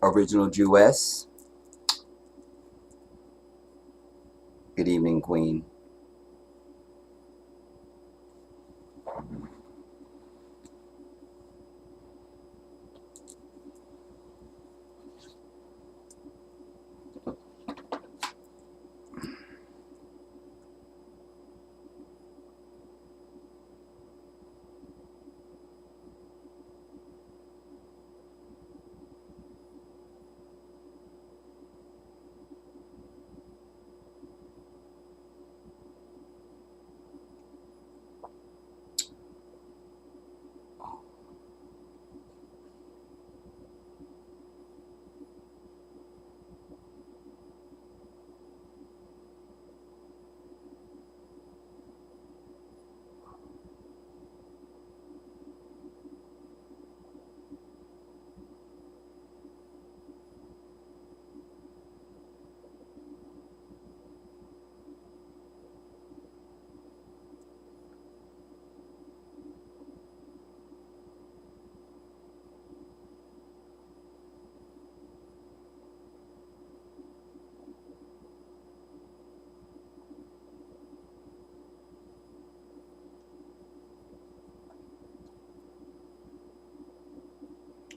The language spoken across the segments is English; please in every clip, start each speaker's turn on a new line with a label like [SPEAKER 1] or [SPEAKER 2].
[SPEAKER 1] Original Jewess. Good evening, Queen.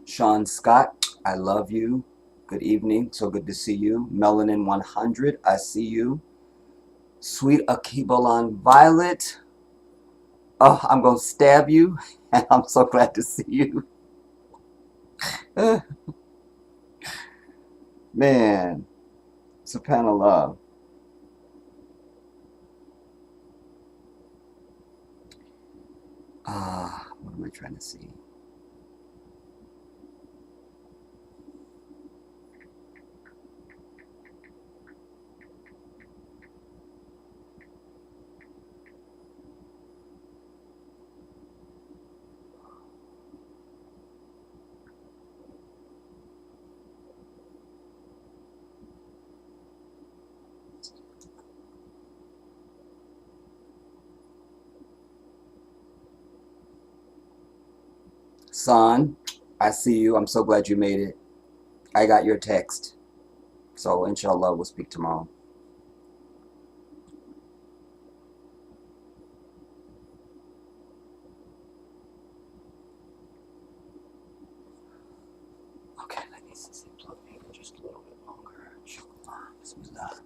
[SPEAKER 1] Sean Scott, I love you. Good evening. So good to see you. Melanin 100, I see you. Sweet Akibalan Violet. Oh, I'm going to stab you. And I'm so glad to see you. Man, it's a panel love. What am I trying to see? Son, I see you. I'm so glad you made it. I got your text. So, inshallah, we'll speak tomorrow. Okay, that needs to stay plugged in for just a little bit longer. Inshallah. Bismillah.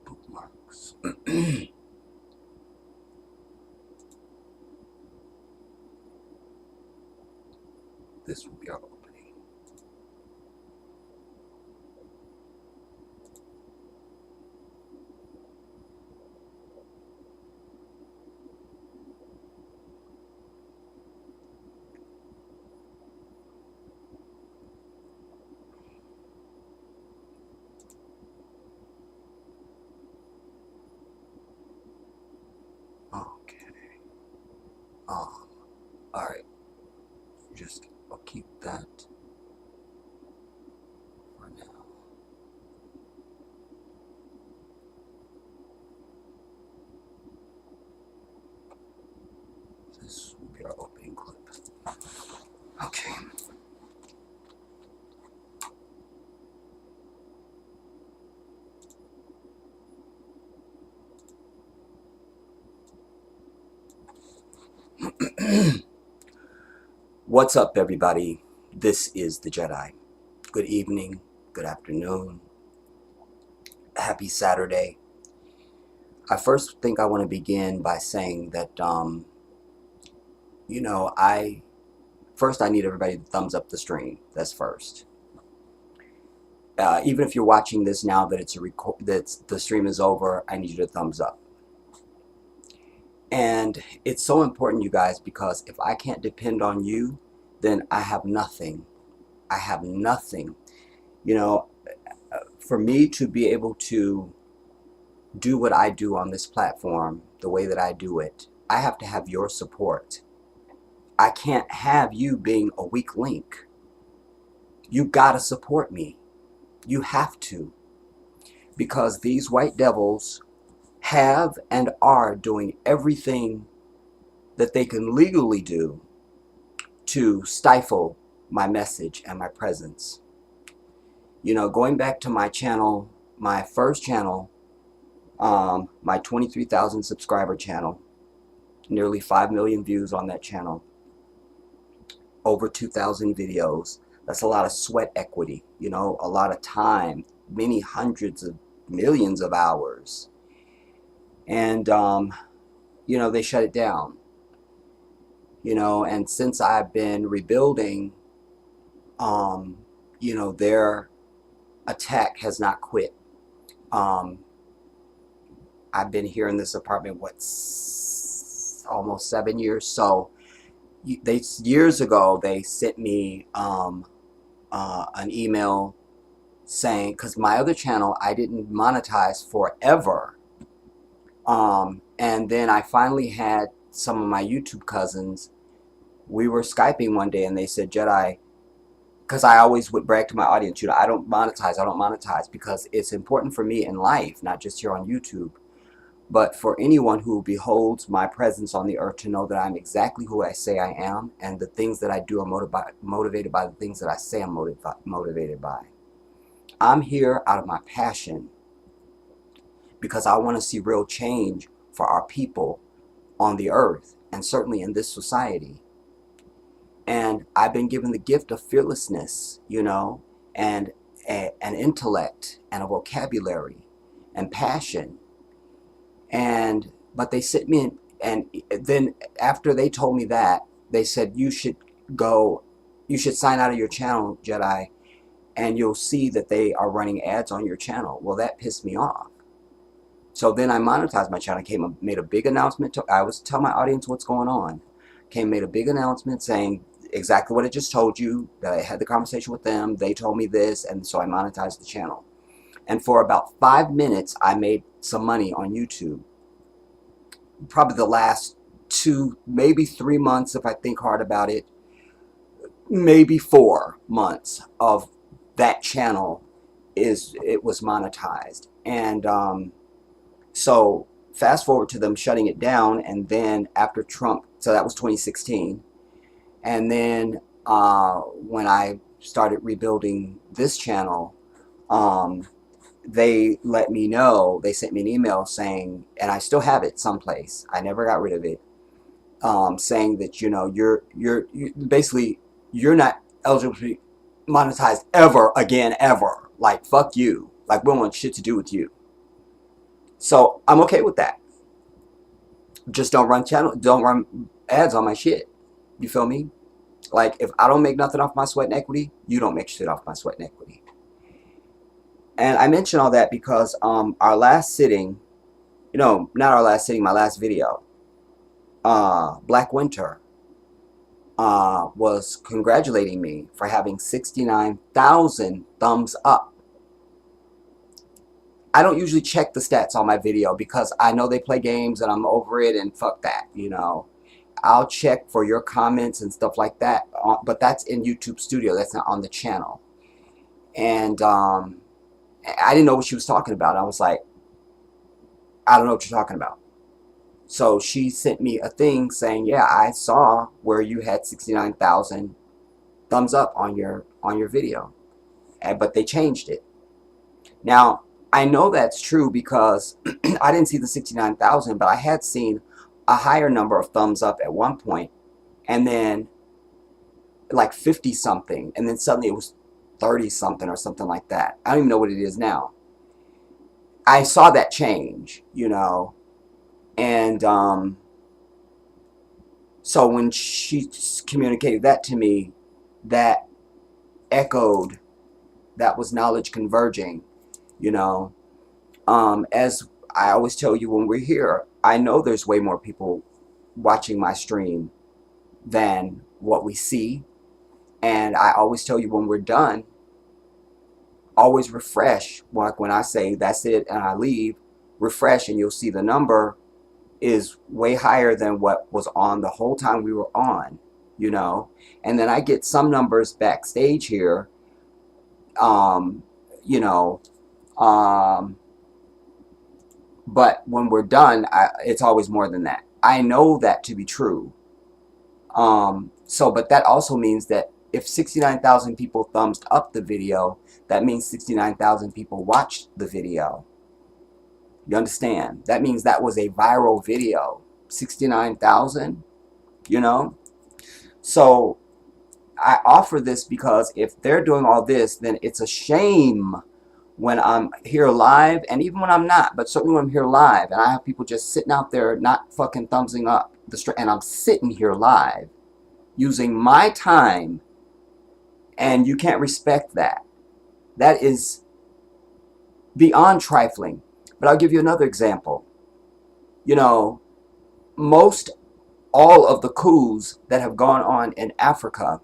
[SPEAKER 1] Bookmarks. This will be our opening. Okay. Alright. Just, I'll keep that for now. This will be our opening clip. Okay. What's up, everybody? This is the Jedi. Good evening, good afternoon, happy Saturday. I first think I want to begin by saying that, you know, I First, I need everybody to thumbs up the stream. That's first. Even if you're watching this now that it's a that the stream is over, I need you to thumbs up. And it's so important, you guys, because if I can't depend on you, then I have nothing. I have nothing. You know, for me to be able to do what I do on this platform the way that I do it, I have to have your support. I can't have you being a weak link. You gotta support me. You have to. Because these white devils have and are doing everything that they can legally do to stifle my message and my presence. You know, going back to my channel, my first channel, my 23,000 subscriber channel, nearly 5 million views on that channel, over 2,000 videos. That's a lot of sweat equity, you know, a lot of time, many hundreds of millions of hours. And, you know, they shut it down, you know, and since I've been rebuilding, you know, their attack has not quit. I've been here in this apartment, almost 7 years. So years ago, they sent me an email saying, because my other channel, I didn't monetize forever. And then I finally had some of my YouTube cousins, we were Skyping one day and they said, Jedi, because I always would brag to my audience, you know, I don't monetize because it's important for me in life, not just here on YouTube, but for anyone who beholds my presence on the earth to know that I'm exactly who I say I am, and the things that I do are motivated by the things that I say I'm motivated by. I'm here out of my passion because I want to see real change for our people on the earth, and certainly in this society. And I've been given the gift of fearlessness, you know, and an intellect and a vocabulary and passion. But they sent me in, and then after they told me that, they said, you should sign out of your channel, Jedi, and you'll see that they are running ads on your channel. Well, that pissed me off. So then I monetized my channel, made a big announcement. I was telling my audience what's going on. Made a big announcement saying exactly what I just told you, that I had the conversation with them, they told me this, and so I monetized the channel. And for about 5 minutes, I made some money on YouTube. Probably the last 2, maybe 3 months, if I think hard about it, maybe 4 months of that channel it was monetized. And so fast forward to them shutting it down, and then after Trump, so that was 2016, and then when I started rebuilding this channel, they let me know, they sent me an email saying, and I still have it someplace, I never got rid of it, saying that, you know, you're basically, you're not eligible to be monetized ever again, ever. Like, fuck you. Like, we don't want shit to do with you. So I'm okay with that. Just don't run ads on my shit. You feel me? Like, if I don't make nothing off my sweat and equity, you don't make shit off my sweat and equity. And I mention all that because our last sitting, you know, not our last sitting, my last video, Black Winter was congratulating me for having 69,000 thumbs up. I don't usually check the stats on my video because I know they play games and I'm over it, and fuck that, you know. I'll check for your comments and stuff like that, but that's in YouTube Studio. That's not on the channel. And I didn't know what she was talking about. I was like, I don't know what you're talking about. So she sent me a thing saying, yeah, I saw where you had 69,000 thumbs up on your video, but they changed it. Now, I know that's true because I didn't see the 69,000, but I had seen a higher number of thumbs up at one point, and then like 50 something, and then suddenly it was 30 something or something like that. I don't even know what it is now. I saw that change, you know, and So when she communicated that to me, that echoed, that was knowledge converging, you know. As I always tell you when we're here, I know there's way more people watching my stream than what we see. And I always tell you when we're done, always refresh. Like when I say that's it and I leave, refresh and you'll see the number is way higher than what was on the whole time we were on, you know. And then I get some numbers backstage here, you know, but when we're done, it's always more than that. I know that to be true. But that also means that if 69,000 people thumbs up the video, that means 69,000 people watched the video. You understand? That means that was a viral video. 69,000, you know? So I offer this because if they're doing all this, then it's a shame when I'm here live, and even when I'm not, but certainly when I'm here live, and I have people just sitting out there not fucking thumbsing up and I'm sitting here live using my time, and you can't respect that. That is beyond trifling. But I'll give you another example. You know, most all of the coups that have gone on in Africa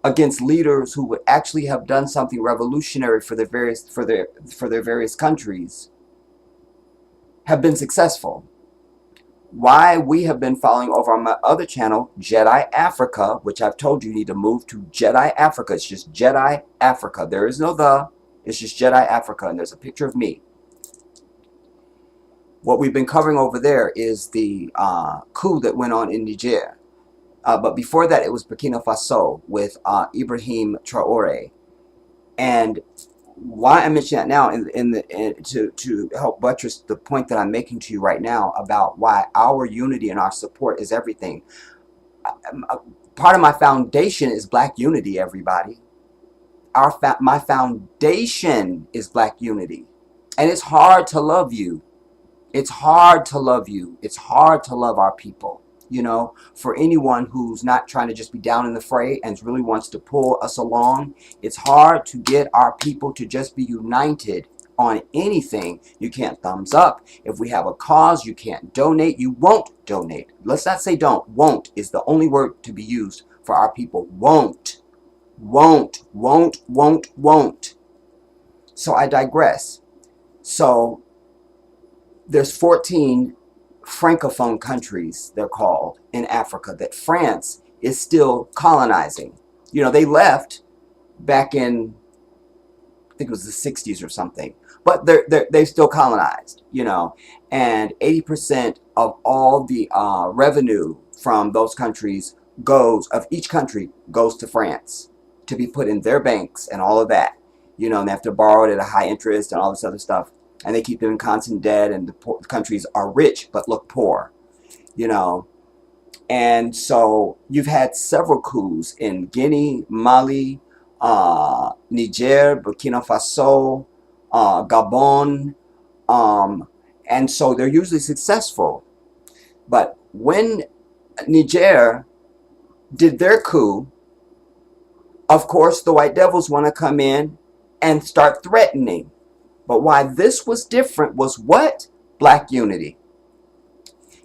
[SPEAKER 1] against leaders who would actually have done something revolutionary for their various countries have been successful. Why we have been following over on my other channel, Jedi Africa, which I've told you need to move to Jedi Africa. It's just Jedi Africa. There is no it's just Jedi Africa, and there's a picture of me. What we've been covering over there is the coup that went on in Niger. But before that, it was Burkina Faso with Ibrahim Traore. And why I mention that now to help buttress the point that I'm making to you right now about why our unity and our support is everything. Part of my foundation is black unity, everybody. My foundation is black unity. And it's hard to love you. It's hard to love you. It's hard to love our people. You know, for anyone who's not trying to just be down in the fray and really wants to pull us along, it's hard to get our people to just be united on anything. You can't thumbs up. If we have a cause, you can't donate. You won't donate. Let's not say don't. Won't is the only word to be used for our people. Won't. Won't. Won't. Won't. Won't. So I digress. So there's 14 Francophone countries, they're called, in Africa that France is still colonizing. You know, they left back in, I think it was the 60s or something, but they still colonized, you know, and 80% of all the revenue from those countries of each country goes to France to be put in their banks and all of that, you know, and they have to borrow it at a high interest and all this other stuff. And they keep them in constant debt, and the countries are rich but look poor, you know. And so you've had several coups in Guinea, Mali, Niger, Burkina Faso, Gabon, and so they're usually successful. But when Niger did their coup, of course the white devils want to come in and start threatening. But why this was different was what? Black unity.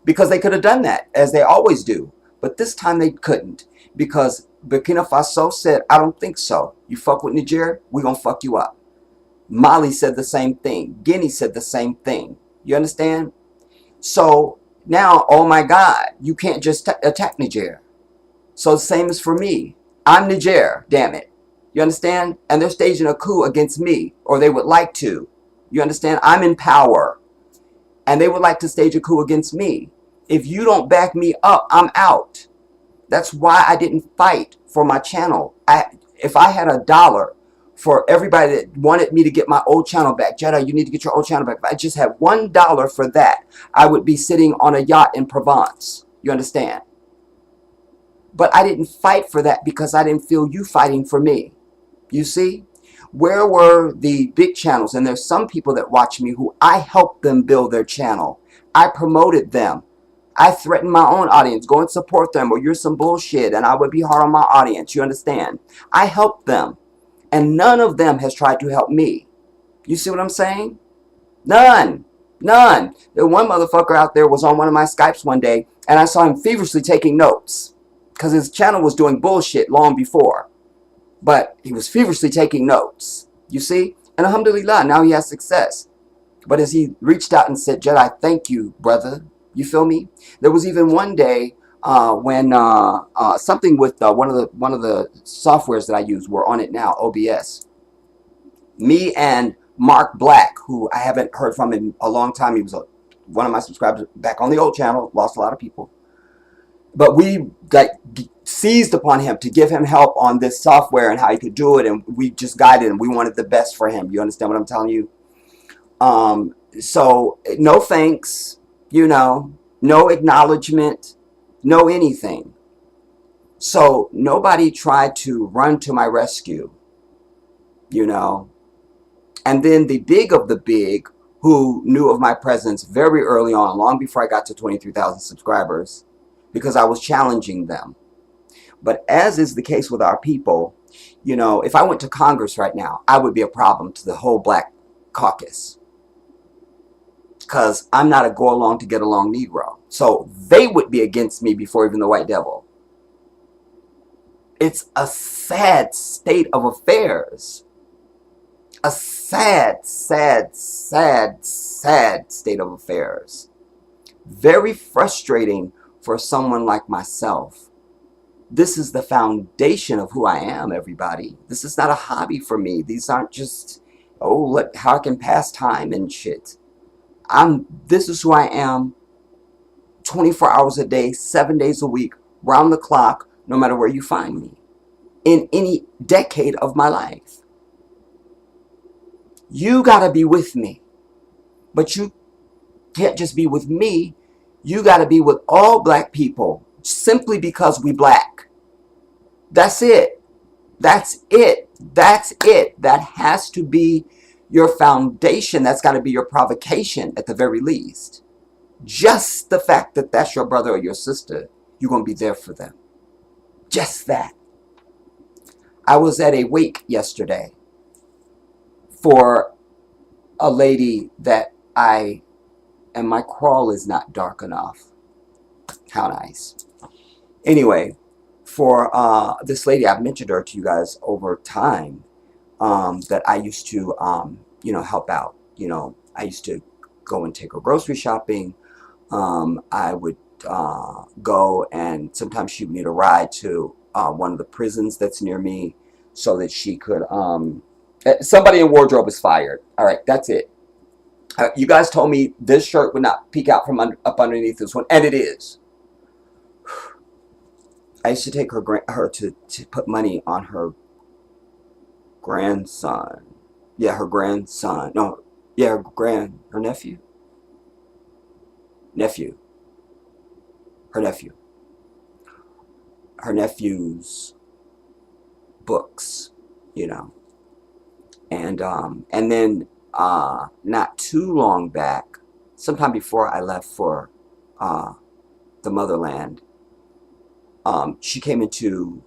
[SPEAKER 1] Because they could have done that, as they always do. But this time they couldn't. Because Burkina Faso said, I don't think so. You fuck with Niger, we're going to fuck you up. Mali said the same thing. Guinea said the same thing. You understand? So now, oh my God, you can't just attack Niger. So the same as for me. I'm Niger, damn it. You understand? And they're staging a coup against me, or they would like to. You understand? I'm in power, and they would like to stage a coup against me. If you don't back me up, I'm out. That's why I didn't fight for my channel. If I had $1 for everybody that wanted me to get my old channel back, Jedi, you need to get your old channel back. If I just had $1 for that, I would be sitting on a yacht in Provence. You understand? But I didn't fight for that because I didn't feel you fighting for me. You see? Where were the big channels? And there's some people that watch me who I helped them build their channel. I promoted them. I threaten my own audience. Go and support them, or you're some bullshit, and I would be hard on my audience. You understand? I help them, and none of them has tried to help me. You see what I'm saying? None. None. The one motherfucker out there was on one of my Skypes one day, and I saw him feverishly taking notes because his channel was doing bullshit long before. But he was feverishly taking notes. You see? And alhamdulillah, now he has success. But as he reached out and said, Jedi, thank you, brother. You feel me? There was even one day when something with one of the softwares that I use, we're on it now, OBS. Me and Mark Black, who I haven't heard from in a long time. He was one of my subscribers back on the old channel, lost a lot of people. But we got seized upon him to give him help on this software and how he could do it, and we just guided him. We wanted the best for him. You understand what I'm telling you? So no thanks, you know, no acknowledgement, no anything. So nobody tried to run to my rescue, you know. And then the big of the big, who knew of my presence very early on, long before I got to 23,000 subscribers, because I was challenging them. But as is the case with our people, you know, if I went to Congress right now, I would be a problem to the whole black caucus. Because I'm not a go along to get along Negro. So they would be against me before even the white devil. It's a sad state of affairs. A sad, sad, sad, sad state of affairs. Very frustrating for someone like myself. This is the foundation of who I am, everybody. This is not a hobby for me. These aren't just, oh, look how I can pass time and shit. This is who I am 24 hours a day, 7 days a week, round the clock, no matter where you find me. In any decade of my life. You gotta be with me. But you can't just be with me. You gotta be with all black people simply because we black. That's it. That's it. That's it. That has to be your foundation. That's got to be your provocation at the very least. Just the fact that that's your brother or your sister, you're going to be there for them. Just that. I was at a wake yesterday for a lady that and my crawl is not dark enough. How nice. Anyway, for this lady, I've mentioned her to you guys over time, that I used to, you know, help out. You know, I used to go and take her grocery shopping. I would go, and sometimes she would need a ride to one of the prisons that's near me so that she could, somebody in wardrobe is fired. All right, that's it. You guys told me this shirt would not peek out from up underneath this one, and it is. I used to take her to put money on her grandson. Yeah, her grandson. No, yeah, her nephew. Her nephew. Her nephew's books, you know. And then not too long back, sometime before I left for the motherland, she came into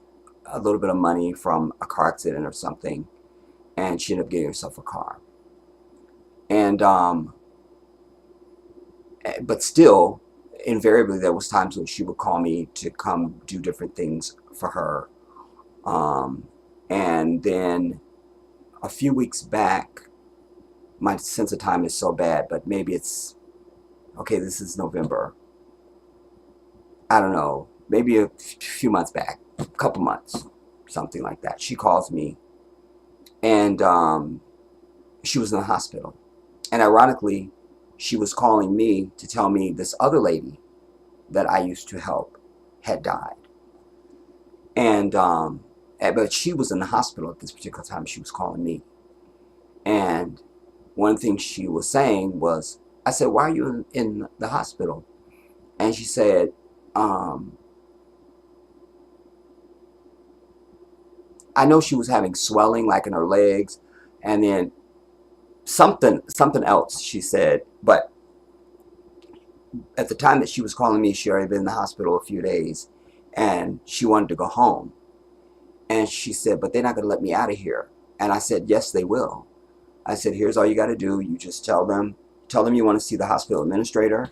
[SPEAKER 1] a little bit of money from a car accident or something, and she ended up getting herself a car. And but still, invariably, there was times when she would call me to come do different things for her. And then a few weeks back, my sense of time is so bad, but maybe it's, okay, this is November. I don't know, maybe a few months back, a couple months, something like that. She calls me, and she was in the hospital. And ironically, she was calling me to tell me this other lady that I used to help had died. And but she was in the hospital at this particular time. She was calling me. And one thing she was saying was, I said, why are you in the hospital? And she said, I know she was having swelling like in her legs, and then something else she said, but at the time that she was calling me, she already been in the hospital a few days, and she wanted to go home. And she said, but they're not going to let me out of here. And I said, yes, they will. I said, here's all you got to do. You just tell them you want to see the hospital administrator.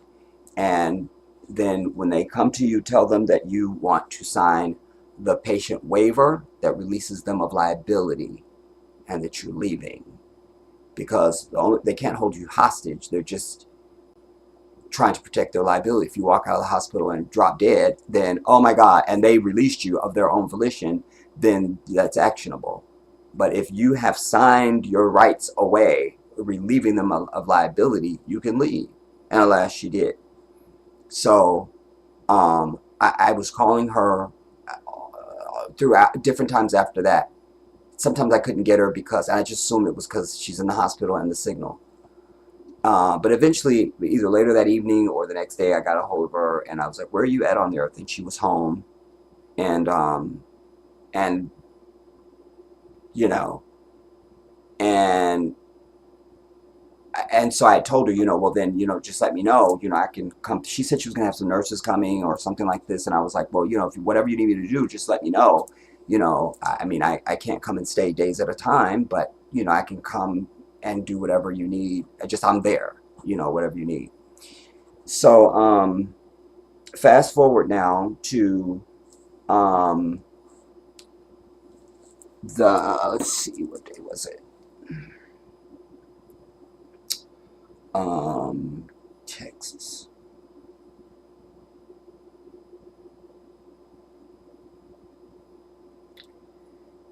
[SPEAKER 1] And then when they come to you, tell them that you want to sign the patient waiver that releases them of liability and that you're leaving. Because they can't hold you hostage. They're just trying to protect their liability. If you walk out of the hospital and drop dead, then, oh my God, and they released you of their own volition, then that's actionable. But if you have signed your rights away, relieving them of liability, you can leave. And alas, she did. So I was calling her throughout different times after that. Sometimes I couldn't get her because I just assumed it was because she's in the hospital and the signal. But eventually, either later that evening or the next day, I got a hold of her and I was like, where are you at on the earth? And she was home. And you know, and so I told her, well then, just let me know, I can come. She said she was gonna have some nurses coming or something like this, and I was like, well, if whatever you need me to do, just let me know. I mean, I can't come and stay days at a time, but I can come and do whatever you need. I'm there, whatever you need. So fast forward now to let's see, what day was it? Texas.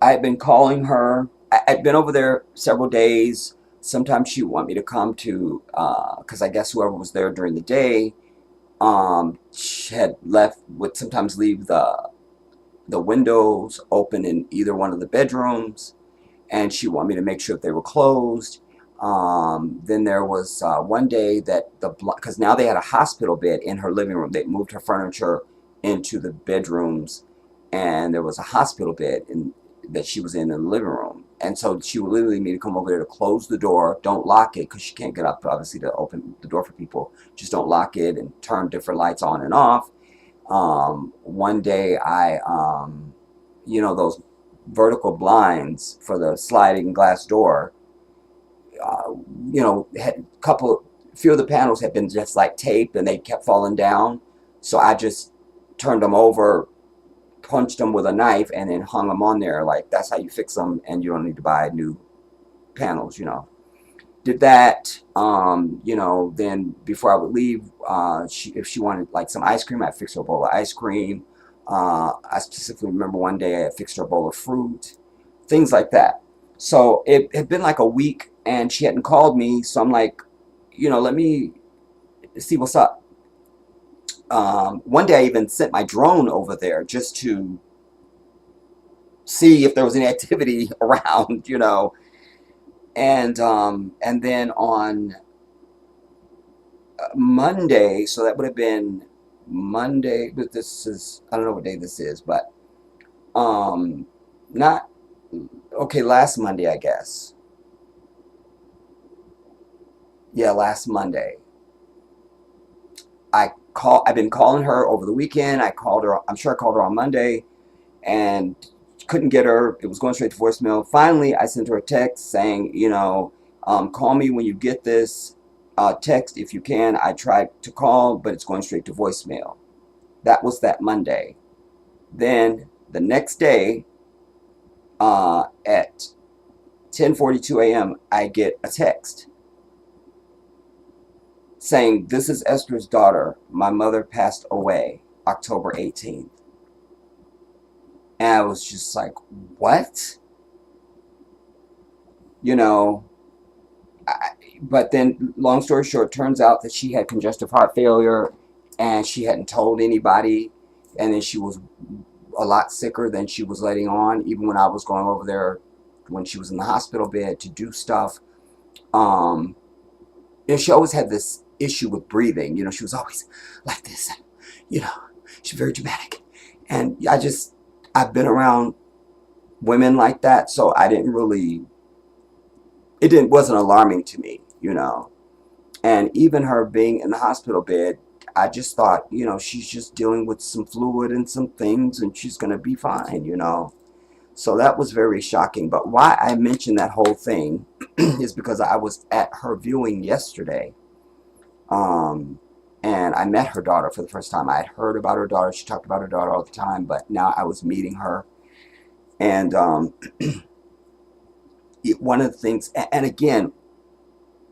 [SPEAKER 1] I had been calling her. I'd been over there several days. Sometimes she would want me to come to, because I guess whoever was there during the day, she had would sometimes leave the windows open in either one of the bedrooms, and she wanted me to make sure that they were closed. Then there was one day that because now they had a hospital bed in her living room. They moved her furniture into the bedrooms, and there was a hospital bed that she was in the living room. And so she would literally need me to come over there to close the door, don't lock it, because she can't get up, obviously, to open the door for people. Just don't lock it and turn different lights on and off. One day those vertical blinds for the sliding glass door, had few of the panels had been just like taped and they kept falling down. So I just turned them over, punched them with a knife, and then hung them on there. Like, that's how you fix them, and you don't need to buy new panels, Did that, then before I would leave, if she wanted like some ice cream, I'd fix her a bowl of ice cream. I specifically remember one day I fixed her a bowl of fruit, things like that. So it had been like a week and she hadn't called me, so I'm like, let me see what's up. One day I even sent my drone over there just to see if there was any activity around, and then on Monday, so that would have been Monday, but I don't know what day this is, but not okay, last Monday, I guess. Yeah, last Monday. I've been calling her over the weekend. I'm sure I called her on Monday and couldn't get her. It was going straight to voicemail. Finally, I sent her a text saying, call me when you get this text if you can. I tried to call, but it's going straight to voicemail. That was that Monday. Then the next day, at 10:42 a.m., I get a text saying, this is Esther's daughter. My mother passed away October 18th. And I was just like, what? But then, long story short, turns out that she had congestive heart failure and she hadn't told anybody. And then she was a lot sicker than she was letting on, even when I was going over there when she was in the hospital bed to do stuff. And she always had this issue with breathing. She was always like this. She's very dramatic. And I've been around women like that, so I didn't really, wasn't alarming to me, And even her being in the hospital bed, I just thought, she's just dealing with some fluid and some things, and she's going to be fine. So that was very shocking. But why I mentioned that whole thing is because I was at her viewing yesterday. And I met her daughter for the first time. I had heard about her daughter. She talked about her daughter all the time, but now I was meeting her. And one of the things, and again,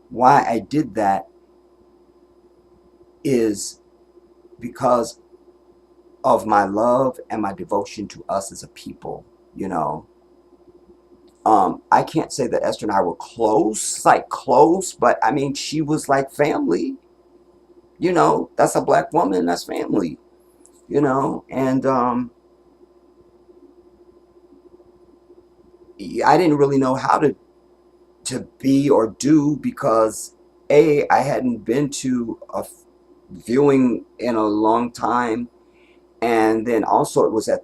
[SPEAKER 1] why I did that is because of my love and my devotion to us as a people. I can't say that Esther and I were close, like close, but I mean, she was like family. That's a black woman, that's family. And I didn't really know how to be or do, because I hadn't been to a viewing in a long time, and then also it was at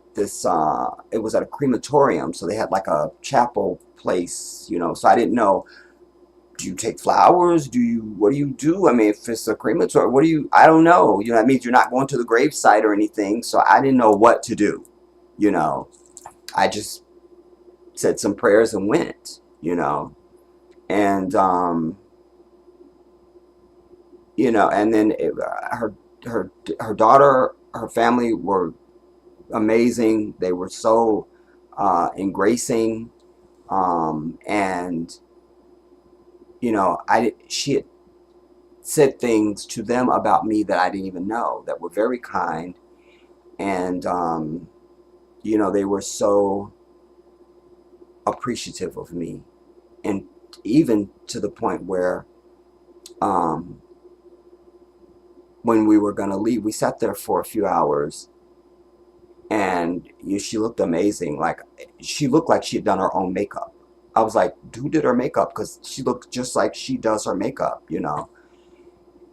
[SPEAKER 1] a crematorium, so they had like a chapel place, so I didn't know, do you take flowers, what do you do? I mean, if it's a crematorium, I don't know, that means you're not going to the gravesite or anything, so I didn't know what to do. I just said some prayers and went. And and then her daughter, her family were amazing. They were so engracing, and she had said things to them about me that I didn't even know, that were very kind, and they were so appreciative of me, and even to the point where when we were gonna leave, we sat there for a few hours, and she looked amazing. Like, she looked like she had done her own makeup. I was like, who did her makeup? Because she looked just like she does her makeup.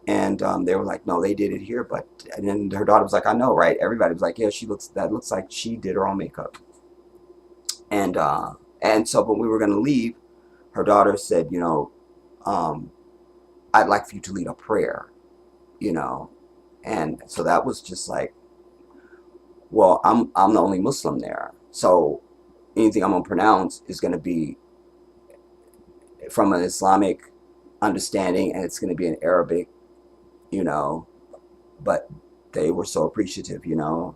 [SPEAKER 1] And they were like, no, they did it here. And then her daughter was like, I know, right? Everybody was like, yeah, that looks like she did her own makeup. And so when we were going to leave, her daughter said, I'd like for you to lead a prayer, and so that was just like, well, I'm the only Muslim there, so anything I'm going to pronounce is going to be from an Islamic understanding, and it's going to be in Arabic, but they were so appreciative.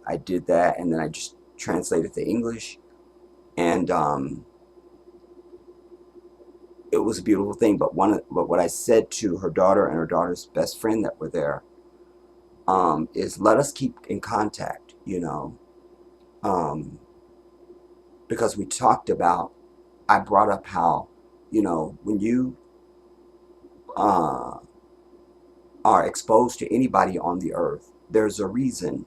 [SPEAKER 1] I did that, and then I just translated to English, and it was a beautiful thing. But what I said to her daughter and her daughter's best friend that were there is, let us keep in contact, because we talked about, I brought up how, when you are exposed to anybody on the earth, there's a reason.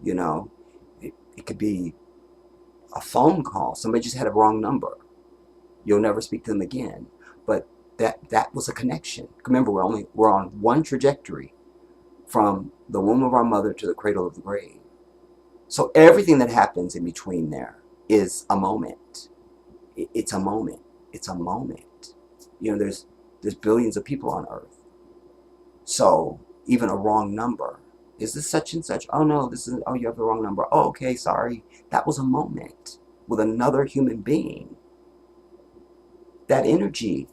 [SPEAKER 1] It could be a phone call. Somebody just had a wrong number. You'll never speak to them again. But that was a connection. Remember, we're on one trajectory, from the womb of our mother to the cradle of the grave. So everything that happens in between there is a moment. It's a moment. It's a moment. There's billions of people on earth. So even a wrong number. Is this such and such? Oh no, you have the wrong number. Oh, okay, sorry. That was a moment with another human being. That energy,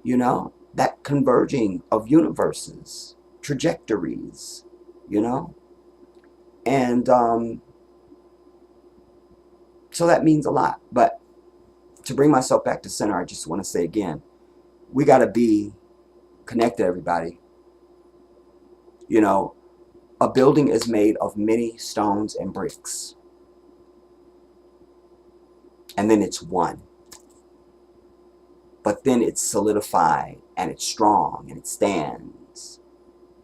[SPEAKER 1] that converging of universes, trajectories, and so that means a lot. But to bring myself back to center, I just want to say again, we got to be connected, everybody. A building is made of many stones and bricks, and then it's one. But then it's solidified, and it's strong, and it stands,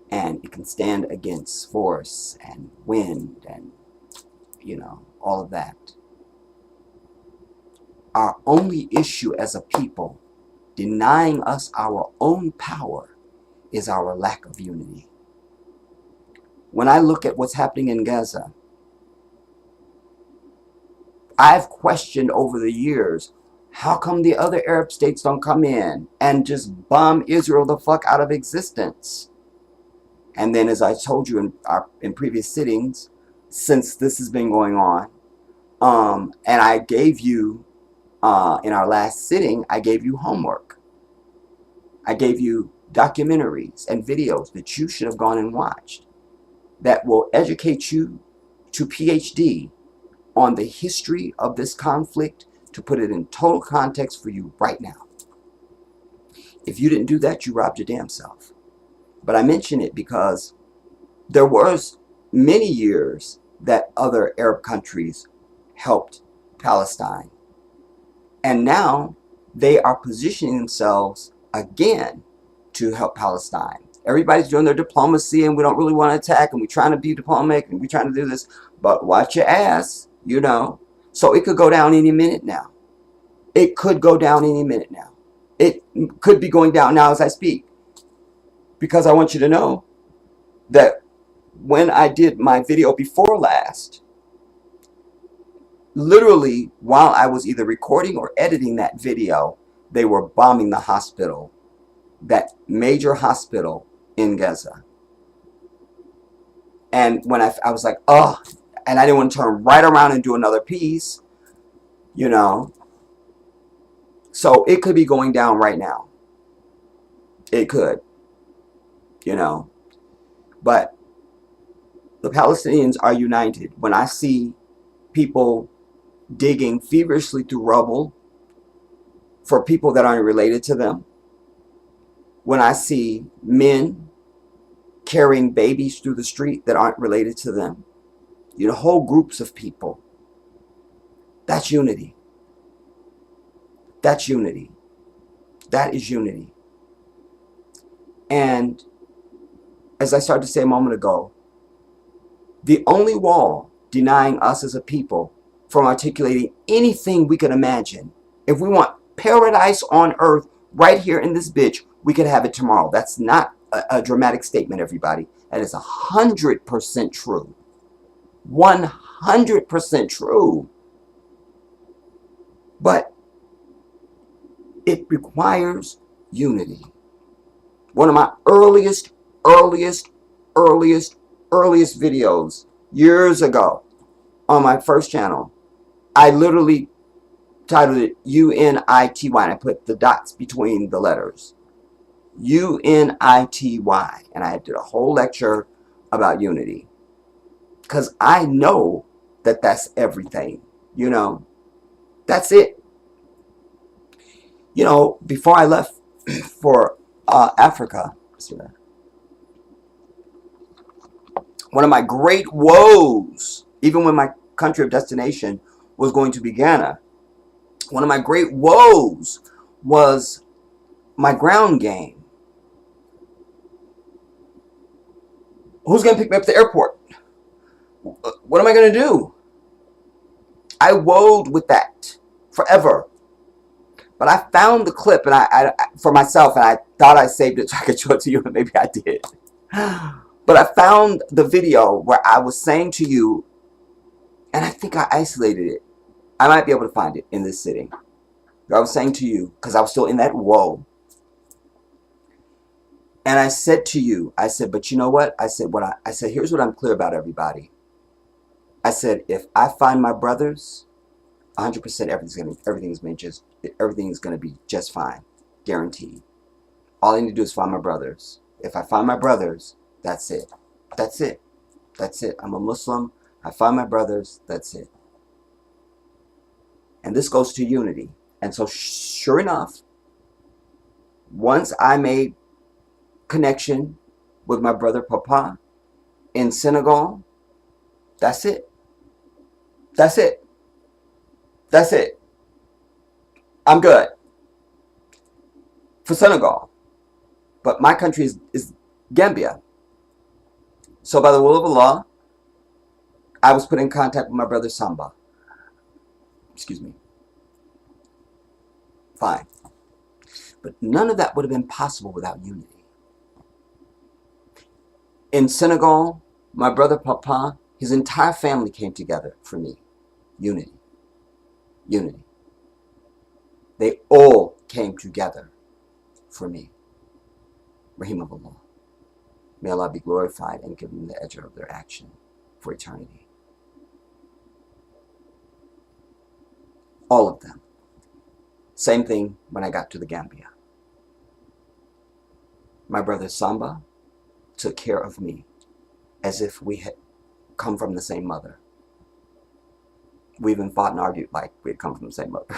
[SPEAKER 1] and it can stand against force and wind and all of that. Our only issue as a people, denying us our own power, is our lack of unity. When I look at what's happening in Gaza, I've questioned over the years, how come the other Arab states don't come in and just bomb Israel the fuck out of existence? And then, as I told you in previous sittings, since this has been going on, and I gave you, in our last sitting, I gave you homework. I gave you documentaries and videos that you should have gone and watched that will educate you to PhD on the history of this conflict, to put it in total context for you right now. If you didn't do that, you robbed your damn self. But I mention it because there was many years that other Arab countries helped Palestine. And now they are positioning themselves again to help Palestine. Everybody's doing their diplomacy, and we don't really want to attack, and we're trying to be diplomatic, and we're trying to do this. But watch your ass, you know. So it could go down any minute now. It could go down any minute now. It could be going down now as I speak. Because I want you to know that when I did my video before last, literally while I was either recording or editing that video, they were bombing the hospital, that major hospital in Gaza. And when I was like, oh, and I didn't want to turn right around and do another piece, you know. So it could be going down right now. It could, you know. But the Palestinians are united. When I see people digging feverishly through rubble for people that aren't related to them, when I see men carrying babies through the street that aren't related to them, you know, whole groups of people, that's unity. That's unity. That is unity. And as I started to say a moment ago, the only wall denying us as a people from articulating anything we can imagine, if we want paradise on earth right here in this bitch, we could have it tomorrow. That's not a dramatic statement, everybody. That is 100% true. 100% true. But it requires unity. One of my earliest videos years ago on my first channel, I literally titled it UNITY, and I put the dots between the letters. UNITY. And I did a whole lecture about unity. Because I know that that's everything. You know, that's it. You know, before I left for Africa, one of my great woes, even when my country of destination was going to be Ghana, one of my great woes was my ground game. Who's going to pick me up at the airport? What am I going to do? I woed with that forever. But I found the clip and I for myself, and I thought I saved it so I could show it to you, and maybe I did. But I found the video where I was saying to you, and I think I isolated it. I might be able to find it in this sitting. I was saying to you, because I was still in that woe. And I said to you, I said, but you know what? I said, here's what I'm clear about, everybody. I said, if I find my brothers, 100% everything's gonna be just fine, guaranteed. All I need to do is find my brothers. If I find my brothers, that's it. That's it. That's it. I'm a Muslim. I find my brothers. That's it. And this goes to unity. And so, sure enough, once I made connection with my brother Papa in Senegal, that's it. That's it. That's it. I'm good for Senegal. But my country is Gambia. So by the will of Allah, I was put in contact with my brother Samba. Excuse me. Fine. But none of that would have been possible without unity. In Senegal, my brother Papa, his entire family came together for me. Unity. Unity. They all came together for me. Rahimahullah. May Allah be glorified and give them the ajr of their action for eternity. All of them. Same thing when I got to the Gambia. My brother Samba took care of me as if we had come from the same mother. We even fought and argued like we had come from the same mother.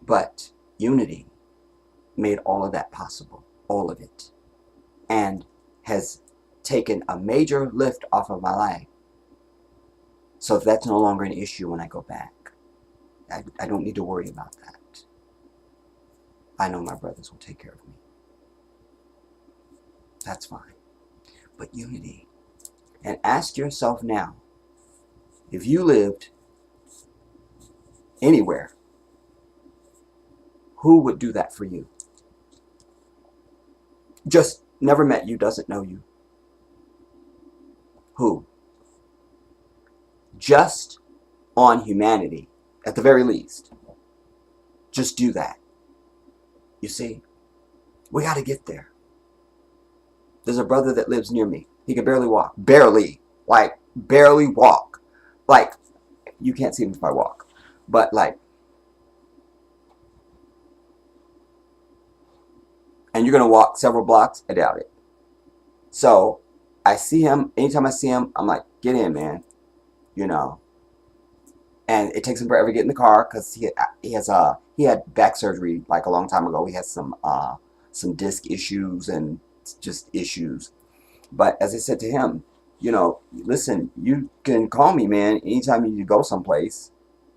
[SPEAKER 1] But unity made all of that possible, all of it, and has taken a major lift off of my life. So that's no longer an issue when I go back. I don't need to worry about that. I know my brothers will take care of me. That's fine. But unity. And ask yourself now, if you lived anywhere, who would do that for you? Just never met you, doesn't know you. Who? Just on humanity, at the very least. Just do that. You see, we got to get there. There's a brother that lives near me. He can barely walk. Barely. Like, barely walk. Like, you can't see him if I walk. But, like, and you're going to walk several blocks? I doubt it. So, I see him. Anytime I see him, I'm like, get in, man. You know. And it takes him forever to get in the car because he had back surgery like a long time ago. He has some disc issues and just issues. But as I said to him, you know, listen, you can call me, man, anytime you need to go someplace.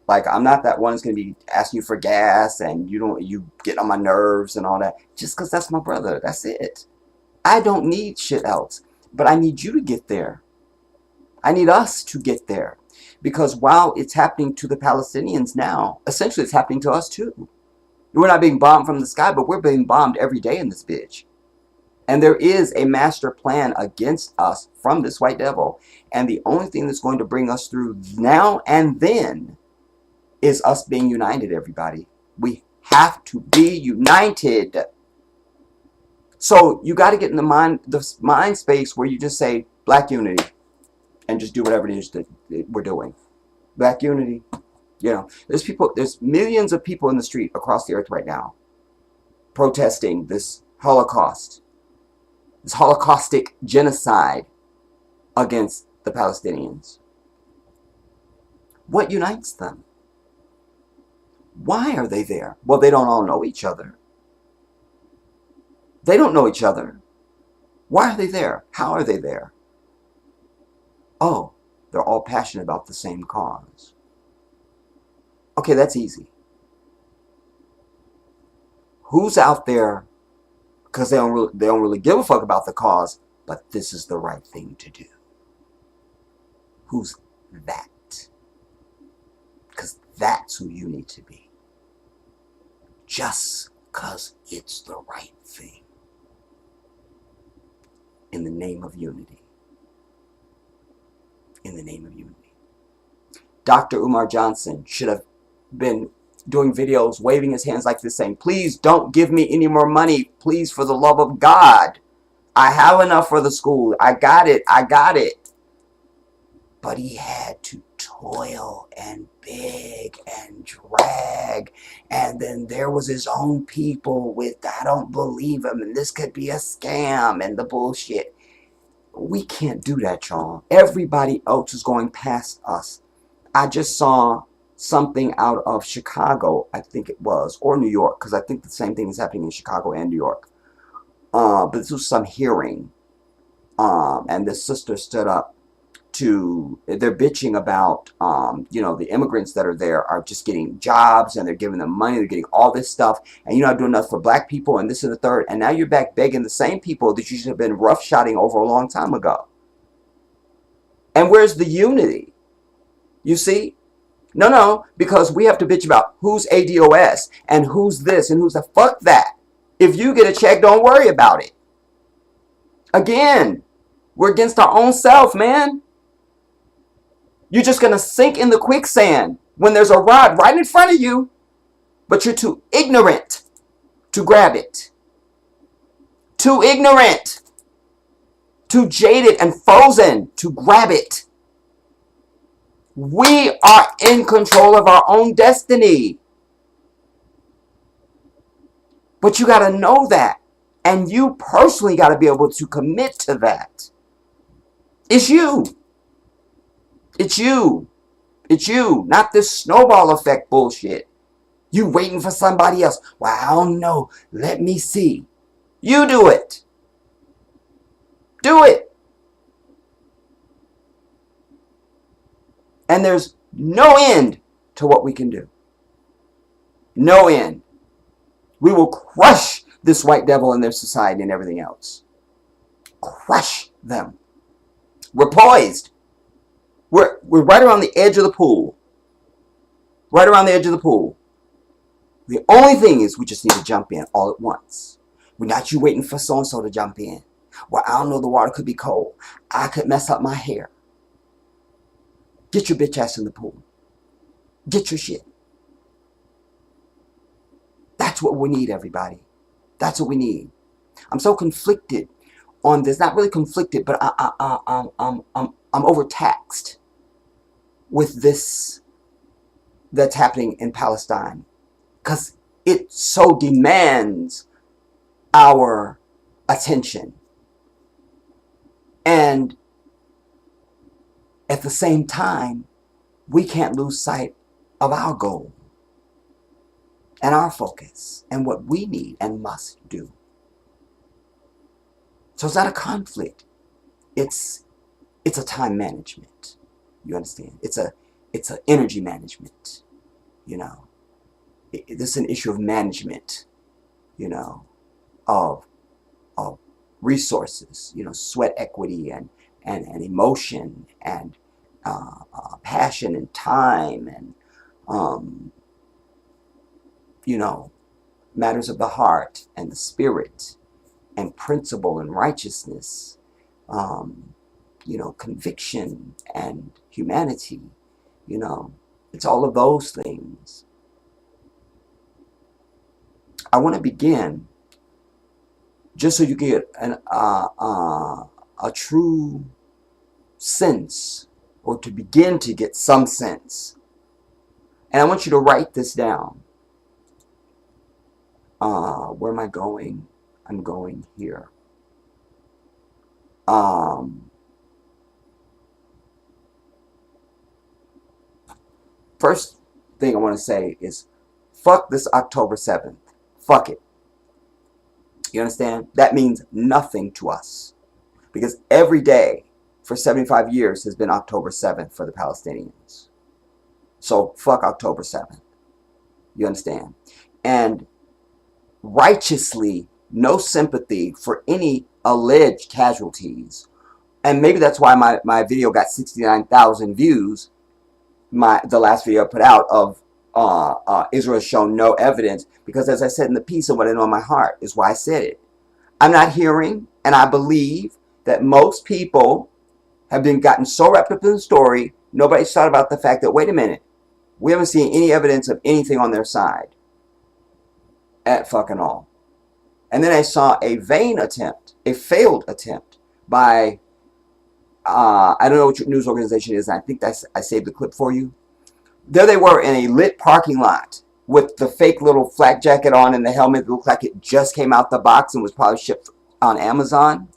[SPEAKER 1] Like, I'm not that one that's going to be asking you for gas and you get on my nerves and all that. Just because that's my brother. That's it. I don't need shit else. But I need you to get there. I need us to get there. Because while it's happening to the Palestinians now, essentially it's happening to us too. We're not being bombed from the sky, but we're being bombed every day in this bitch. And there is a master plan against us from this white devil. And the only thing that's going to bring us through now and then is us being united, everybody. We have to be united. So you got to get in the mind space where you just say black unity and just do whatever it is that we're doing. Black unity. You know, there's millions of people in the street across the earth right now protesting this Holocaust. This Holocaustic genocide against the Palestinians. What unites them? Why are they there? Well, they don't all know each other. They don't know each other. Why are they there? How are they there? Oh, they're all passionate about the same cause. Okay, that's easy. Who's out there because they don't really give a fuck about the cause, but this is the right thing to do? Who's that? Because that's who you need to be. Just because it's the right thing. In the name of unity. In the name of unity. Dr. Umar Johnson should have been doing videos, waving his hands like this, saying, please don't give me any more money. Please, for the love of God. I have enough for the school. I got it. I got it. But he had to toil and beg and drag. And then there was his own people with, I don't believe him, and this could be a scam and the bullshit. We can't do that, y'all. Everybody else is going past us. I just saw something out of Chicago, I think it was, or New York, because I think the same thing is happening in Chicago and New York. But this was some hearing, and this sister stood up they're bitching about, you know, the immigrants that are there are just getting jobs, and they're giving them money, they're getting all this stuff, and you're not doing enough for black people, and this and the third, and now you're back begging the same people that you should have been roughshotting over a long time ago. And where's the unity? You see? No, because we have to bitch about who's ADOS, and who's this, and who's the fuck that. If you get a check, don't worry about it. Again, we're against our own self, man. You're just going to sink in the quicksand when there's a rod right in front of you, but you're too ignorant to grab it. too ignorant, too jaded and frozen to grab it. We are in control of our own destiny. But you got to know that. And you personally got to be able to commit to that. It's you. It's you. It's you. Not this snowball effect bullshit. You waiting for somebody else. Well, I don't know. Let me see. You do it. Do it. And there's no end to what we can do. No end. We will crush this white devil and their society and everything else. Crush them. We're poised. We're right around the edge of the pool. Right around the edge of the pool. The only thing is we just need to jump in all at once. We're not you waiting for so-and-so to jump in. Well, I don't know, the water could be cold. I could mess up my hair. Get your bitch ass in the pool. Get your shit. That's what we need, everybody. That's what we need. I'm so conflicted on this. Not really conflicted, but I'm overtaxed with this that's happening in Palestine, because it so demands our attention. And at the same time, we can't lose sight of our goal and our focus and what we need and must do. So it's not a conflict. It's a time management. You understand? It's a energy management. You know, this is an issue of management. You know, of resources. You know, sweat equity and emotion and passion and time and you know, matters of the heart and the spirit and principle and righteousness, you know, conviction and humanity. You know, it's all of those things. I want to begin just so you get a true sense, or to begin to get some sense. And I want you to write this down. Where am I going? I'm going here. First thing I want to say is, fuck this October 7th. Fuck it. You understand? That means nothing to us. Because every day for 75 years has been October 7th for the Palestinians. So fuck October 7th. You understand? And righteously, no sympathy for any alleged casualties. And maybe that's why my video got 69,000 views. The last video I put out of Israel has shown no evidence, because as I said in the piece, and what I know in my heart is why I said it. I'm not hearing, and I believe that most people have gotten so wrapped up in the story, nobody's thought about the fact that, wait a minute, we haven't seen any evidence of anything on their side at fucking all. And then I saw a vain attempt, a failed attempt by, I don't know what your news organization is, and I think I saved the clip for you. There they were in a lit parking lot with the fake little flak jacket on and the helmet that looked like it just came out the box and was probably shipped on Amazon.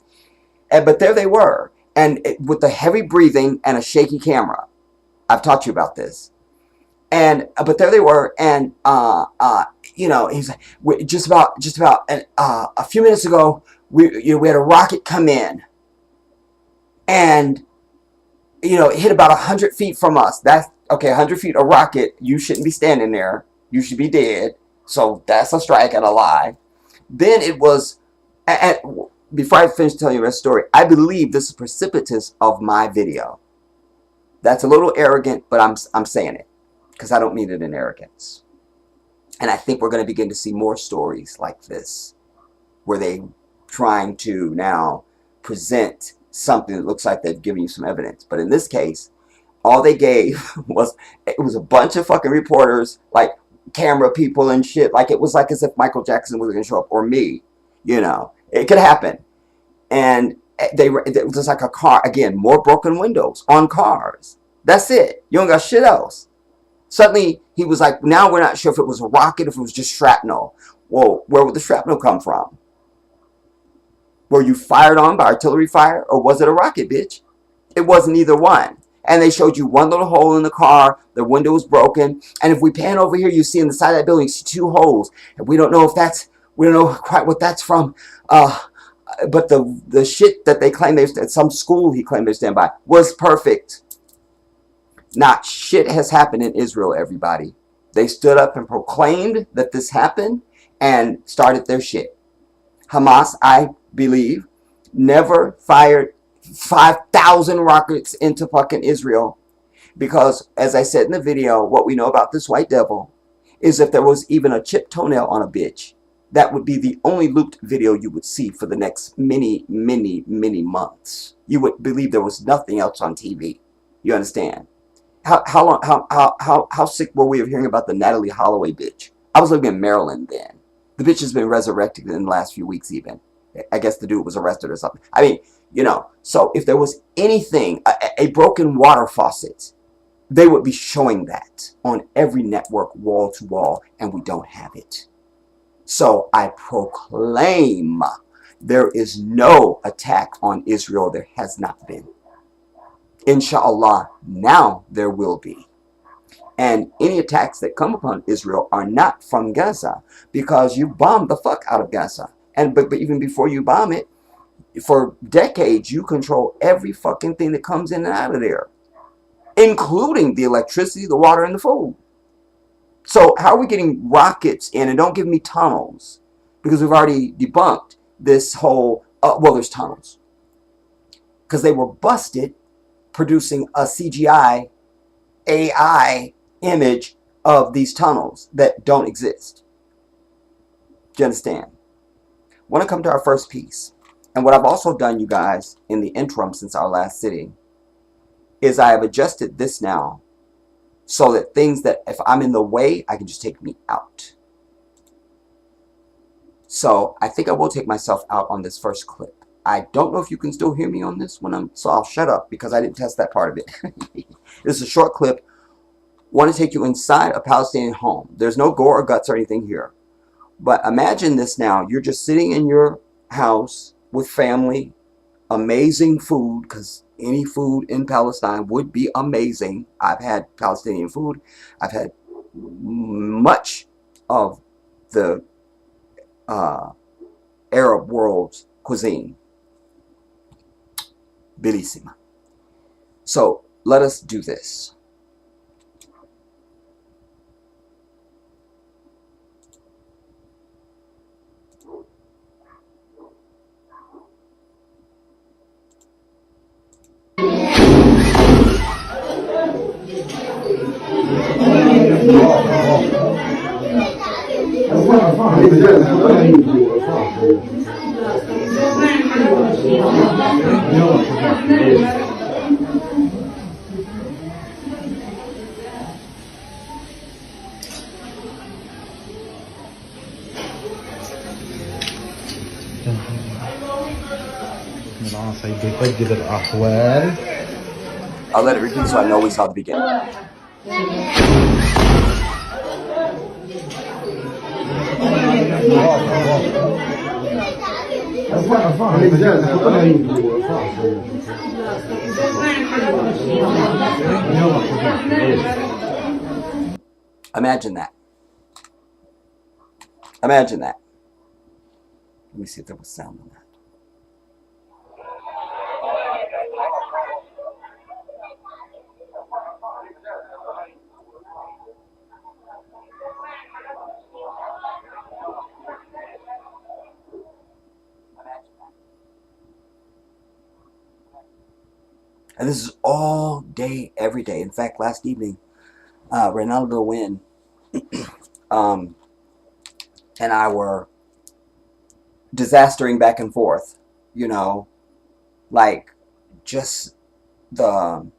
[SPEAKER 1] But there they were, and with the heavy breathing and a shaky camera. I've talked to you about this. And but there they were, and you know, he's like, just about a few minutes ago, we had a rocket come in, and you know, it hit about 100 feet from us. That's okay. 100 feet, a rocket. You shouldn't be standing there. You should be dead. So that's a strike and a lie. Then it was, before I finish telling you that story, I believe this is precipitous of my video. That's a little arrogant, but I'm saying it because I don't mean it in arrogance. And I think we're going to begin to see more stories like this, where they trying to now present something that looks like they've given you some evidence. But in this case, all they gave was, it was a bunch of fucking reporters, like camera people and shit. Like it was like as if Michael Jackson was going to show up, or me, you know. It could happen. And it was like a car, again, more broken windows on cars. That's it. You don't got shit else. Suddenly, he was like, now we're not sure if it was a rocket, if it was just shrapnel. Well, where would the shrapnel come from? Were you fired on by artillery fire, or was it a rocket, bitch? It wasn't either one. And they showed you one little hole in the car, the window was broken, and if we pan over here, you see in the side of that building, you see two holes, and we don't know quite what that's from, but the shit that they claim at some school he claimed they stand by was perfect. Not shit has happened in Israel, everybody. They stood up and proclaimed that this happened and started their shit. Hamas, I believe, never fired 5,000 rockets into fucking Israel because, as I said in the video, what we know about this white devil is if there was even a chipped toenail on a bitch, that would be the only looped video you would see for the next many, many, many months. You would believe there was nothing else on TV. You understand? How sick were we of hearing about the Natalie Holloway bitch? I was living in Maryland then. The bitch has been resurrected in the last few weeks even. I guess the dude was arrested or something. I mean, you know, so if there was anything, a broken water faucet, they would be showing that on every network, wall to wall, and we don't have it. So I proclaim there is no attack on Israel. There has not been. Inshallah, now there will be. And any attacks that come upon Israel are not from Gaza because you bombed the fuck out of Gaza. And but even before you bomb it, for decades you control every fucking thing that comes in and out of there, including the electricity, the water, and the food. So how are we getting rockets in? And don't give me tunnels, because we've already debunked this whole, well, there's tunnels. Because they were busted producing a CGI AI image of these tunnels that don't exist. Do you understand? I want to come to our first piece. And what I've also done, you guys, in the interim since our last sitting, is I have adjusted this now so that things that if I'm in the way, I can just take me out. So I think I will take myself out on this first clip. I don't know if you can still hear me on this one, so I'll shut up because I didn't test that part of it. This is a short clip. I want to take you inside a Palestinian home. There's no gore or guts or anything here. But imagine this now. You're just sitting in your house with family, amazing food, because any food in Palestine would be amazing. I've had Palestinian food. I've had much of the Arab world's cuisine. Bellissima. So let us do this. I'll let it repeat so I know we saw the beginning. Imagine that. Imagine that. Let me see if there was sound on that. And this is all day, every day. In fact, last evening, Ronaldo Wynn and I were disastering back and forth, you know, like just the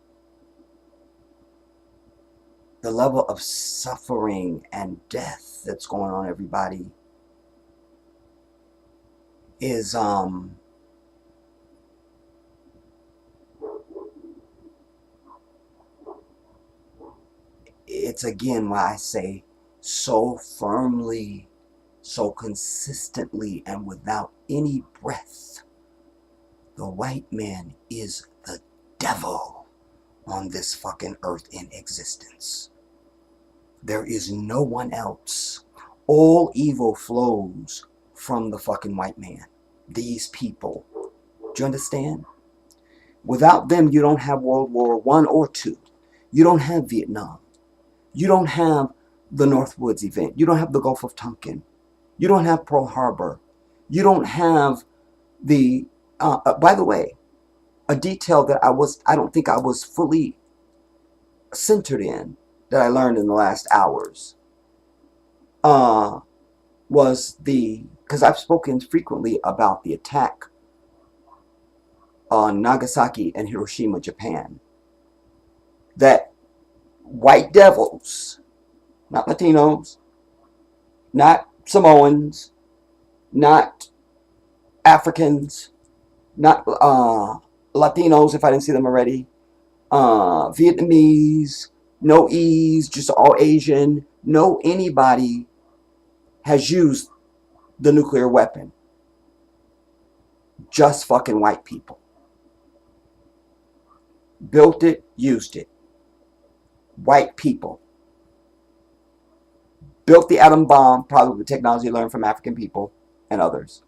[SPEAKER 1] level of suffering and death that's going on, everybody. is it's again why I say so firmly, so consistently, and without any breath, the white man is the devil on this fucking earth in existence. There is no one else. All evil flows from the fucking white man. These people. Do you understand? Without them, you don't have World War I or II. You don't have Vietnam. You don't have the Northwoods event. You don't have the Gulf of Tonkin. You don't have Pearl Harbor. You don't have the, by the way, a detail that I don't think I was fully centered in, that I learned in the last hours, was because I've spoken frequently about the attack on Nagasaki and Hiroshima, Japan, that white devils, not Latinos, not Samoans, not Africans, not Latinos, if I didn't see them already, Vietnamese, no E's, just all Asian, no anybody has used the nuclear weapon. Just fucking white people. Built it, used it. White people. Built the atom bomb, probably with technology learned from African people and others.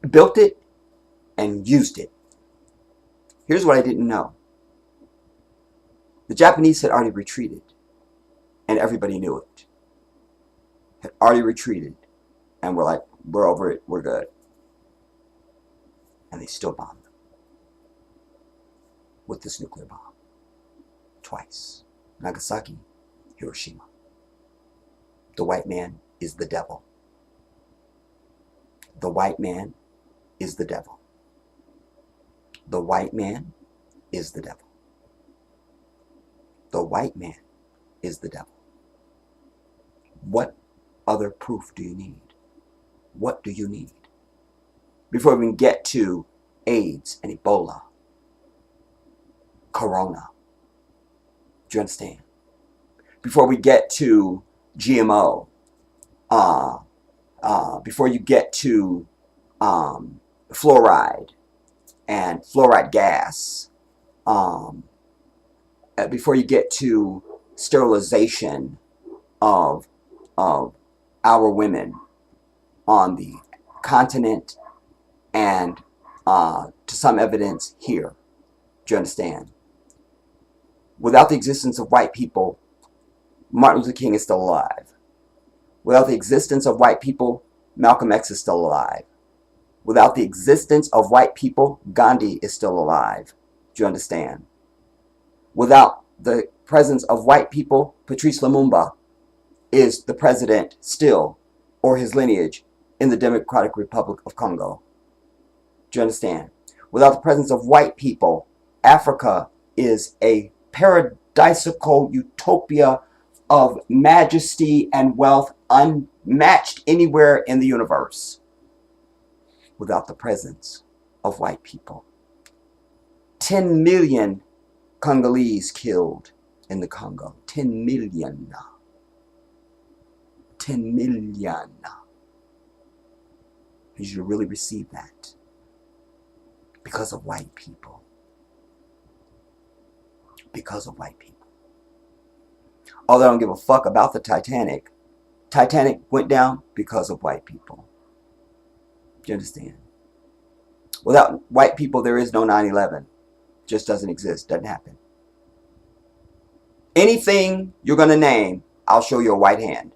[SPEAKER 1] Built it and used it. Here's what I didn't know. The Japanese had already retreated, and everybody knew it. Had already retreated, and we're like, we're over it, we're good. And they still bombed them with this nuclear bomb. Twice. Nagasaki, Hiroshima. The white man is the devil. The white man is the devil. The white man is the devil. The white man is the devil. What other proof do you need? What do you need? Before we can get to AIDS and Ebola, Corona. Do you understand? Before we get to GMO, before you get to fluoride and fluoride gas, before you get to sterilization of our women on the continent and to some evidence here. Do you understand? Without the existence of white people, Martin Luther King is still alive. Without the existence of white people, Malcolm X is still alive. Without the existence of white people, Gandhi is still alive. Do you understand? Without the presence of white people, Patrice Lumumba is the president still, or his lineage, in the Democratic Republic of Congo. Do you understand? Without the presence of white people, Africa is a paradisical utopia of majesty and wealth unmatched anywhere in the universe. Without the presence of white people. 10 million Congolese killed in the Congo. 10 million. 10 million. I need you to really receive that. Because of white people. Because of white people. Although I don't give a fuck about the Titanic. Titanic went down because of white people. Do you understand? Without white people, there is no 9/11. Just doesn't exist. Doesn't happen. Anything you're going to name, I'll show you a white hand.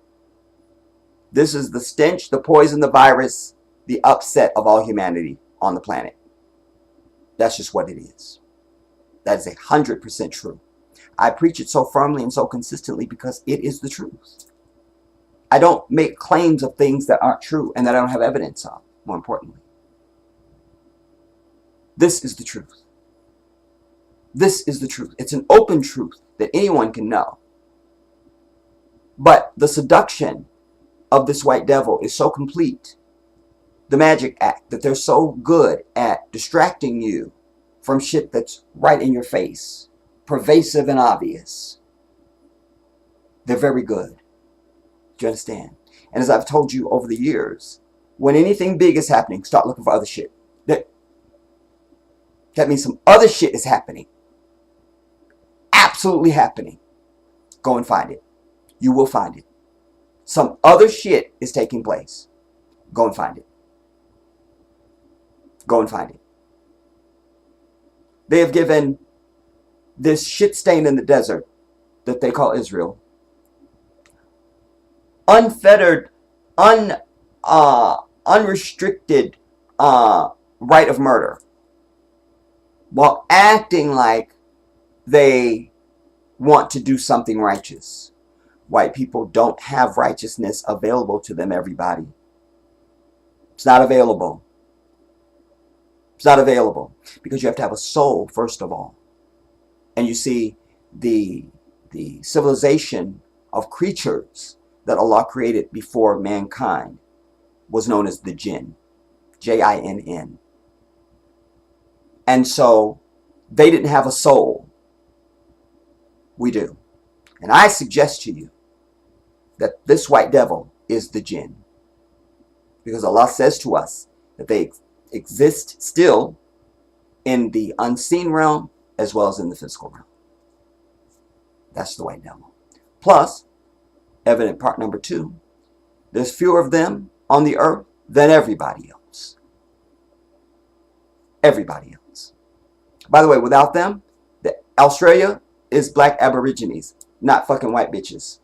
[SPEAKER 1] This is the stench, the poison, the virus, the upset of all humanity on the planet. That's just what it is. That is 100% true. I preach it so firmly and so consistently because it is the truth. I don't make claims of things that aren't true and that I don't have evidence of, more importantly. This is the truth. This is the truth. It's an open truth that anyone can know. But the seduction of this white devil is so complete the magic act, that they're so good at distracting you from shit that's right in your face, pervasive and obvious. They're very good. Do you understand? And as I've told you over the years, when anything big is happening, start looking for other shit. That means some other shit is happening. Absolutely happening. Go and find it. You will find it. Some other shit is taking place. Go and find it. Go and find it. They have given this shit stain in the desert that they call Israel unfettered, unrestricted right of murder, while acting like they want to do something righteous. White people don't have righteousness available to them, everybody. It's not available. It's not available because you have to have a soul, first of all. And you see, the civilization of creatures that Allah created before mankind was known as the jinn. Jinn. And so they didn't have a soul. We do. And I suggest to you that this white devil is the jinn. Because Allah says to us that they exist still in the unseen realm as well as in the physical realm. That's the white devil. Plus, evident part number 2, there's fewer of them on the earth than everybody else. Everybody else. By the way, without them, Australia is black aborigines, not fucking white bitches.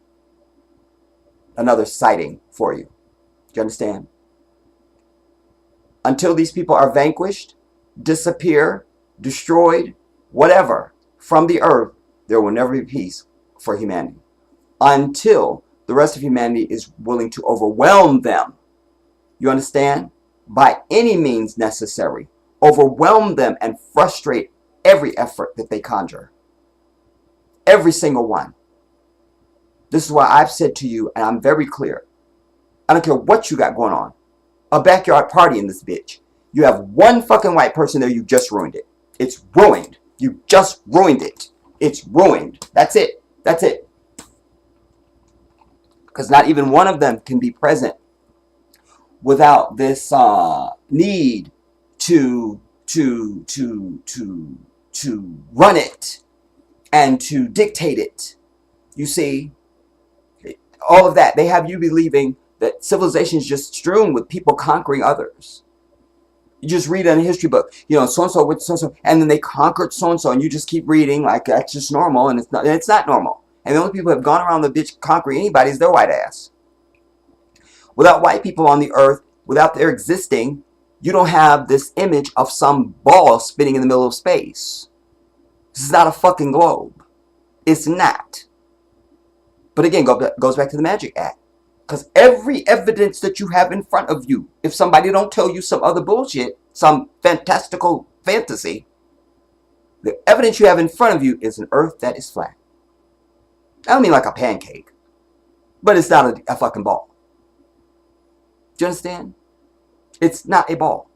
[SPEAKER 1] Another sighting for you. Do you understand? Until these people are vanquished, disappear, destroyed, whatever, from the earth, there will never be peace for humanity. Until the rest of humanity is willing to overwhelm them. You understand? By any means necessary. Overwhelm them and frustrate every effort that they conjure. Every single one. This is why I've said to you, and I'm very clear, I don't care what you got going on. A backyard party in this bitch. You have one fucking white person there, you just ruined it. It's ruined. You just ruined it. It's ruined. That's it. That's it. Because not even one of them can be present without this need to run it and to dictate it. You see, all of that. They have you believing that civilization is just strewn with people conquering others. You just read in a history book, you know, so-and-so with so-and-so, and then they conquered so-and-so, and you just keep reading like that's just normal, and it's not normal. And the only people who have gone around the bitch conquering anybody is their white ass. Without white people on the earth, without their existing, you don't have this image of some ball spinning in the middle of space. This is not a fucking globe. It's not. But again, goes back to the Magic Act. Because every evidence that you have in front of you, if somebody don't tell you some other bullshit, some fantastical fantasy, the evidence you have in front of you is an earth that is flat. I don't mean like a pancake, but it's not a fucking ball. Do you understand? It's not a ball.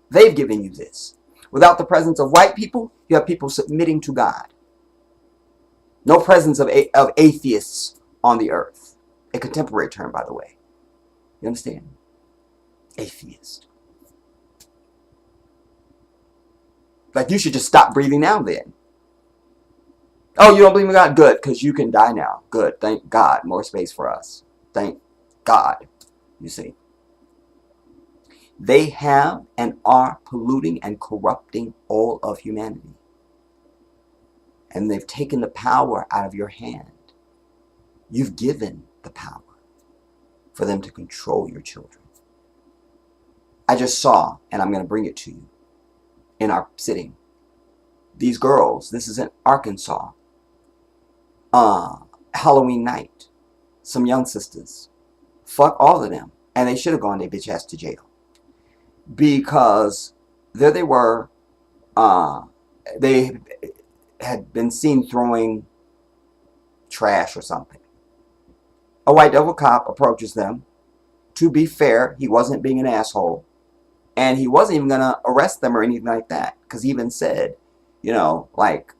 [SPEAKER 1] They've given you this. Without the presence of white people, you have people submitting to God. No presence of atheists on the earth. A contemporary term, by the way. You understand? Atheist. Like, you should just stop breathing now then. Oh, you don't believe in God? Good, because you can die now. Good, thank God. More space for us. Thank God. You see. They have and are polluting and corrupting all of humanity. And they've taken the power out of your hand. You've given the power for them to control your children. I just saw, and I'm going to bring it to you, in our sitting. These girls, this is in Arkansas, Halloween night, some young sisters, fuck all of them, and they should have gone their bitch ass to jail. Because there they were, they had been seen throwing trash or something. A white devil cop approaches them. To be fair, he wasn't being an asshole. And he wasn't even going to arrest them or anything like that. Because he even said, you know, like,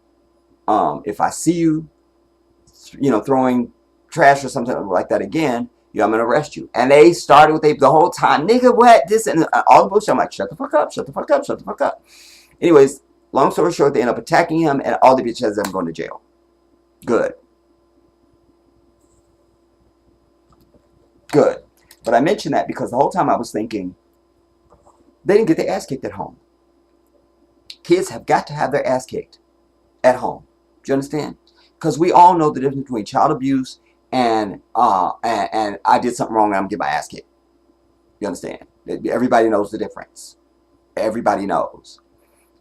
[SPEAKER 1] if I see you, you know, throwing trash or something like that again, you know, I'm going to arrest you. And they started with the whole time, nigga, what, this, and all the bullshit. I'm like, shut the fuck up, shut the fuck up, shut the fuck up. Anyways, long story short, they end up attacking him, and all the bitch has them going to jail. Good. Good. But I mentioned that because the whole time I was thinking, they didn't get their ass kicked at home. Kids have got to have their ass kicked at home. Do you understand? Because we all know the difference between child abuse and I did something wrong and I'm going to get my ass kicked. You understand? Everybody knows the difference. Everybody knows.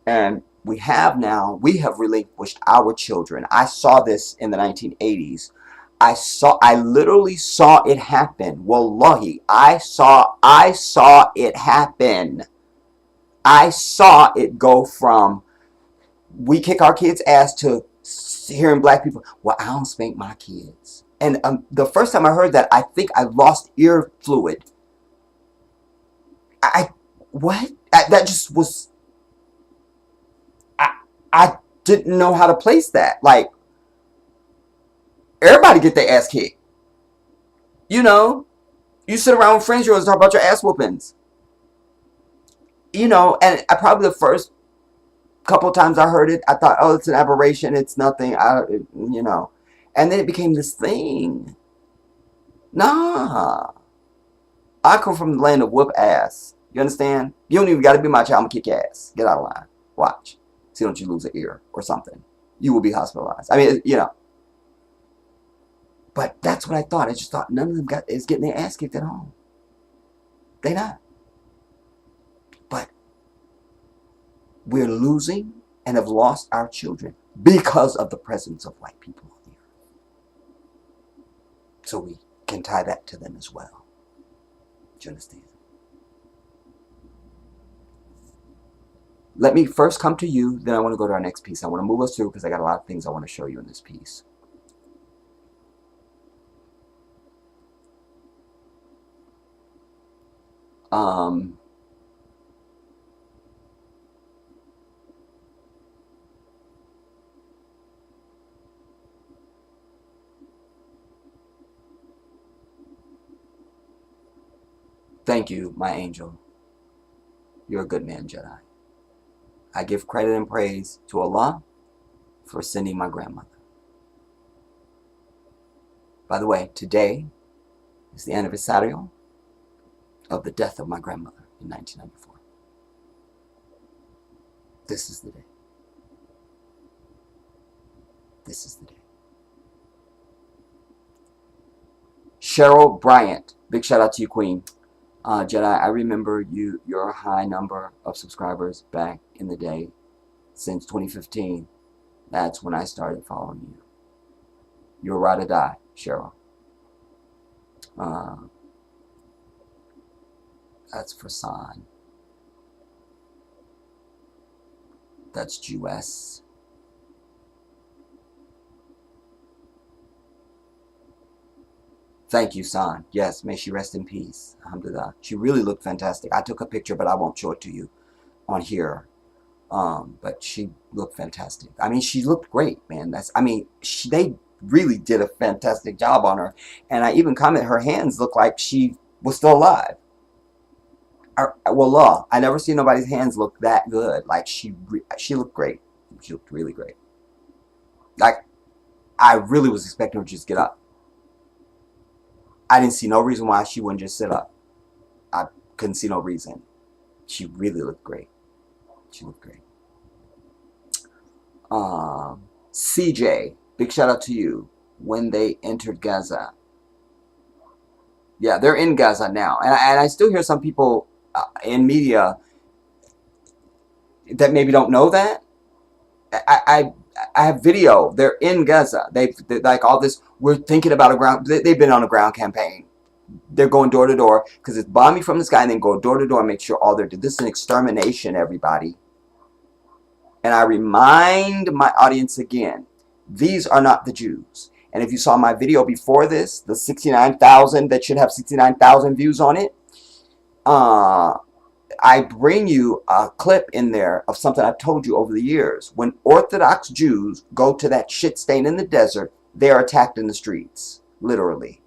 [SPEAKER 1] And we have relinquished our children. I saw this in the 1980s. I literally saw it happen. Wallahi, I saw it happen. I saw it go from we kick our kids' ass to hearing black people, well, I don't spank my kids. And the first time I heard that, I think I lost ear fluid. What? That just was, I didn't know how to place that. Like, everybody get their ass kicked. You know, you sit around with friends of yours and talk about your ass whoopings. You know, and I probably the first couple times I heard it, I thought, oh, it's an aberration, it's nothing, you know. And then it became this thing. Nah. I come from the land of whoop ass. You understand? You don't even got to be my child. I'm going to kick your ass. Get out of line. Watch. See, don't you lose an ear or something. You will be hospitalized. I mean, you know. But that's what I thought. I just thought none of them is getting their ass kicked at home. They not. But we're losing and have lost our children because of the presence of white people here. So we can tie that to them as well. Do you understand? Let me first come to you, then I want to go to our next piece. I want to move us through because I got a lot of things I want to show you in this piece. Thank you, my angel. You're a good man, Jedi. I give credit and praise to Allah for sending my grandmother. By the way, today is the anniversary of the death of my grandmother in 1994. This is the day. This is the day. Cheryl Bryant. Big shout out to you, Queen. Jedi, I remember your high number of subscribers back in the day. Since 2015, that's when I started following you. You're ride or die, Cheryl. That's for San. That's Jewess. Thank you, San. Yes, may she rest in peace. Alhamdulillah. She really looked fantastic. I took a picture, but I won't show it to you on here. But she looked fantastic. I mean, she looked great, man. They really did a fantastic job on her. And I even commented, her hands looked like she was still alive. Wallah, I never seen nobody's hands look that good. Like, she looked great. She looked really great. Like, I really was expecting her to just get up. I didn't see no reason why she wouldn't just sit up. I couldn't see no reason. She really looked great. She looked great. CJ, big shout out to you. When they entered Gaza. Yeah, they're in Gaza now. And I still hear some people in media that maybe don't know that. I have video. They're in Gaza. They like all this. We're thinking about a ground. They've been on a ground campaign. They're going door to door because it's bombing from the sky, and then go door to door and make sure all they're. This is an extermination, everybody. And I remind my audience again, these are not the Jews. And if you saw my video before this, the 69,000 that should have 69,000 views on it, I bring you a clip in there of something I've told you over the years. When Orthodox Jews go to that shit stain in the desert, they are attacked in the streets, literally.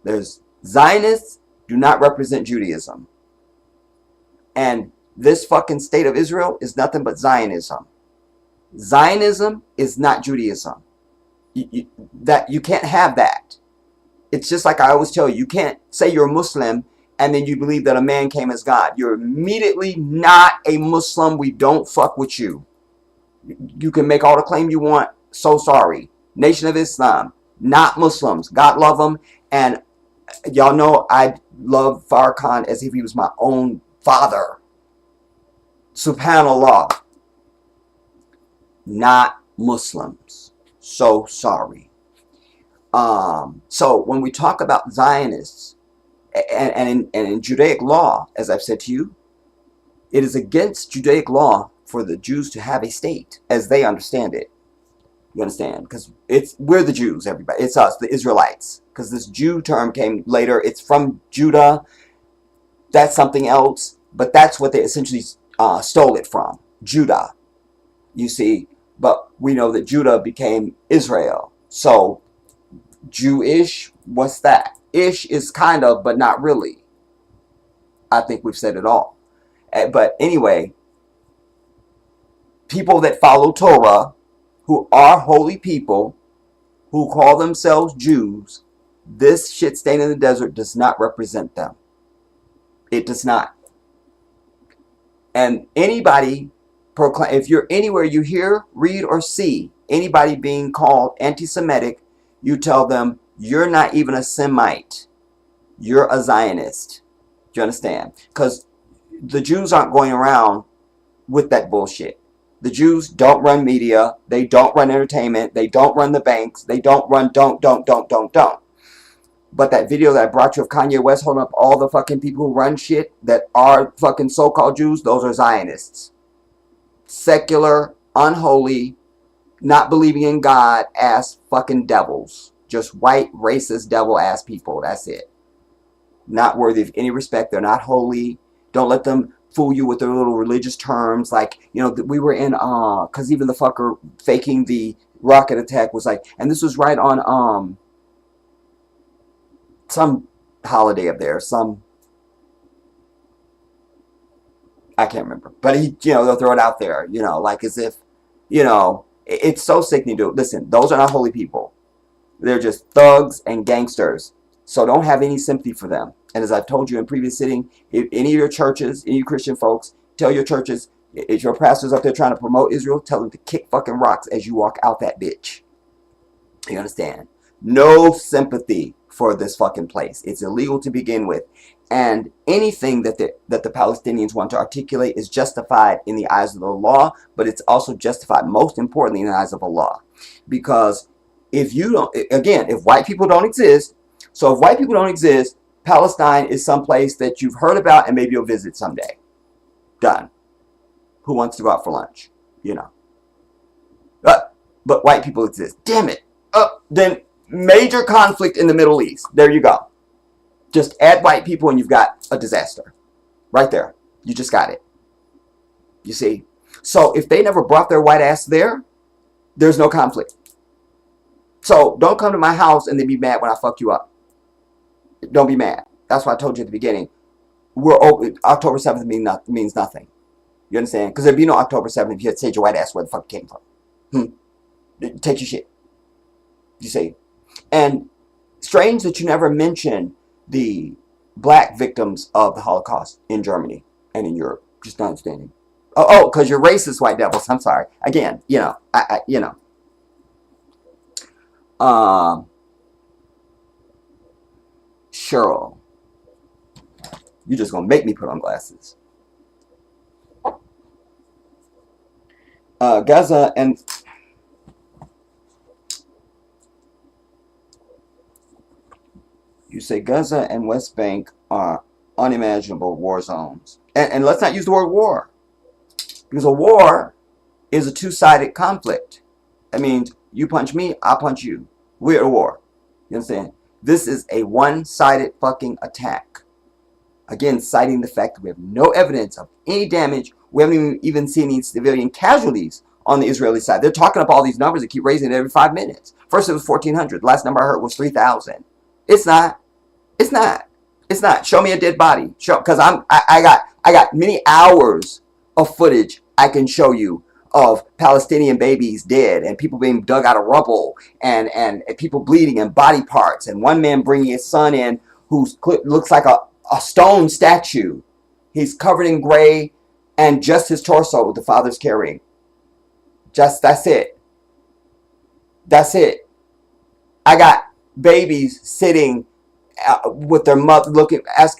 [SPEAKER 1] There's Zionists do not represent Judaism. And this fucking state of Israel is nothing but Zionism. Zionism is not Judaism. You can't have that. It's just like I always tell you, you can't say you're a Muslim and then you believe that a man came as God. You're immediately not a Muslim. We don't fuck with you. You can make all the claim you want. So sorry. Nation of Islam, not Muslims. God love them. And y'all know I love Farrakhan as if he was my own father. Subhanallah. Not Muslims. So sorry. So when we talk about Zionists, and in Judaic law, as I've said to you, it is against Judaic law for the Jews to have a state as they understand it. You understand? Because we're the Jews, everybody. It's us, the Israelites. Because this Jew term came later. It's from Judah. That's something else. But that's what they essentially stole it from. Judah. You see? But we know that Judah became Israel. So Jewish, what's that? Ish is kind of, but not really. I think we've said it all. But anyway, people that follow Torah, who are holy people, who call themselves Jews, this shit stain in the desert does not represent them. It does not. And anybody proclaim, if you're anywhere you hear, read, or see anybody being called anti-Semitic, you tell them, you're not even a Semite. You're a Zionist. Do you understand? Because the Jews aren't going around with that bullshit. The Jews don't run media. They don't run entertainment. They don't run the banks. They don't run don't. But that video that I brought you of Kanye West holding up all the fucking people who run shit that are fucking so-called Jews, those are Zionists. Secular, unholy, not believing in God ass fucking devils. Just white, racist, devil-ass people. That's it. Not worthy of any respect. They're not holy. Don't let them fool you with their little religious terms. Like, you know, we were in, because even the fucker faking the rocket attack was like, and this was right on, some holiday up there. I can't remember. But he, you know, they'll throw it out there, you know, like as if, you know, it's so sickening to listen, those are not holy people. They're just thugs and gangsters. So don't have any sympathy for them. And as I've told you in previous sitting, if any of your churches, any Christian folks, tell your churches, if your pastor's up there trying to promote Israel, tell them to kick fucking rocks as you walk out that bitch. You understand? No sympathy for this fucking place. It's illegal to begin with. And anything that the Palestinians want to articulate is justified in the eyes of the law, but it's also justified, most importantly, in the eyes of Allah. Because if you don't, again, if white people don't exist, so if white people don't exist, Palestine is someplace that you've heard about and maybe you'll visit someday. Done. Who wants to go out for lunch? You know. But white people exist. Damn it. Then major conflict in the Middle East. There you go. Just add white people and you've got a disaster. Right there. You just got it. You see? So if they never brought their white ass there, there's no conflict. So don't come to my house and then be mad when I fuck you up. Don't be mad. That's what I told you at the beginning. October 7th means nothing. You understand? Because there'd be no October 7th if you had said your white ass where the fuck it came from. Take your shit. You see? And strange that you never mention the black victims of the Holocaust in Germany and in Europe. Just not understanding. Oh, because you're racist, white devils. I'm sorry. Again, you know, you know. Cheryl, you're just gonna make me put on glasses. Gaza and you say Gaza and West Bank are unimaginable war zones, and let's not use the word war, because a war is a two-sided conflict. That means you punch me, I punch you. We're at war. You understand? This is a one-sided fucking attack. Again, citing the fact that we have no evidence of any damage. We haven't even seen any civilian casualties on the Israeli side. They're talking up all these numbers and keep raising it every 5 minutes. First it was 1,400. The last number I heard was 3,000. It's not. It's not. It's not. Show me a dead body. Show, because I got many hours of footage I can show you of Palestinian babies dead and people being dug out of rubble and people bleeding and body parts and one man bringing his son in who looks like a stone statue. He's covered in gray and just his torso the father's carrying. That's it. That's it. I got babies sitting with their mother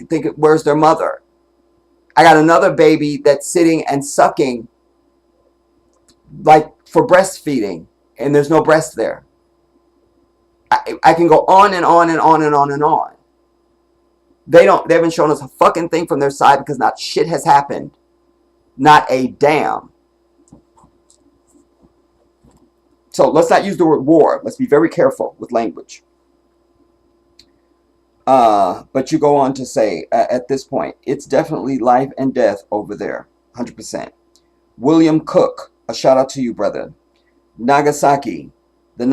[SPEAKER 1] thinking, where's their mother? I got another baby that's sitting and sucking like for breastfeeding and there's no breast there. I can go on and on and on and on and on. They haven't shown us a fucking thing from their side because not shit has happened. Not a damn. So let's not use the word war. Let's be very careful with language. But you go on to say, at this point, it's definitely life and death over there. 100%. William Cook, a shout out to you, brother. Nagasaki, the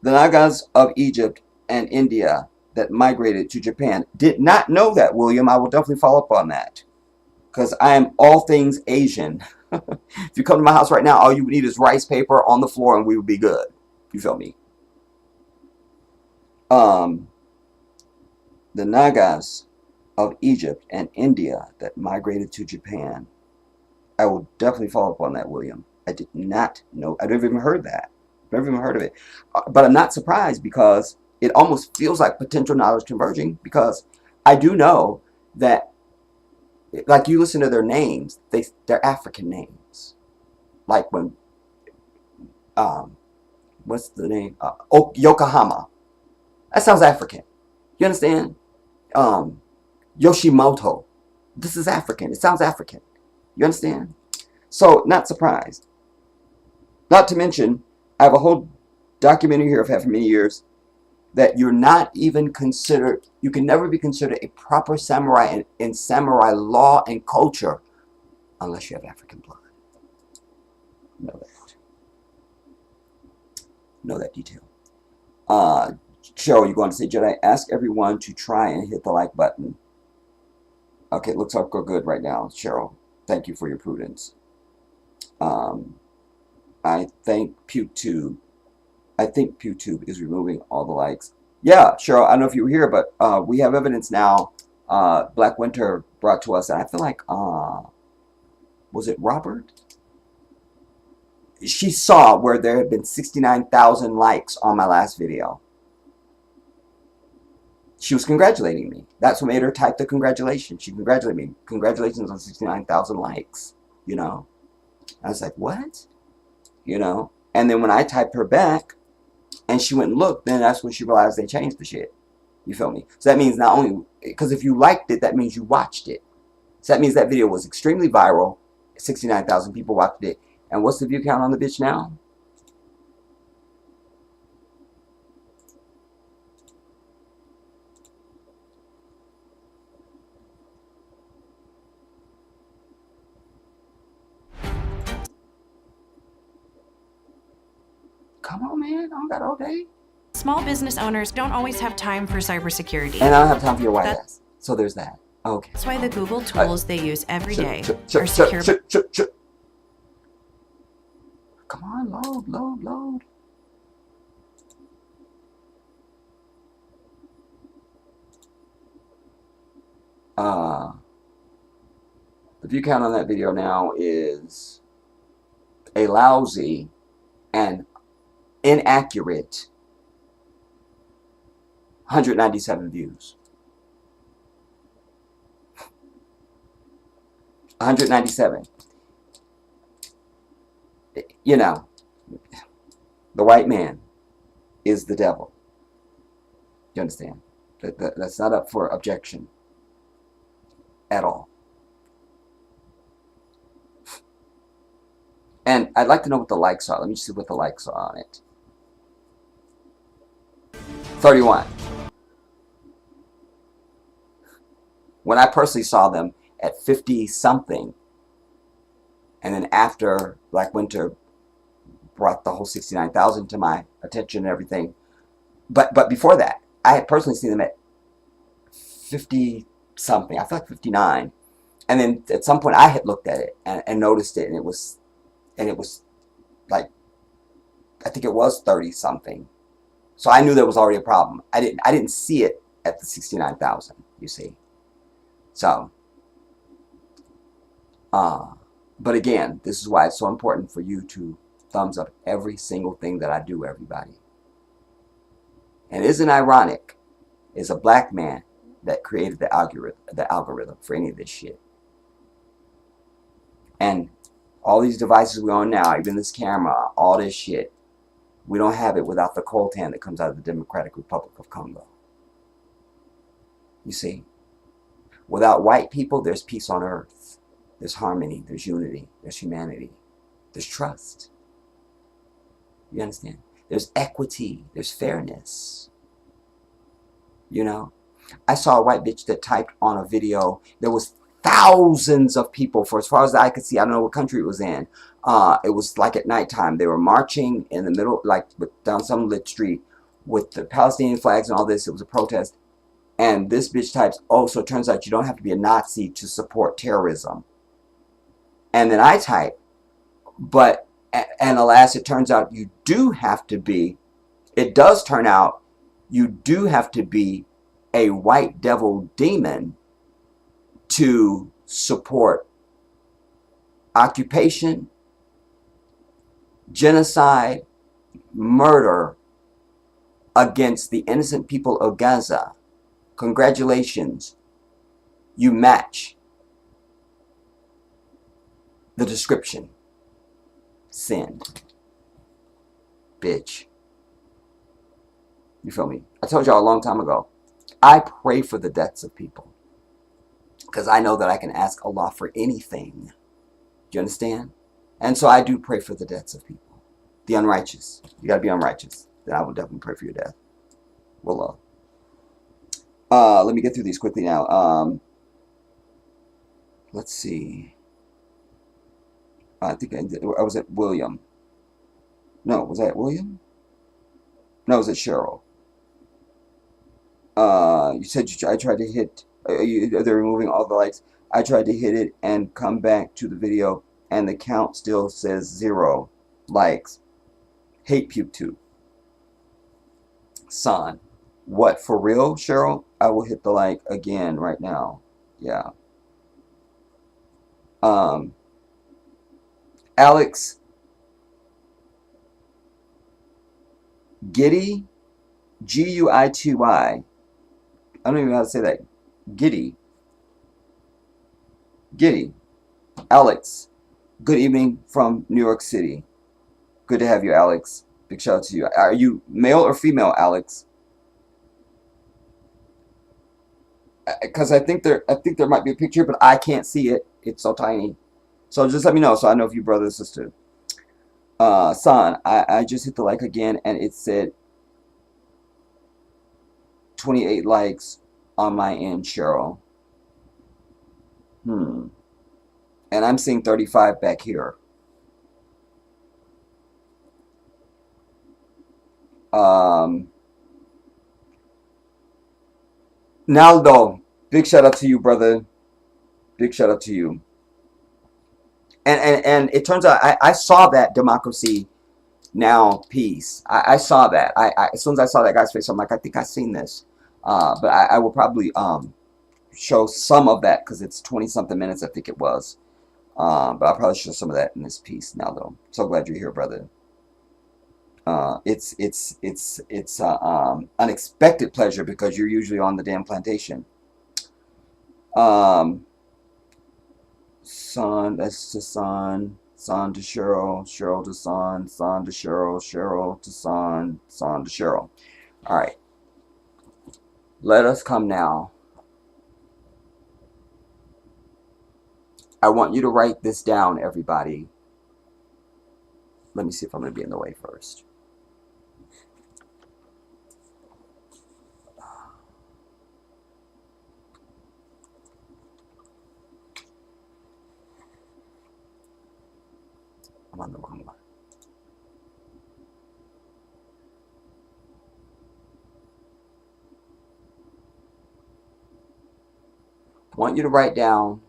[SPEAKER 1] Nagas of Egypt and India that migrated to Japan. Did not know that, William. I will definitely follow up on that. Because I am all things Asian. If you come to my house right now, all you would need is rice paper on the floor and we would be good. You feel me? The Nagas of Egypt and India that migrated to Japan. I will definitely follow up on that, William. I did not know. I've never even heard that. Never even heard of it. But I'm not surprised because it almost feels like potential knowledge converging because I do know that, like, you listen to their names, they're African names. Like when, what's the name? Yokohama. That sounds African. You understand? Yoshimoto. This is African. It sounds African. You understand? So, not surprised. Not to mention, I have a whole documentary here I've had for many years that you're not even considered, you can never be considered a proper samurai in samurai law and culture unless you have African blood. Know that. Know that detail. Cheryl, you're going to say, Jedi, ask everyone to try and hit the like button. Okay, it looks like we're good right now, Cheryl. Thank you for your prudence. I think PewTube is removing all the likes. Yeah, Cheryl, I don't know if you were here, but we have evidence now. Black Winter brought to us, and I feel like, was it Robert? She saw where there had been 69,000 likes on my last video. She was congratulating me. That's what made her type the congratulations. She congratulated me. Congratulations on 69,000 likes, you know. I was like, what? You know. And then when I typed her back, and she went and looked, then that's when she realized they changed the shit. You feel me? So that means not only, because if you liked it, that means you watched it. So that means that video was extremely viral. 69,000 people watched it. And what's the view count on the bitch now? Come on, man. I don't got all day.
[SPEAKER 2] Small business owners don't always have time for cybersecurity.
[SPEAKER 1] And I don't have time for your white ass. So there's that. Okay.
[SPEAKER 2] That's why the Google tools they use every day are secure.
[SPEAKER 1] Come on, load. The view count on that video now is a lousy and inaccurate 197 views. 197. You know, the white man is the devil. You understand? That's not up for objection at all. And I'd like to know what the likes are. Let me see what the likes are on it. 31. When I personally saw them at 50 something, and then after Black Winter brought the whole 69,000 to my attention and everything. But before that, I had personally seen them at 50 something. I feel like 59. And then at some point I had looked at it and noticed it, and it was like, I think it was 30 something. So I knew there was already a problem. I didn't see it at the 69,000, you see. So but again, this is why it's so important for you to thumbs up every single thing that I do, everybody. And isn't it ironic? It's a black man that created the algorithm for any of this shit. And all these devices we're on now, even this camera, all this shit, we don't have it without the coltan that comes out of the Democratic Republic of Congo. You see? Without white people, there's peace on earth. There's harmony, there's unity, there's humanity, there's trust. You understand? There's equity, there's fairness. You know? I saw a white bitch that typed on a video. There was thousands of people, for as far as I could see. I don't know what country it was in. It was like at nighttime. They were marching in the middle, like down some lit street with the Palestinian flags and all this. It was a protest. And this bitch types, oh, so it turns out you don't have to be a Nazi to support terrorism. And then I type, but, and alas, it turns out you do have to be, it does turn out you do have to be a white devil demon to support occupation, genocide, murder against the innocent people of Gaza. Congratulations, you match the description. Send. Bitch. You feel me? I told y'all a long time ago, I pray for the deaths of people because I know that I can ask Allah for anything. Do you understand? And so I do pray for the deaths of people. The unrighteous. You got to be unrighteous. Then I will definitely pray for your death. Wallah. Let me get through these quickly now. Let's see. I think I was at William. No, was I at William? No, was it Cheryl? You said I tried to hit. They're removing all the likes. I tried to hit it and come back to the video, and the count still says 0 likes. Hate puke too. Son, what, for real, Cheryl? I will hit the like again right now. Yeah. Alex Giddy, Guity. I don't even know how to say that. Giddy. Alex, good evening from New York City. Good to have you, Alex. Big shout out to you. Are you male or female, Alex? Because I think there might be a picture, but I can't see it. It's so tiny. So just let me know so I know if you brother or sister. Son, I just hit the like again, and it said 28 likes on my end, Cheryl. And I'm seeing 35 back here. Naldo, big shout out to you, brother. Big shout out to you. And it turns out I saw that Democracy Now piece. I saw that. As soon as I saw that guy's face, I'm like, I think I've seen this. But I will probably show some of that because it's 20-something minutes, I think it was. But I'll probably show some of that in this piece now, though. So glad you're here, brother. It's unexpected pleasure because you're usually on the damn plantation. Son, that's to Son to Cheryl, Cheryl to Son to Cheryl, Cheryl to Son to Cheryl. All right. Let us come now. I want you to write this down, everybody. Let me see if I'm going to be in the way first. I'm on the wrong one. I want you to write down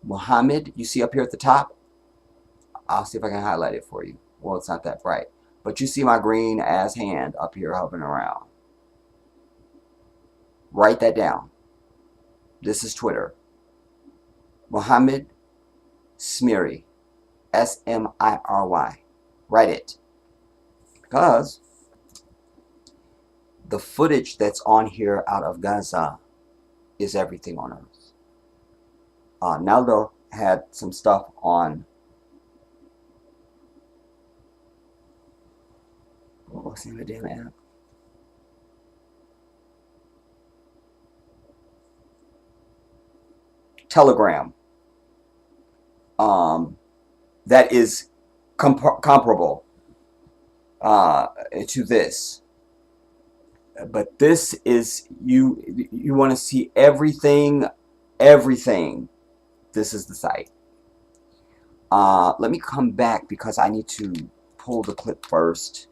[SPEAKER 1] Muhammad. You see up here at the top? I'll see if I can highlight it for you. Well, it's not that bright. But you see my green ass hand up here hovering around. Write that down. This is Twitter. Muhammad Smiry. S-M-I-R-Y. Write it. Because the footage that's on here out of Gaza is everything on earth. Naldo had some stuff on, what's the name of the damn app? Telegram. That is comparable to this. But this is, you want to see everything. This is the site. Let me come back because I need to pull the clip first.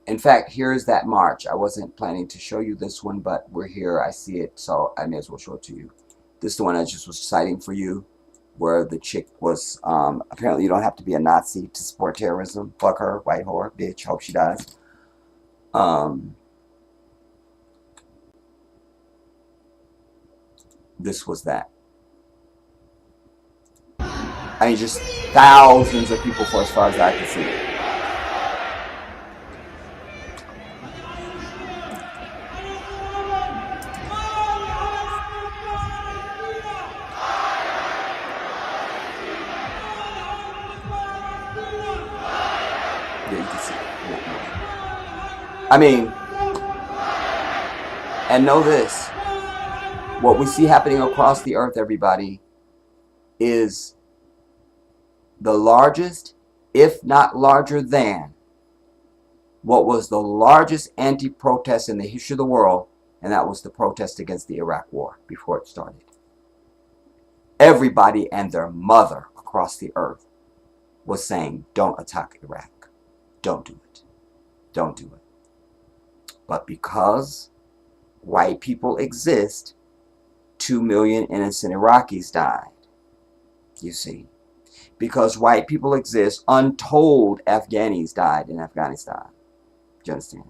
[SPEAKER 1] In fact, here's that march. I wasn't planning to show you this one, but we're here. I see it, so I may as well show it to you. This is the one I just was citing for you, where the chick was, apparently you don't have to be a Nazi to support terrorism. Fuck her, white whore, bitch. Hope she dies. This was that. I mean, just thousands of people for as far as I can see. Yeah, you can see it. I mean, and know this. What we see happening across the earth, everybody, is the largest, if not larger than, what was the largest anti-protest in the history of the world, and that was the protest against the Iraq War before it started. Everybody and their mother across the earth was saying, don't attack Iraq. Don't do it. Don't do it. But because white people exist, 2 million innocent Iraqis died. You see. Because white people exist, untold Afghanis died in Afghanistan. Do you understand?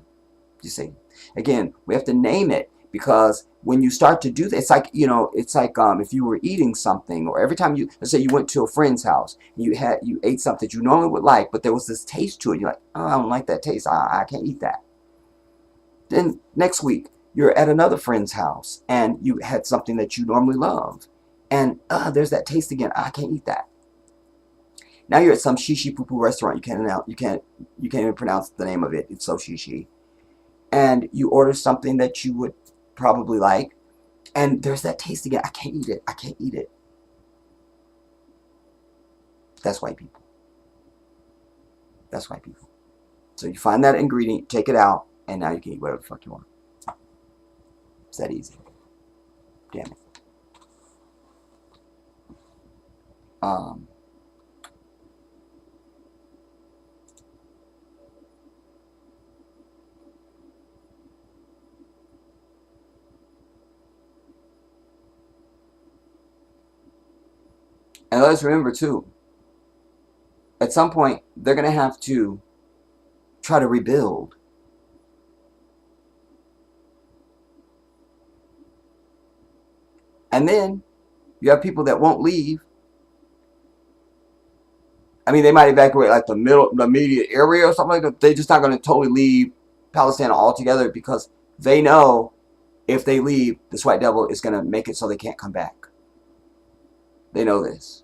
[SPEAKER 1] You see. Again, we have to name it, because when you start to do this, it's like, you know, it's like if you were eating something, or every time you, let's say you went to a friend's house, and you ate something that you normally would like, but there was this taste to it. You're like, oh, I don't like that taste. I can't eat that. Then next week, you're at another friend's house, and you had something that you normally love, and there's that taste again. I can't eat that. Now you're at some shishi poo poo restaurant. You can't even pronounce the name of it. It's so shishi. And you order something that you would probably like, and there's that taste again. I can't eat it. I can't eat it. That's white people. That's white people. So you find that ingredient, take it out, and now you can eat whatever the fuck you want. It's that easy. Damn it. And let's remember too, at some point, they're going to have to try to rebuild. And then you have people that won't leave. I mean, they might evacuate like the immediate area or something like that. They're just not going to totally leave Palestine altogether, because they know if they leave, this white devil is going to make it so they can't come back. They know this.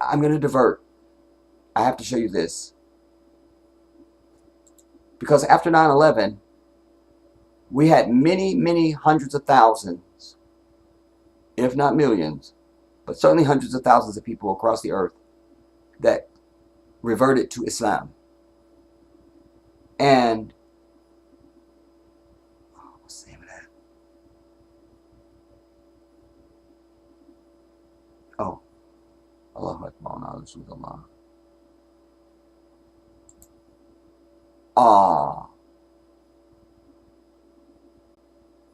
[SPEAKER 1] I'm going to divert. I have to show you this. Because after 9/11, we had many, many hundreds of thousands, if not millions, but certainly hundreds of thousands of people across the earth that reverted to Islam. And what's the name of that? Oh, Allahu Akbar, Allah.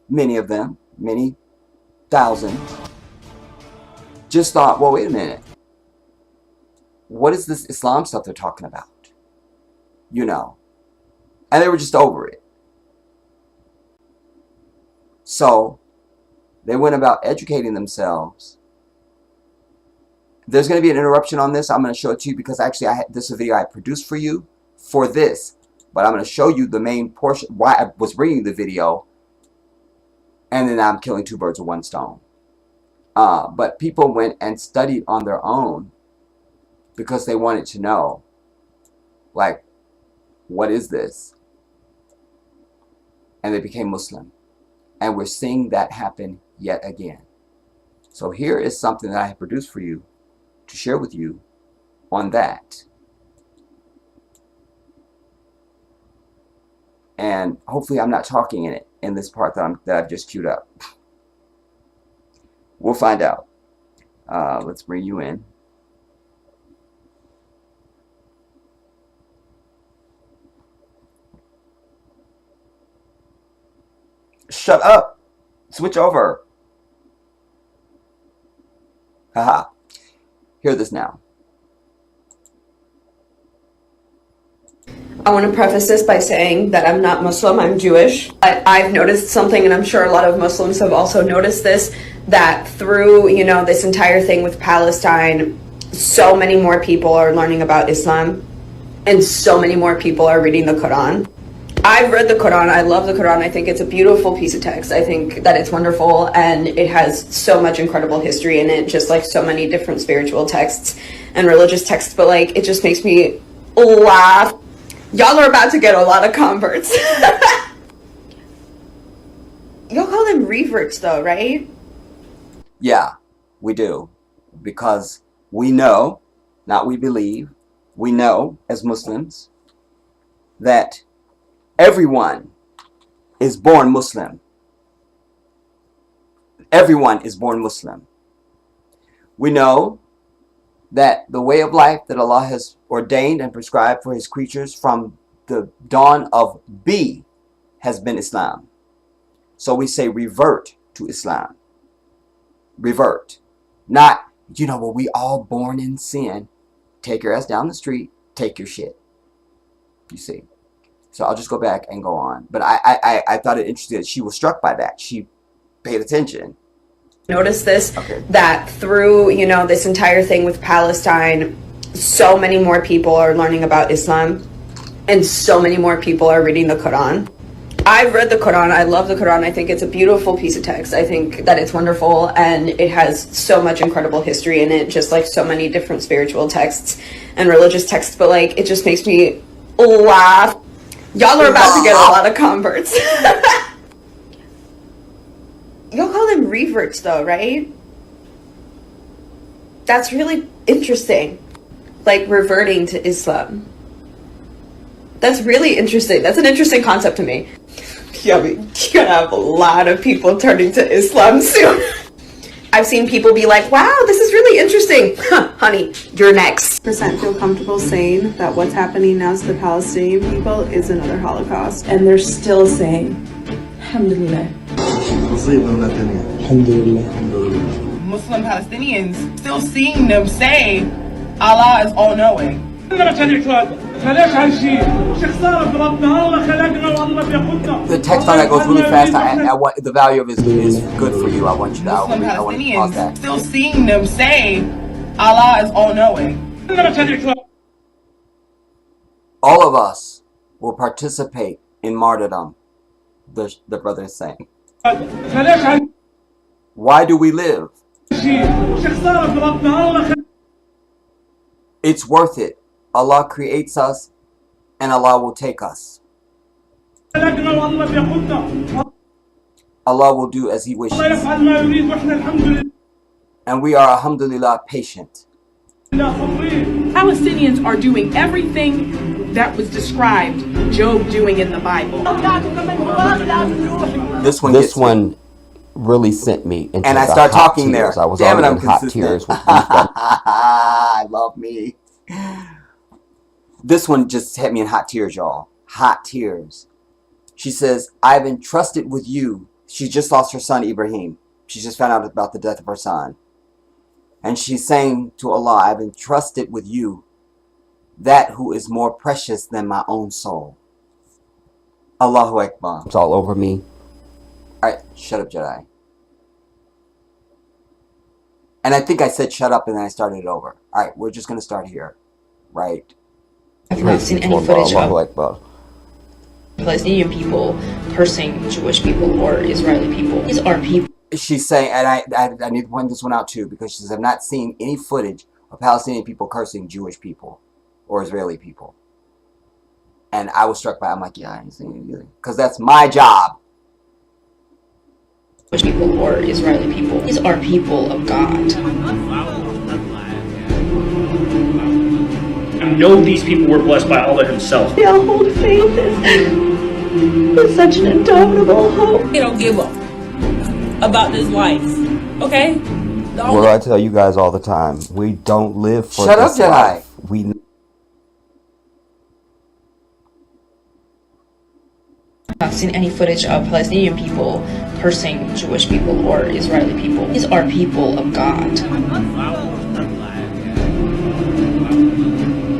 [SPEAKER 1] Many of them, many thousands, just thought, well, wait a minute. What is this Islam stuff they're talking about? You know. And they were just over it. So they went about educating themselves. There's going to be an interruption on this. I'm going to show it to you because actually this is a video I produced for you for this. But I'm going to show you the main portion, why I was bringing the video. And then I'm killing two birds with one stone. But people went and studied on their own because they wanted to know, like, what is this? And they became Muslim. And we're seeing that happen yet again. So here is something that I have produced for you to share with you on that. And hopefully I'm not talking in it in this part that I've just queued up. We'll find out. Let's bring you in. Shut up. Switch over. Haha. Hear this now.
[SPEAKER 3] I want to preface this by saying that I'm not Muslim, I'm Jewish. I've noticed something, and I'm sure a lot of Muslims have also noticed this, that through, this entire thing with Palestine, so many more people are learning about Islam, and so many more people are reading the Quran. I've read the Quran. I love the Quran. I think it's a beautiful piece of text. I think that it's wonderful, and it has so much incredible history in it, just like so many different spiritual texts and religious texts, but like it just makes me laugh. Y'all are about to get a lot of converts. Y'all call them reverts though, right?
[SPEAKER 1] Yeah, we do. Because we know, not we believe, we know as Muslims that everyone is born Muslim. Everyone is born Muslim. We know that the way of life that Allah has ordained and prescribed for his creatures from the dawn of B has been Islam. So we say revert to Islam. Revert. Not, well, we all born in sin. Take your ass down the street, take your shit. You see. So I'll just go back and go on. But I thought it interesting that she was struck by that. She paid attention.
[SPEAKER 3] Notice this, that through, this entire thing with Palestine, so many more people are learning about Islam, and so many more people are reading the Quran. I've read the Quran. I love the Quran. I think it's a beautiful piece of text. I think that it's wonderful, and it has so much incredible history in it, just like so many different spiritual texts and religious texts, but like it just makes me laugh. Y'all are about to get a lot of converts. Y'all call them reverts though, right? That's really interesting. Like reverting to Islam. That's really interesting. That's an interesting concept to me. You're gonna have a lot of people turning to Islam soon. I've seen people be like, wow, this is really interesting. Honey, you're next.
[SPEAKER 4] Percent feel comfortable saying that what's happening now to the Palestinian people is another Holocaust. And they're still saying, Alhamdulillah.
[SPEAKER 5] Muslim Palestinians still seeing them say Allah is all-knowing.
[SPEAKER 1] The text on that goes really fast. I want the value of it is good for you. I want you to
[SPEAKER 5] Muslim
[SPEAKER 1] I want to pause that.
[SPEAKER 5] Palestinians still seeing them say Allah is all-knowing.
[SPEAKER 1] All of us will participate in martyrdom, the brother is saying. Why do we live? It's worth it. Allah creates us and Allah will take us. Allah will do as He wishes. And we are, alhamdulillah, patient.
[SPEAKER 5] Palestinians are doing everything that was described Job doing in the Bible.
[SPEAKER 1] This one
[SPEAKER 6] really sent me into
[SPEAKER 1] and I
[SPEAKER 6] the
[SPEAKER 1] start
[SPEAKER 6] hot
[SPEAKER 1] talking
[SPEAKER 6] tears.
[SPEAKER 1] there.
[SPEAKER 6] I was
[SPEAKER 1] Damn it,
[SPEAKER 6] already
[SPEAKER 1] I'm
[SPEAKER 6] in hot
[SPEAKER 1] consistent.
[SPEAKER 6] tears.
[SPEAKER 1] I love me. This one just hit me in hot tears, y'all. Hot tears. She says, I've entrusted with you. She just lost her son, Ibrahim. She just found out about the death of her son. And she's saying to Allah, I've entrusted with you that who is more precious than my own soul. Allahu Akbar.
[SPEAKER 6] It's all over me.
[SPEAKER 1] Alright, shut up, Jedi. And I think I said shut up and then I started it over. Alright, we're just going to start here. Right.
[SPEAKER 7] I've not seen any footage
[SPEAKER 6] Allahu
[SPEAKER 7] of
[SPEAKER 6] Akbar.
[SPEAKER 7] Palestinian people cursing Jewish people or Israeli people. These are people.
[SPEAKER 1] She's saying, and I need to point this one out too, because she says, I've not seen any footage of Palestinian people cursing Jewish people or Israeli people. And I was struck by it. I'm like, yeah, I ain't seen it either. Because that's my job.
[SPEAKER 7] Jewish people or Israeli people. These are people of God.
[SPEAKER 8] I know these people were blessed by Allah Himself.
[SPEAKER 4] They all hold faith with such an indomitable hope.
[SPEAKER 5] They don't give up about this life, okay?
[SPEAKER 6] What do I tell you guys all the time? We don't live for
[SPEAKER 1] Shut up,
[SPEAKER 6] this
[SPEAKER 1] Jedi.
[SPEAKER 6] life. We
[SPEAKER 7] I've not seen any footage of Palestinian people cursing Jewish people or Israeli people. These are people of God.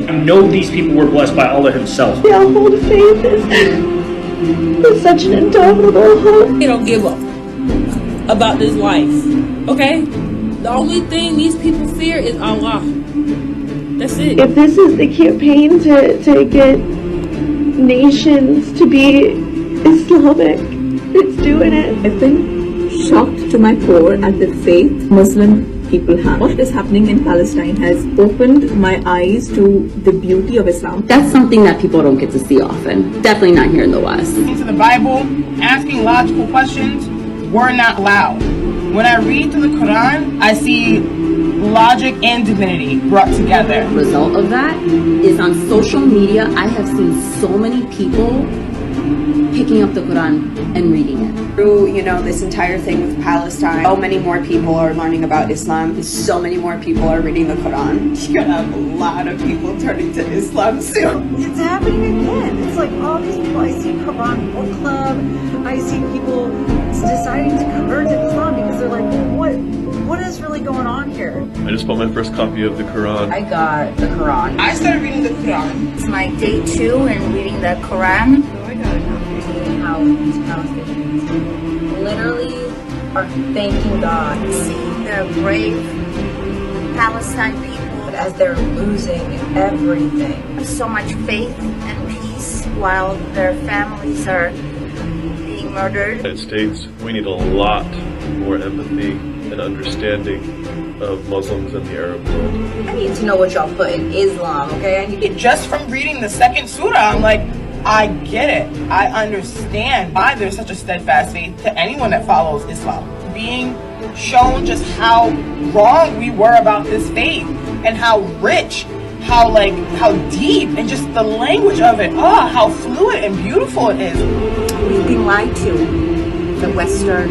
[SPEAKER 8] I know these people were blessed by Allah Himself.
[SPEAKER 4] They all hold faith with such an indomitable hope.
[SPEAKER 5] They don't give up about this life, okay? The only thing these people fear is Allah. That's it.
[SPEAKER 4] If this is the campaign to get nations to be Islamic, it's doing it.
[SPEAKER 9] I've been shocked to my core at the faith Muslim people have. What is happening in Palestine has opened my eyes to the beauty of Islam.
[SPEAKER 10] That's something that people don't get to see often. Definitely not here in the West.
[SPEAKER 5] Into the Bible, asking logical questions were not allowed. When I read through the Quran, I see logic and divinity brought together.
[SPEAKER 10] The result of that is on social media, I have seen so many people picking up the Quran and reading it.
[SPEAKER 3] Through, this entire thing with Palestine, so many more people are learning about Islam. So many more people are reading the Quran. You're gonna have a lot of people turning to Islam soon.
[SPEAKER 11] It's happening again. It's like all these people. I see Quran book club. I see people deciding to convert to Islam because they're like, what is really going on here?
[SPEAKER 12] I just bought my first copy of the Quran.
[SPEAKER 10] I got the Quran.
[SPEAKER 5] I started reading the Quran.
[SPEAKER 13] It's my day 2 in reading the Quran.
[SPEAKER 10] How Palestinians literally are thanking God.
[SPEAKER 13] Seeing the brave Palestine people as they're losing everything. So much faith and peace while their families are being murdered.
[SPEAKER 12] In the United States, we need a lot more empathy and understanding of Muslims in the Arab world.
[SPEAKER 10] I need to know what y'all put in Islam, okay?
[SPEAKER 5] Just from reading the second surah, I'm like, I get it. I understand why there's such a steadfast faith to anyone that follows Islam. Being shown just how wrong we were about this faith and how rich, how deep, and just the language of it. Oh, how fluid and beautiful it is.
[SPEAKER 13] We've been lied to, the Western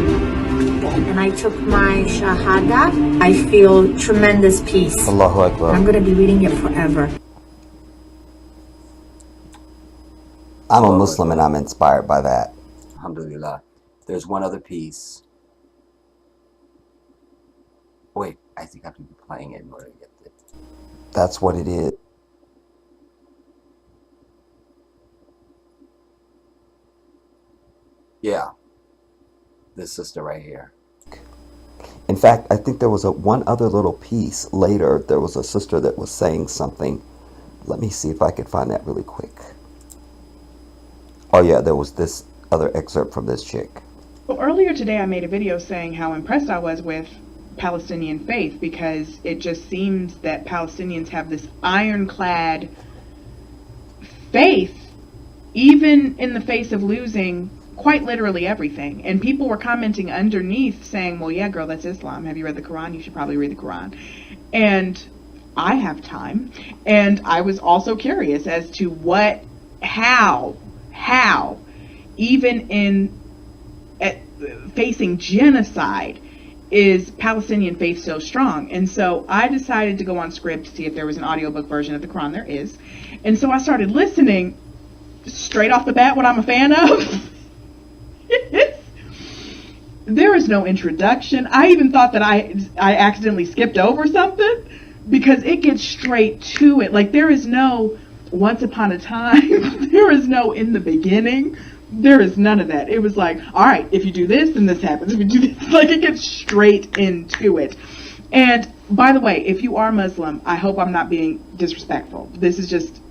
[SPEAKER 13] people. And I took my Shahada. I feel tremendous peace.
[SPEAKER 6] Allahu Akbar.
[SPEAKER 13] I'm going to be reading it forever.
[SPEAKER 6] I'm a Muslim and I'm inspired by that.
[SPEAKER 1] Alhamdulillah. There's one other piece. Wait, I think I have to be playing it in order to get it.
[SPEAKER 6] That's what it is.
[SPEAKER 1] Yeah. This sister right here.
[SPEAKER 6] In fact, I think there was one other little piece later. There was a sister that was saying something. Let me see if I could find that really quick. Oh yeah, there was this other excerpt from this chick.
[SPEAKER 14] Well, earlier today I made a video saying how impressed I was with Palestinian faith because it just seems that Palestinians have this ironclad faith even in the face of losing quite literally everything. And people were commenting underneath saying, well, yeah, girl, that's Islam. Have you read the Quran? You should probably read the Quran. And I have time. And I was also curious as to how, even in facing genocide, is Palestinian faith so strong? And so I decided to go on Scribd to see if there was an audiobook version of the Quran. There is. And so I started listening. Straight off the bat, what I'm a fan of. There is no introduction. I even thought that I accidentally skipped over something, because it gets straight to it. Like, there is no once upon a time. There is no in the beginning. There is none of that. It was like, all right, if you do this, then this happens. If you do this, like, it gets straight into it. And by the way, if you are Muslim, I hope I'm not being disrespectful. This is just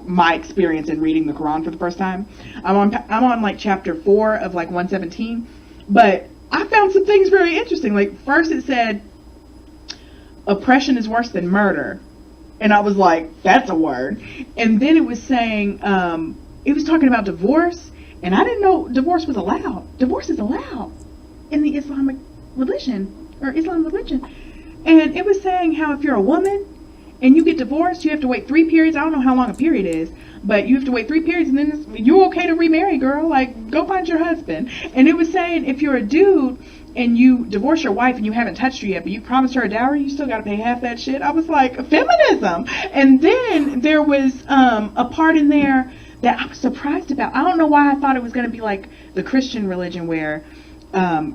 [SPEAKER 14] my experience in reading the Quran for the first time. I'm on like chapter 4 of like 117, but I found some things very interesting. Like, first it said oppression is worse than murder, and I was like, that's a word. And then it was saying it was talking about divorce, and I didn't know divorce was allowed. Divorce is allowed in the Islamic religion, or Islam religion. And it was saying how if you're a woman and you get divorced, you have to wait 3 periods. I don't know how long a period is, but you have to wait 3 periods, and then you're okay to remarry, girl. Like, go find your husband. And it was saying if you're a dude and you divorce your wife and you haven't touched her yet, but you promised her a dowry, you still got to pay half that shit. I was like, feminism. And then there was a part in there that I was surprised about. I don't know why I thought it was going to be like the Christian religion where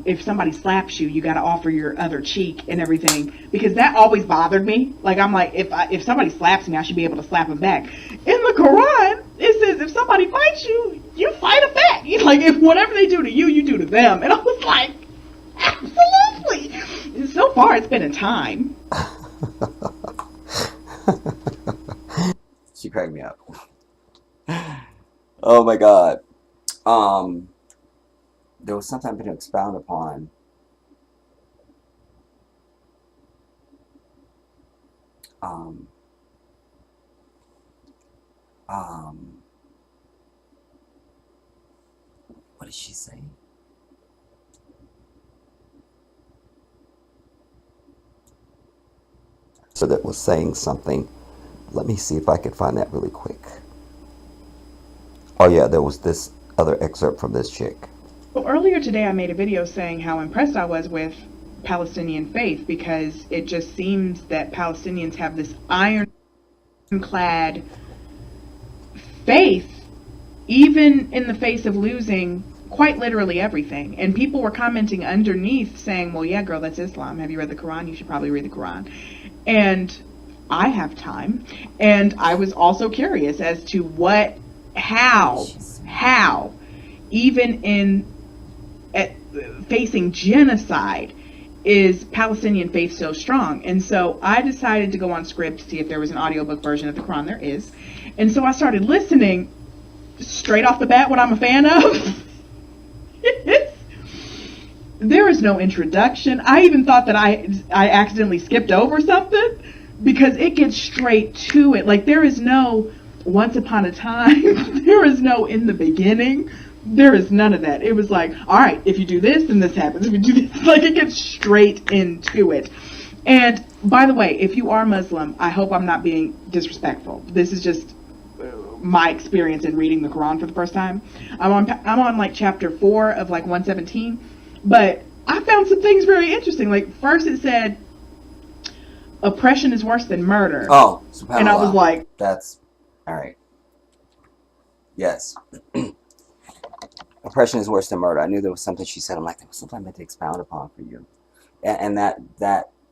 [SPEAKER 14] if somebody slaps you, you got to offer your other cheek and everything, because that always bothered me. Like, I'm like, if somebody slaps me, I should be able to slap them back. In the Quran, it says if somebody fights you, you fight them back. Like, if whatever they do to you, you do to them. And I was like, absolutely. So far, it's been a time.
[SPEAKER 1] She cracked me up. Oh my God. There was something to expound upon. What did she say?
[SPEAKER 6] So that was saying something. Let me see if I could find that really quick. Oh yeah, there was this other excerpt from this chick.
[SPEAKER 14] Well, earlier today I made a video saying how impressed I was with Palestinian faith, because it just seems that Palestinians have this ironclad faith, even in the face of losing quite literally everything. And people were commenting underneath saying, well, yeah, girl, that's Islam. Have you read the Quran? You should probably read the Quran. And I have time. And I was also curious as to how, even in facing genocide, is Palestinian faith so strong? And so I decided to go on Scribd to see if there was an audiobook version of the Quran. There is. And so I started listening. Straight off the bat, what I'm a fan of. There is no introduction. I even thought that I accidentally skipped over something, because it gets straight to it. Like, there is no once upon a time. There is no in the beginning. There is none of that. It was like, all right, if you do this, then this happens. If you do this, like, it gets straight into it. And by the way, if you are Muslim, I hope I'm not being disrespectful. This is just my experience in reading the Quran for the first time. I'm on like chapter 4 of like 117, but I found some things very interesting. Like, first it said oppression is worse than murder.
[SPEAKER 1] Oh, subhanAllah.
[SPEAKER 14] And I was like,
[SPEAKER 1] that's all right. Yes. Oppression is worse than murder. I knew there was something she said. I'm like, there was something I meant to expound upon for you. And that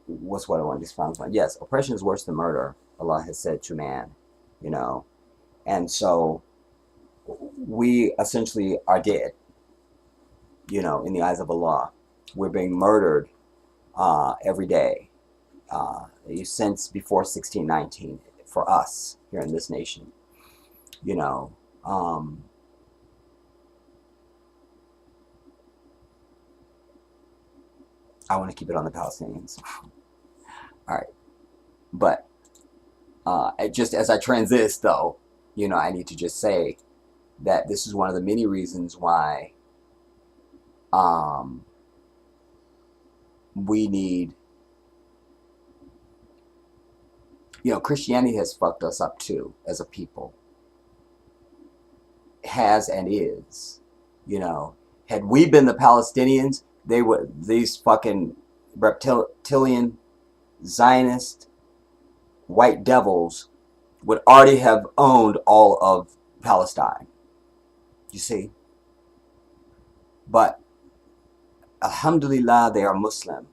[SPEAKER 1] was what I wanted to expound upon. Yes, oppression is worse than murder, Allah has said to man, you know. And so we essentially are dead, you know, in the eyes of Allah. We're being murdered every day since before 1619 for us here in this nation, you know. I want to keep it on the Palestinians. All right. But just as I transit, though, you know, I need to just say that this is one of the many reasons why we need, Christianity has fucked us up too as a people. Has and is. Had we been the Palestinians, these fucking reptilian Zionist white devils would already have owned all of Palestine. You see? But alhamdulillah, they are Muslim.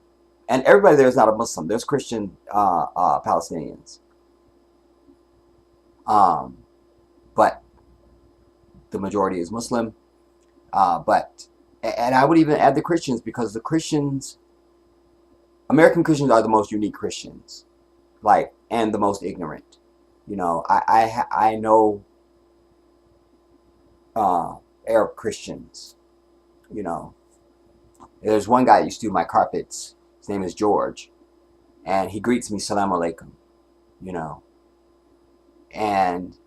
[SPEAKER 1] And everybody there is not a Muslim. There's Christian Palestinians. But the majority is Muslim. And I would even add the Christians, because the Christians, American Christians are the most unique Christians, and the most ignorant. I know Arab Christians. There's one guy that used to do my carpets. His name is George, and he greets me salam alaikum. And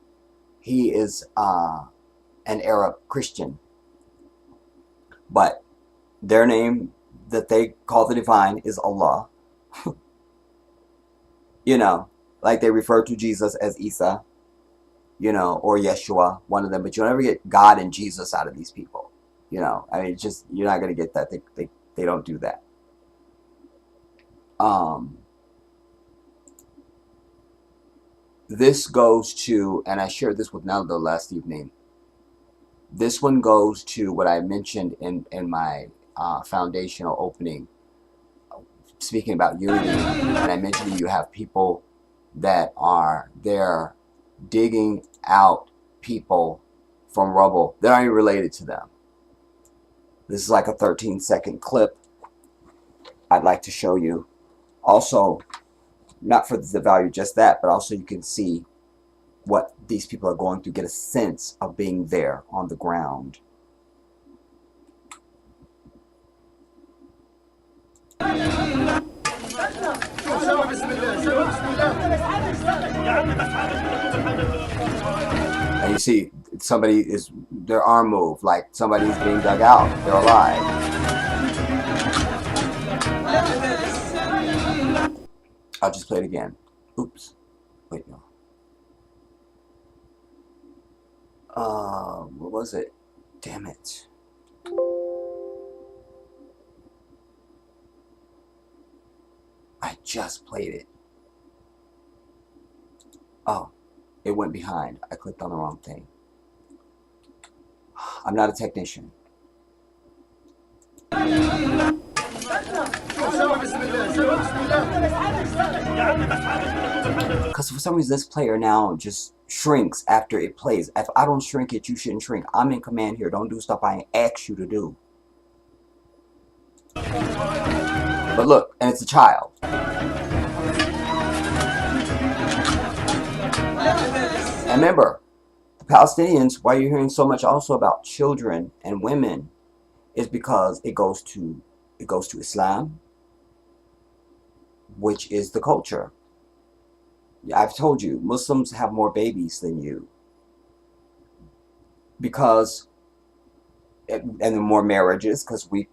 [SPEAKER 1] he is an Arab Christian. But their name that they call the divine is Allah. They refer to Jesus as Isa, or Yeshua, one of them. But you'll never get God and Jesus out of these people. You're not going to get that. They don't do that. This goes to, and I shared this with Nelda last evening. This one goes to what I mentioned in my foundational opening, speaking about unity. And I mentioned that you have people that are there digging out people from rubble that aren't even related to them. This is like a 13-second clip I'd like to show you. Also, not for the value of just that, but also you can see what these people are going through, get a sense of being there on the ground. And you see, their arm moved, like somebody's being dug out. They're alive. I'll just play it again. Oops. Wait, no. What was it? Damn it. I just played it. Oh, it went behind. I clicked on the wrong thing. I'm not a technician. Because for some reason this player now just shrinks after it plays. If I don't shrink it, you shouldn't shrink. I'm in command here. Don't do stuff I ain't asked you to do. But look, and it's a child. And remember, the Palestinians, why you're hearing so much also about children and women, is because it goes to Islam, which is the culture. I've told you, Muslims have more babies than you. Because, and the more marriages, because we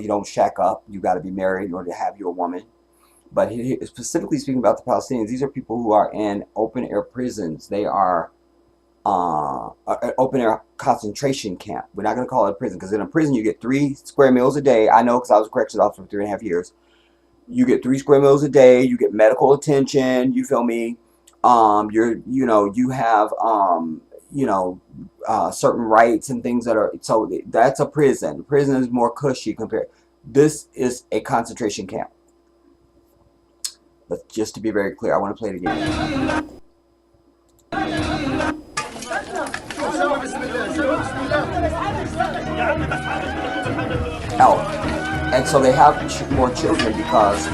[SPEAKER 1] don't shack up. You got to be married in order to have your woman. But specifically speaking about the Palestinians, these are people who are in open air prisons. They are an open air concentration camp. We're not going to call it a prison, because in a prison you get 3 square meals a day. I know, because I was a corrections officer for 3.5 years. You get 3 square meals a day. You get medical attention. You feel me? You have certain rights and things that are, so that's a prison. Prison is more cushy compared. This is a concentration camp. But just to be very clear, I want to play it again. Oh, and so they have more children because,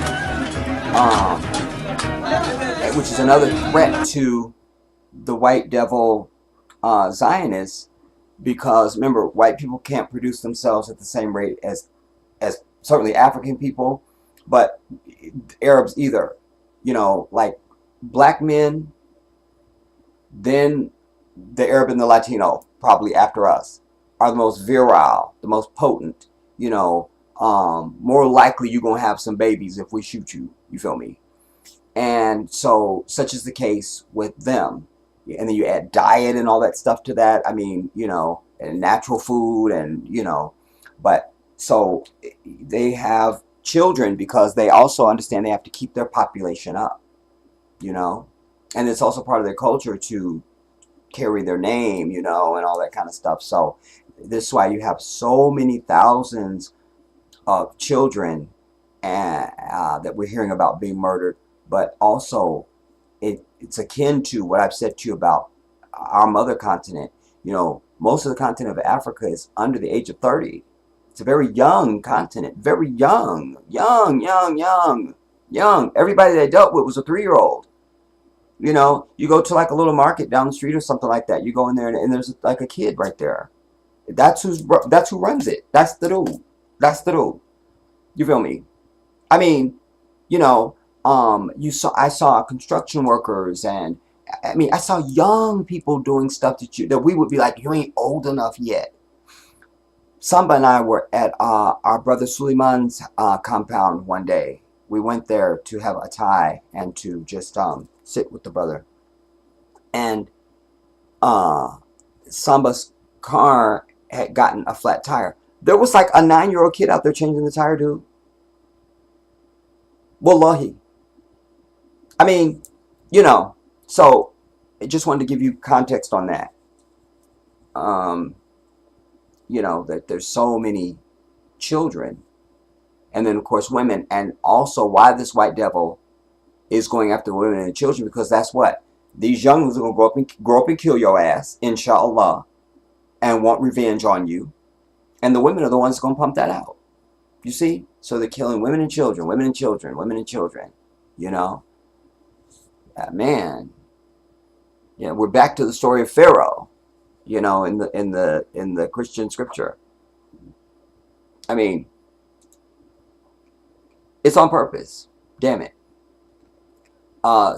[SPEAKER 1] which is another threat to the white devil Zionists, because remember, white people can't produce themselves at the same rate as certainly African people, but Arabs either. Like black men, then the Arab and the Latino, probably after us, are the most virile, the most potent, you know, more likely you're going to have some babies if we shoot you. You feel me? And so, such is the case with them. And then you add diet and all that stuff to that. I mean, you know, and natural food and, you know, but so they have children because they also understand they have to keep their population up, you know, and it's also part of their culture to carry their name, you know, and all that kind of stuff. So this is why you have so many thousands of children that we're hearing about being murdered, but also it's akin to what I've said to you about our mother continent. You know, most of the continent of Africa is under the age of 30. It's a very young continent, very young. Everybody they dealt with was a 3-year-old. You know, you go to like a little market down the street or something like that. You go in there and there's like a kid right there. That's who runs it. That's the dude. That's the dude. You feel me? I mean, you know, I saw construction workers, and I mean, I saw young people doing stuff that we would be like, you ain't old enough yet. Samba and I were at our brother Suleiman's compound one day. We went there to have a tie and to just sit with the brother. And Samba's car had gotten a flat tire. There was like a 9-year-old kid out there changing the tire, dude. Wallahi. I mean, you know, so I just wanted to give you context on that. You know, that there's so many children. And then, of course, women. And also why this white devil is going after women and children, because that's what these young ones are going to grow up and kill your ass, inshallah, and want revenge on you. And the women are the ones going to pump that out. You see? So they're killing women and children, women and children, women and children. You know? Man. Yeah, we're back to the story of Pharaoh, you know, in the Christian scripture. I mean, it's on purpose. Damn it.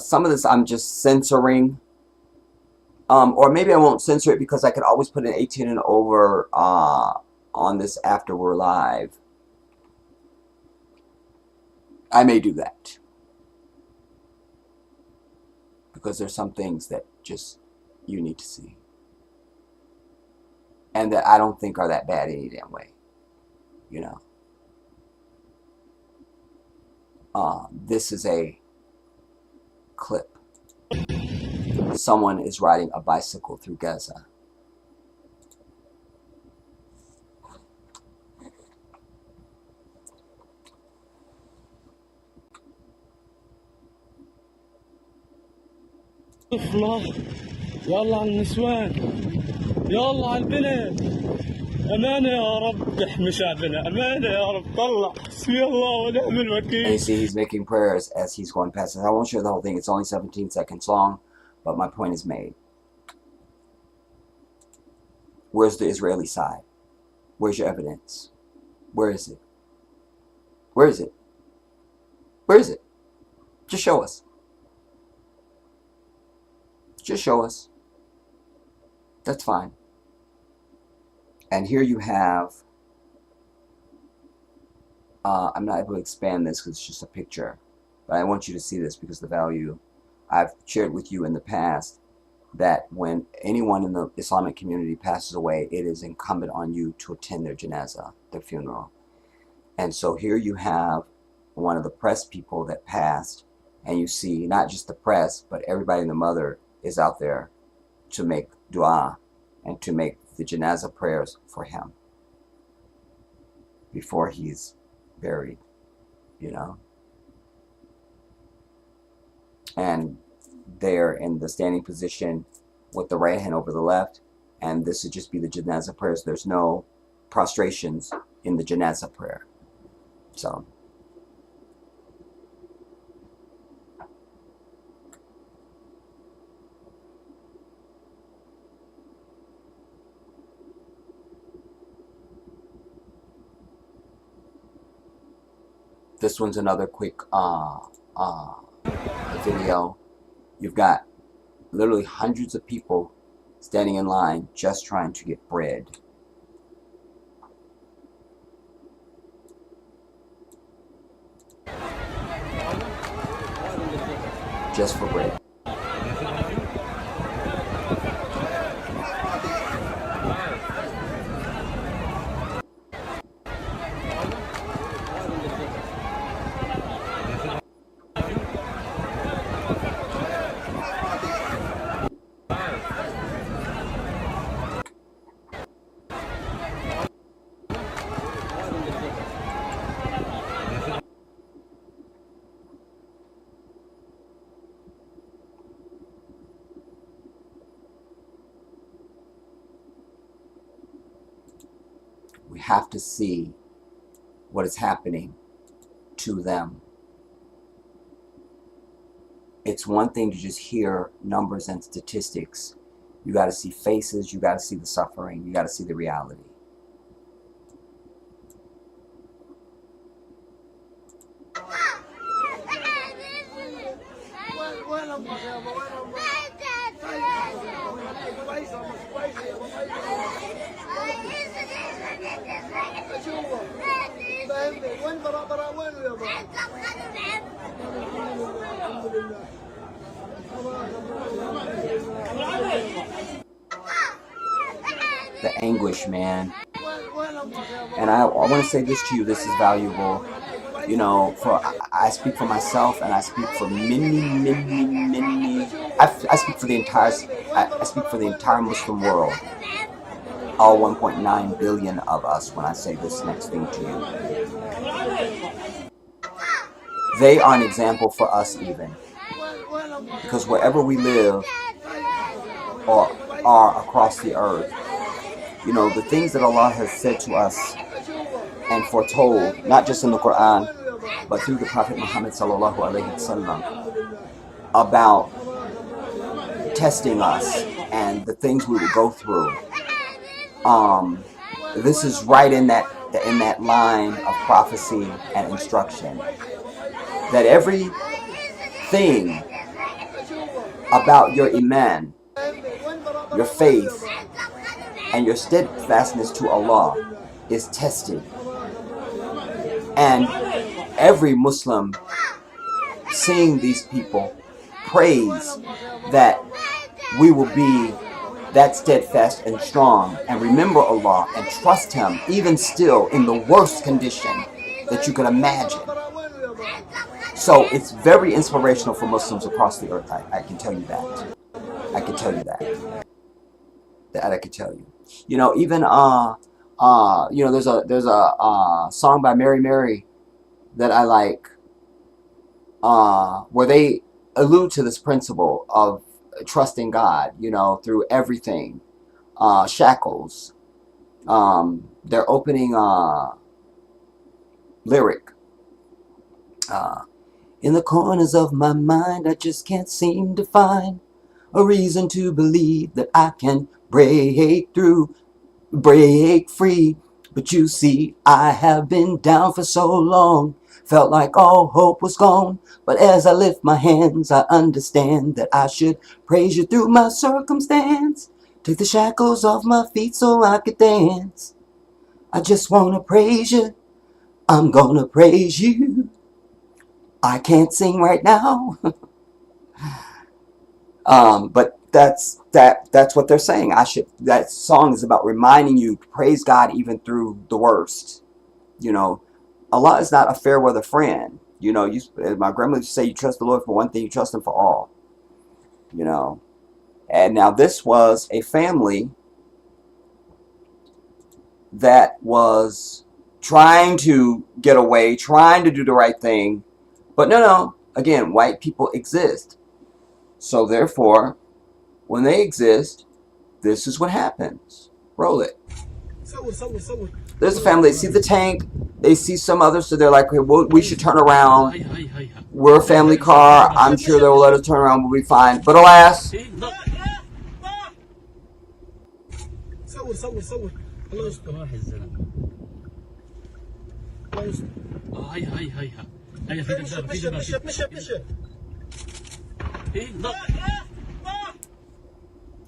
[SPEAKER 1] Some of this I'm just censoring. Or maybe I won't censor it because I could always put an 18 and over on this after we're live. I may do that. Because there's some things that just you need to see. And that I don't think are that bad any damn way. You know. This is a clip. Someone is riding a bicycle through Gaza.
[SPEAKER 15] يلا على النسوان يلا على البنات أمانة يا رب احمي شعبنا أمانة يا رب طلع حسبي الله ونعم الوكيل.
[SPEAKER 1] And you see he's making prayers as he's going past this. I won't show the whole thing. It's only 17 seconds long, but my point is made. Where's the Israeli side? Where's your evidence? Where is it? Where is it? Where is it? Just show us. Just show us. That's fine. And here you have, I'm not able to expand this because it's just a picture, but I want you to see this because the value I've shared with you in the past, that when anyone in the Islamic community passes away, it is incumbent on you to attend their janazah, their funeral. And so here you have one of the press people that passed, and you see not just the press, but everybody in the mother is out there to make dua and to make the janazah prayers for him before he's buried, you know. And they're in the standing position with the right hand over the left, and this would just be the janazah prayers. There's no prostrations in the janazah prayer. So this one's another quick video. You've got literally hundreds of people standing in line, just trying to get bread. Just for bread. We have to see what is happening to them. It's one thing to just hear numbers and statistics. You got to see faces, you got to see the suffering, you got to see the reality. The anguish, man. And I want to say this to you, this is valuable. You know, I speak for myself, and I speak for many. I speak for the entire. I speak for the entire Muslim world. All 1.9 billion of us. When I say this next thing to you, they are an example for us, even because wherever we live or are across the earth, you know, the things that Allah has said to us and foretold, not just in the Quran, but through the Prophet Muhammad sallallahu alaihi wasallam, about testing us and the things we would go through. This is right in that line of prophecy and instruction, that everything about your iman, your faith, and your steadfastness to Allah is tested. And every Muslim seeing these people prays that we will be that steadfast and strong and remember Allah and trust Him even still in the worst condition that you can imagine. So it's very inspirational for Muslims across the earth. I can tell you that. I can tell you that. That I can tell you. You know, even you know, there's a song by Mary Mary that I like, where they allude to this principle of trusting God, you know, through everything. Shackles. Their opening lyric. In the corners of my mind, I just can't seem to find a reason to believe that I can break through, break free. But you see, I have been down for so long, felt like all hope was gone. But as I lift my hands, I understand that I should praise you through my circumstance. Take the shackles off my feet so I could dance. I just want to praise you. I'm gonna praise you. I can't sing right now. But that's what they're saying. That song is about reminding you to praise God even through the worst. You know, Allah is not a fair weather friend. You know, my grandmother used to say, you trust the Lord for one thing, you trust Him for all. You know, and now this was a family that was trying to get away, trying to do the right thing. But no, again, white people exist. So therefore, when they exist, this is what happens. Roll it. There's a family, they see the tank, they see some others, so they're like, well, we should turn around. We're a family car, I'm sure they'll let us turn around, we'll be fine. But alas,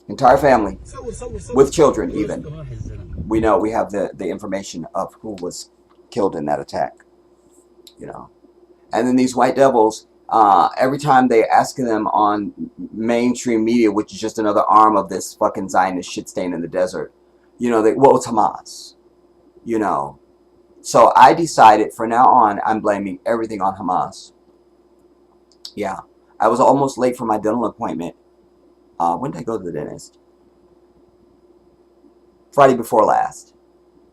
[SPEAKER 1] Entire family, with children even. We know, we have the information of who was killed in that attack, you know. And then these white devils, every time they ask them on mainstream media, which is just another arm of this fucking Zionist shit stain in the desert, you know, well, it's Hamas, you know. So I decided from now on, I'm blaming everything on Hamas. Yeah. I was almost late for my dental appointment. When did I go to the dentist? Friday before last.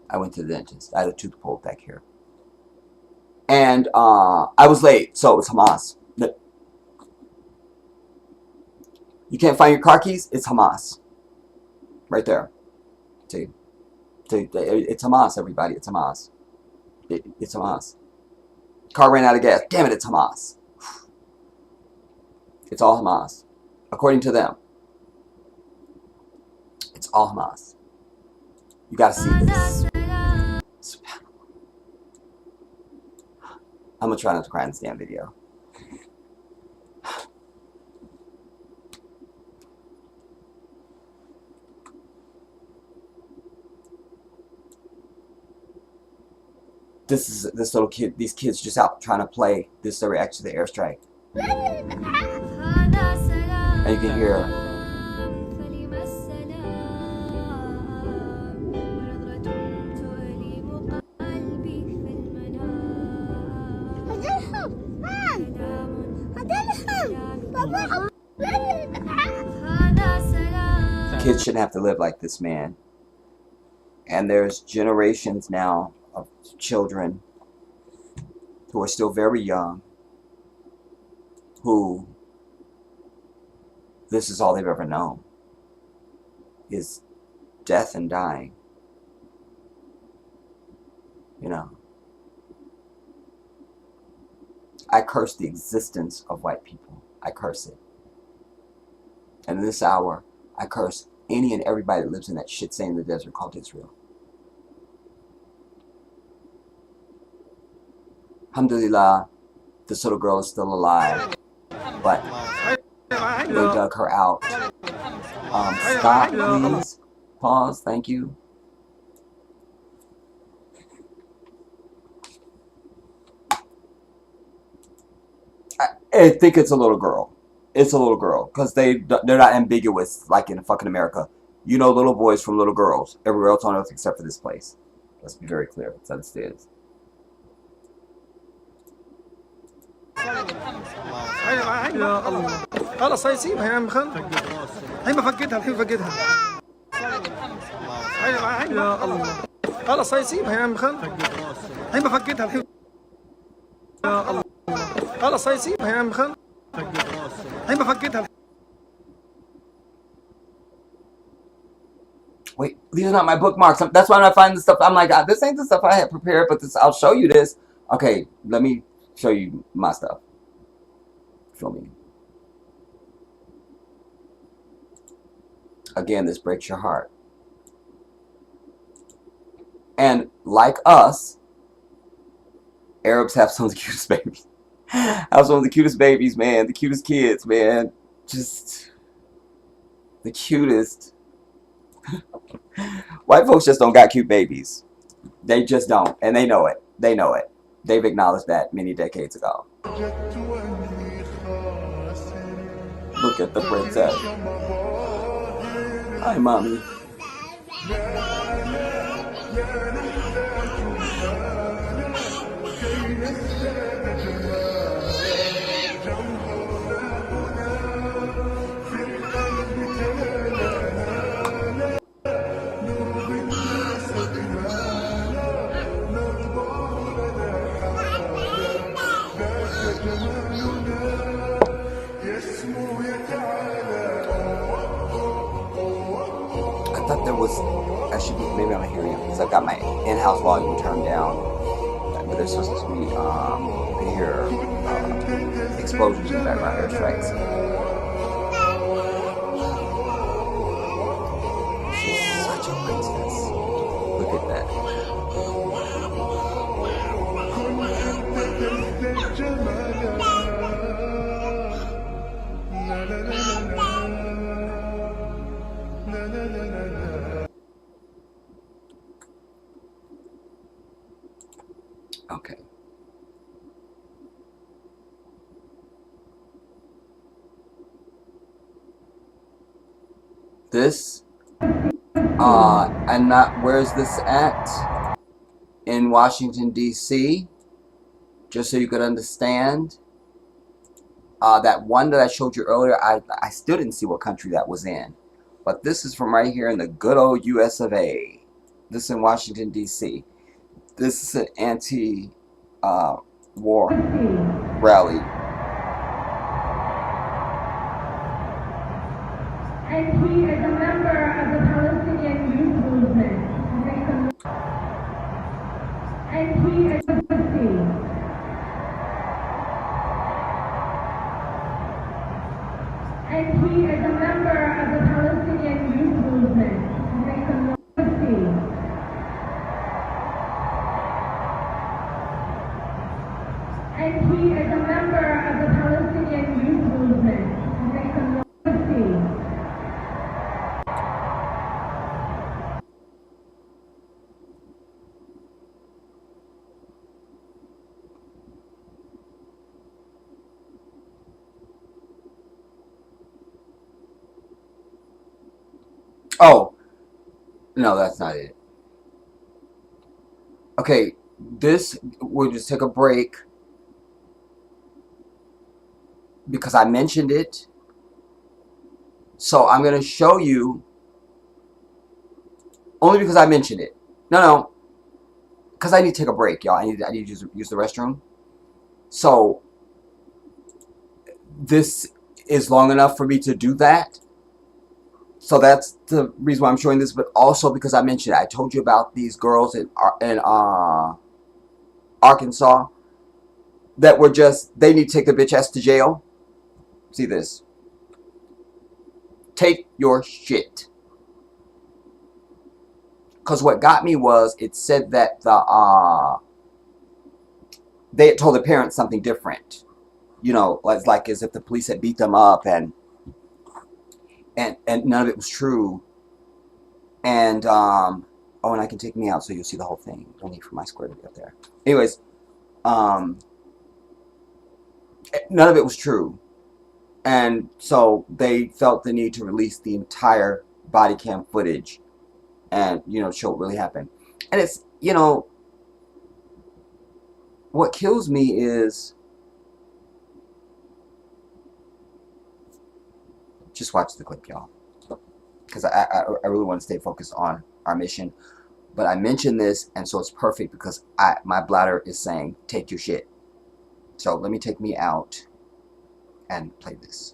[SPEAKER 1] I went to the dentist. I had a tooth pulled back here. And I was late, so it was Hamas. You can't find your car keys? It's Hamas. Right there. See? It's Hamas, everybody. It's Hamas. It's Hamas. Car ran out of gas. Damn it, it's Hamas. It's all Hamas. According to them. It's all Hamas. You gotta see this. I'm gonna try not to cry in this damn video. This little kid, these kids just out trying to play. This is the reaction to the airstrike. And you can hear kids shouldn't have to live like this, man. And there's generations now of children who are still very young who this is all they've ever known is death and dying. You know, I curse the existence of white people. I curse it. And in this hour, I curse any and everybody that lives in that shit stain in the desert called Israel. Alhamdulillah, this little girl is still alive, but they dug her out. Stop, please. Pause. Thank you. I think it's a little girl. It's a little girl because they're not ambiguous like in fucking America. You know little boys from little girls everywhere else on earth except for this place. Let's be very clear. That's how this is.
[SPEAKER 15] يا الله خلص هي سيبها يا عم خلف هي ما فكتها الحين فكتها يا الله خلص هي سيبها يا عم خلف هي ما فكتها الحين يا الله خلص هي سيبها يا عم خلف هي ما فكتها.
[SPEAKER 1] Wait, these are not my bookmarks. That's why when I find this stuff, I'm like, this ain't the stuff I had prepared, but this, I'll show you this. Okay, let me show you my stuff. Feel me? Again, this breaks your heart. And like us, Arabs have some of the cutest babies. Have some of the cutest babies, man. The cutest kids, man. Just the cutest. White folks just don't got cute babies. They just don't. And they know it. They know it. They've acknowledged that many decades ago. Look at the princess. Hi, mommy. I thought there was, I should be, maybe I'm hearing it because I've got my in-house volume turned down. But there's supposed to be, you can hear explosions in the background, airstrikes. She's such a princess. Look at that. Okay. This, and not, where's this at? In Washington, D.C., just so you could understand. That one that I showed you earlier, I still didn't see what country that was in. But this is from right here in the good old US of A. This is in Washington, D.C. This is an anti-war rally.
[SPEAKER 16] And he is a member of the Palestinian youth movement. And he is a Pussy. And he is a member of the Palestinian youth movement. Make some Pussy. And he is a member of the Palestinian youth movement. Make some Pussy.
[SPEAKER 1] Oh, no, that's not it. Okay, this, we'll just take a break because I mentioned it. So I'm going to show you, only because I mentioned it. No, because I need to take a break, y'all. I need to use the restroom. So this is long enough for me to do that. So that's the reason why I'm showing this, but also because I mentioned it. I told you about these girls in Arkansas that were just, they need to take the bitch ass to jail. See this. Take your shit. Because what got me was, it said that they had told the parents something different. You know, like as if the police had beat them up and none of it was true. And oh, and I can take me out so you'll see the whole thing. Don't need for my square to be up there. Anyways, none of it was true. And so they felt the need to release the entire body cam footage and, you know, show what really happened. And it's, you know, what kills me is, just watch the clip, y'all, because I really want to stay focused on our mission. But I mentioned this, and so it's perfect because my bladder is saying, take your shit. So let me take me out and play this.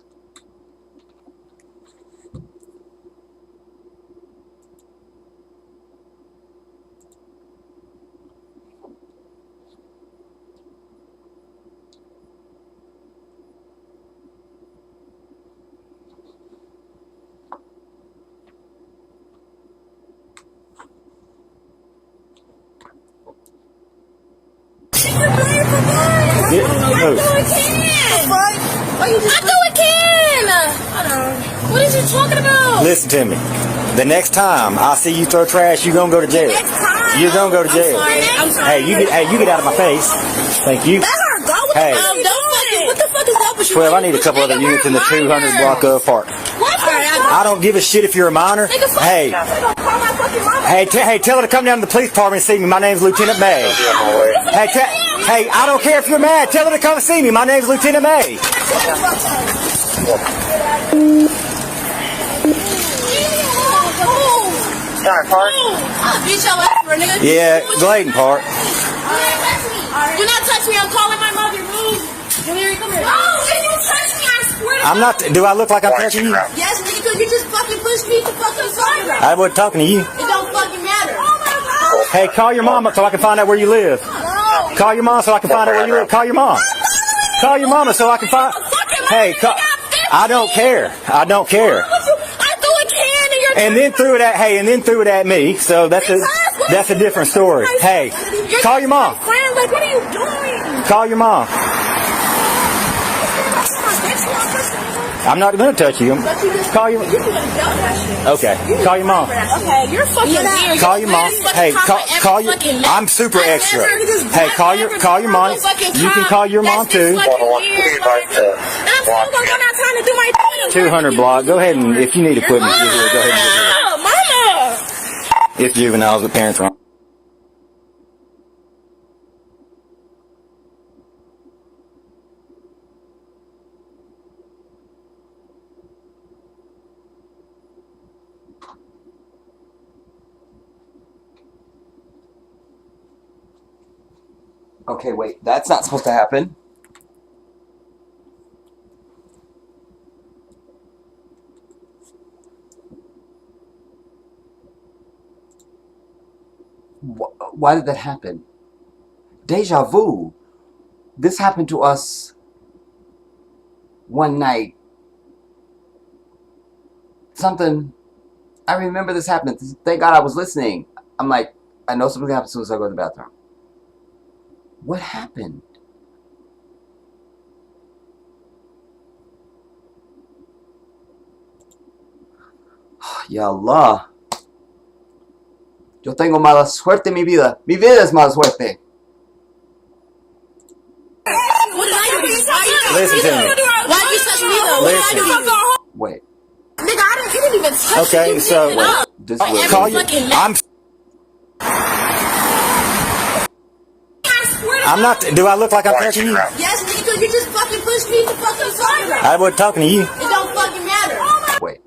[SPEAKER 17] What is you talking about? Listen to me. The next time I see you throw trash, you're gonna go to jail. You're gonna go to jail.
[SPEAKER 16] I'm sorry.
[SPEAKER 17] Hey, you get out of my face. Thank you.
[SPEAKER 16] Let her go.
[SPEAKER 17] Hey.
[SPEAKER 16] What the fuck is up with you?
[SPEAKER 17] 12, I need a couple other units in the 200 block of park. I don't give a shit if you're a minor. Hey. Hey, tell her to come down to the police department and see me. My name's Lieutenant May. Hey, I don't care if you're mad. Tell her to come and see me. My name's Lieutenant May. Sorry, Park.
[SPEAKER 16] Beat your ass for a nigga.
[SPEAKER 17] Yeah, Gladen Park.
[SPEAKER 16] Do not touch me. I'm calling my mother. Move. Come here. No, if you touch me, I swear to God.
[SPEAKER 17] I'm not. Do I look like I'm touching you?
[SPEAKER 16] Yes, nigga, because you just fucking pushed me to fucking sorry.
[SPEAKER 17] I wasn't talking to you.
[SPEAKER 16] It don't fucking matter. Oh my God.
[SPEAKER 17] Hey, call your mama so I can find out where you live.
[SPEAKER 16] No.
[SPEAKER 17] Call your mom so I can find out where you live. Call your mom. Call your mama so I can find. Hey, I don't care. I don't care. And then threw it at me. So that's a different story. Hey, call your mom.
[SPEAKER 16] Like, what are you doing?
[SPEAKER 17] Call your mom. I'm not gonna touch you. Call your. Okay. Call your mom.
[SPEAKER 16] Okay, you're fucking weird.
[SPEAKER 17] Call your mom. Hey, call your. I'm super extra. Hey, call your mom. You can call your mom too.
[SPEAKER 16] And I'm still gonna go downtown and do my thing.
[SPEAKER 17] 200 block. Go ahead and if you need equipment, go ahead and get it.
[SPEAKER 16] Mama!
[SPEAKER 17] It's juveniles, the parents are on.
[SPEAKER 1] Okay, wait. That's not supposed to happen. Why did that happen? Deja vu. This happened to us one night. Something. I remember this happening. Thank God I was listening. I'm like, I know something happens as soon as I go to the bathroom. What happened? Ya Allah. Yo tengo mala suerte en mi vida. Mi vida es mala suerte.
[SPEAKER 17] Listen to me.
[SPEAKER 16] Why you touch me though?
[SPEAKER 17] Listen.
[SPEAKER 1] Wait.
[SPEAKER 16] Nigga, you didn't even touch me.
[SPEAKER 17] Okay, so
[SPEAKER 1] This way.
[SPEAKER 17] call you. I'm not. Do I look like I'm touching you?
[SPEAKER 16] Yes, nigga, because you just fucking pushed me to fucking side.
[SPEAKER 17] I wasn't talking to you.
[SPEAKER 16] It don't fucking matter.
[SPEAKER 1] Wait.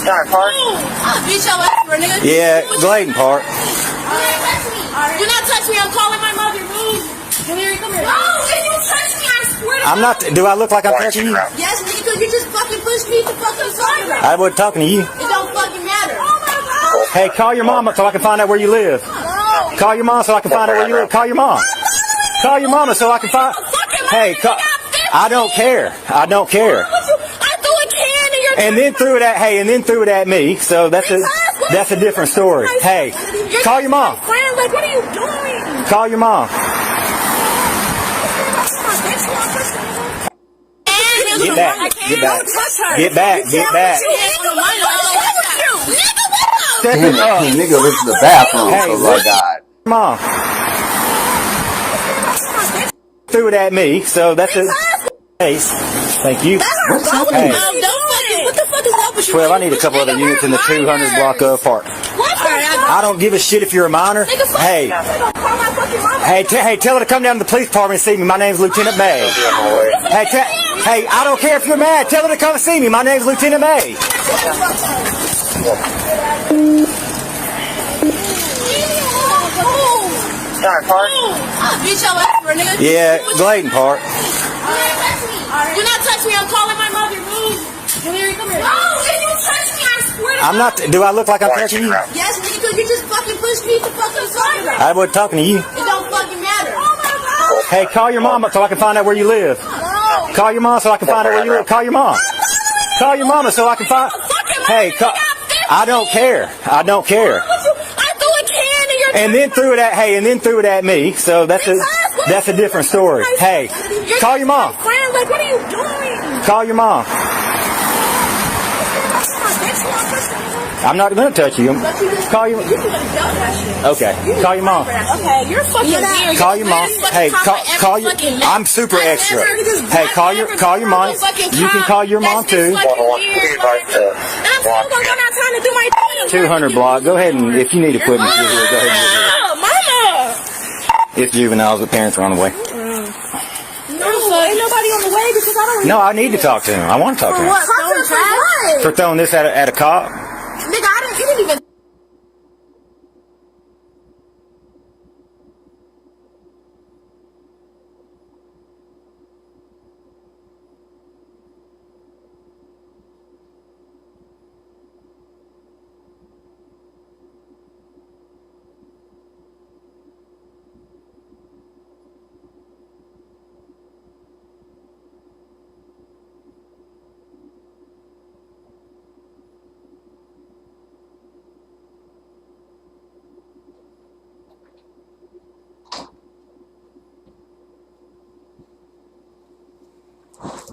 [SPEAKER 16] Sorry, Park. I'll beat your ass for a nigga.
[SPEAKER 17] Yeah, Gladen Park.
[SPEAKER 16] Do not touch me. I'm calling my mother. Move. Come here. No, if you touch me, I swear to
[SPEAKER 17] I'm not. Do I look like I'm touching you?
[SPEAKER 16] Yes, nigga, because you just fucking pushed me to fucking side.
[SPEAKER 17] I wasn't talking to you.
[SPEAKER 16] It don't fucking matter.
[SPEAKER 17] Hey, call your mama so I can find out where you live. Call your mom so I can find out where you live. Call your mom. Call your mama so I can find. Hey, I don't care. I don't care.
[SPEAKER 16] I threw a can in your.
[SPEAKER 17] And then threw it at. Hey, and then threw it at me. So that's a different story. Hey, call your mom.
[SPEAKER 16] Friend, like, what are you doing?
[SPEAKER 17] Call your mom. Get back. Get back. Get back. Get back.
[SPEAKER 1] Damn it, nigga went to the bathroom.
[SPEAKER 17] Hey,
[SPEAKER 1] Oh my God.
[SPEAKER 17] Mom. Threw it at me, so that's a case. Thank you. Hey.
[SPEAKER 16] What the fuck is up with you?
[SPEAKER 17] 12, I need a couple other units in the 200 block of park. I don't give a shit if you're a minor. Hey. Hey, tell her to come down to the police department and see me. My name's Lieutenant May. Hey, I don't care if you're mad. Tell her to come and see me. My name's Lieutenant May.
[SPEAKER 16] Sorry, Park. I'll beat your ass for a nigga.
[SPEAKER 17] Yeah, Gladen Park.
[SPEAKER 16] Do not touch me. I'm calling my mother. Move. Come here. No, if you touch me, I swear to
[SPEAKER 17] I'm not. Do I look like I'm touching you?
[SPEAKER 16] Yes, nigga, because you just fucking pushed me to fucking side.
[SPEAKER 17] I wasn't talking to you.
[SPEAKER 16] It don't fucking matter.
[SPEAKER 17] Hey, call your mama so I can find out where you live. Call your mom so I can find out where you live. Call your mom. Call your mama so I can find. Hey, I don't care. I don't care.
[SPEAKER 16] I threw a can in your.
[SPEAKER 17] And then threw it at. Hey, and then threw it at me. So that's a different story. Hey, call your mom.
[SPEAKER 16] Friend, like, what are you doing?
[SPEAKER 17] Call your mom. I'm not gonna touch you. Call your. Okay. Call your mom.
[SPEAKER 16] Okay, you're fucking weird.
[SPEAKER 17] Call your mom. Hey, call your. I'm super extra. Hey, call your mom. You can call your mom too.
[SPEAKER 16] And I'm still gonna go downtown and do my thing.
[SPEAKER 17] 200 block. Go ahead and if you need equipment, go ahead and get it.
[SPEAKER 16] Mama.
[SPEAKER 17] It's juveniles. The parents are on the way.
[SPEAKER 16] No, ain't nobody on the way because I don't.
[SPEAKER 17] No, I need to talk to him. I want to talk to him.
[SPEAKER 16] What?
[SPEAKER 17] For throwing this at a cop.
[SPEAKER 16] Nigga, you didn't even.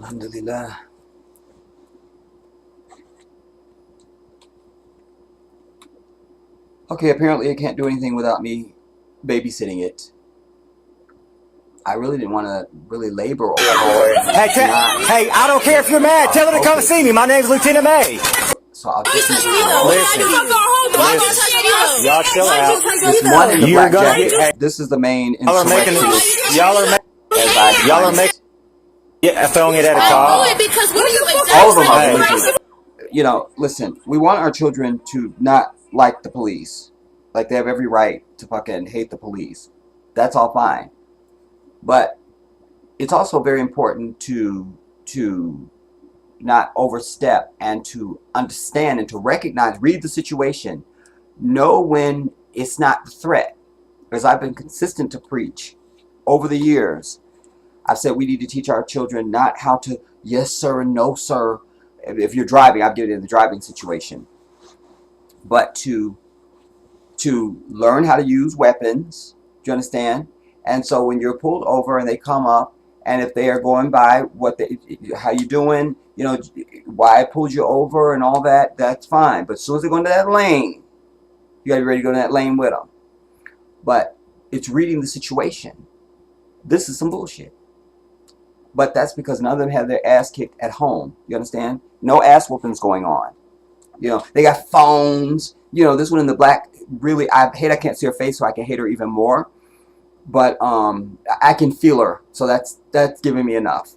[SPEAKER 1] Alhamdulillah. Okay, apparently it can't do anything without me babysitting it. I really didn't want to really labor over it.
[SPEAKER 17] Hey, I don't care if you're mad. Tell her to come see me. My name's Lieutenant May.
[SPEAKER 1] So I'll just
[SPEAKER 17] Listen. Y'all chill out.
[SPEAKER 1] This one in the black jacket. This is the main insurrectionist.
[SPEAKER 17] Y'all are making. Yeah, throwing it at a cop.
[SPEAKER 1] All of them are making. You know, listen. We want our children to not like the police. Like they have every right to fucking hate the police. That's all fine. But it's also very important to not overstep and to understand and to recognize, read the situation, know when it's not the threat. As I've been consistent to preach over the years, I've said we need to teach our children not how to yes sir and no sir. If you're driving, I've given it in the driving situation, but to learn how to use weapons. Do you understand? And so when you're pulled over and they come up, and if they are going by how you doing, you know, why I pulled you over and all that, that's fine. But as soon as they go into that lane, you got to be ready to go to that lane with them. But it's reading the situation. This is some bullshit. But that's because none of them have their ass kicked at home. You understand? No ass whoopings going on. You know, they got phones. You know, this one in the black, really, I can't see her face, so I can hate her even more. But I can feel her, so that's giving me enough.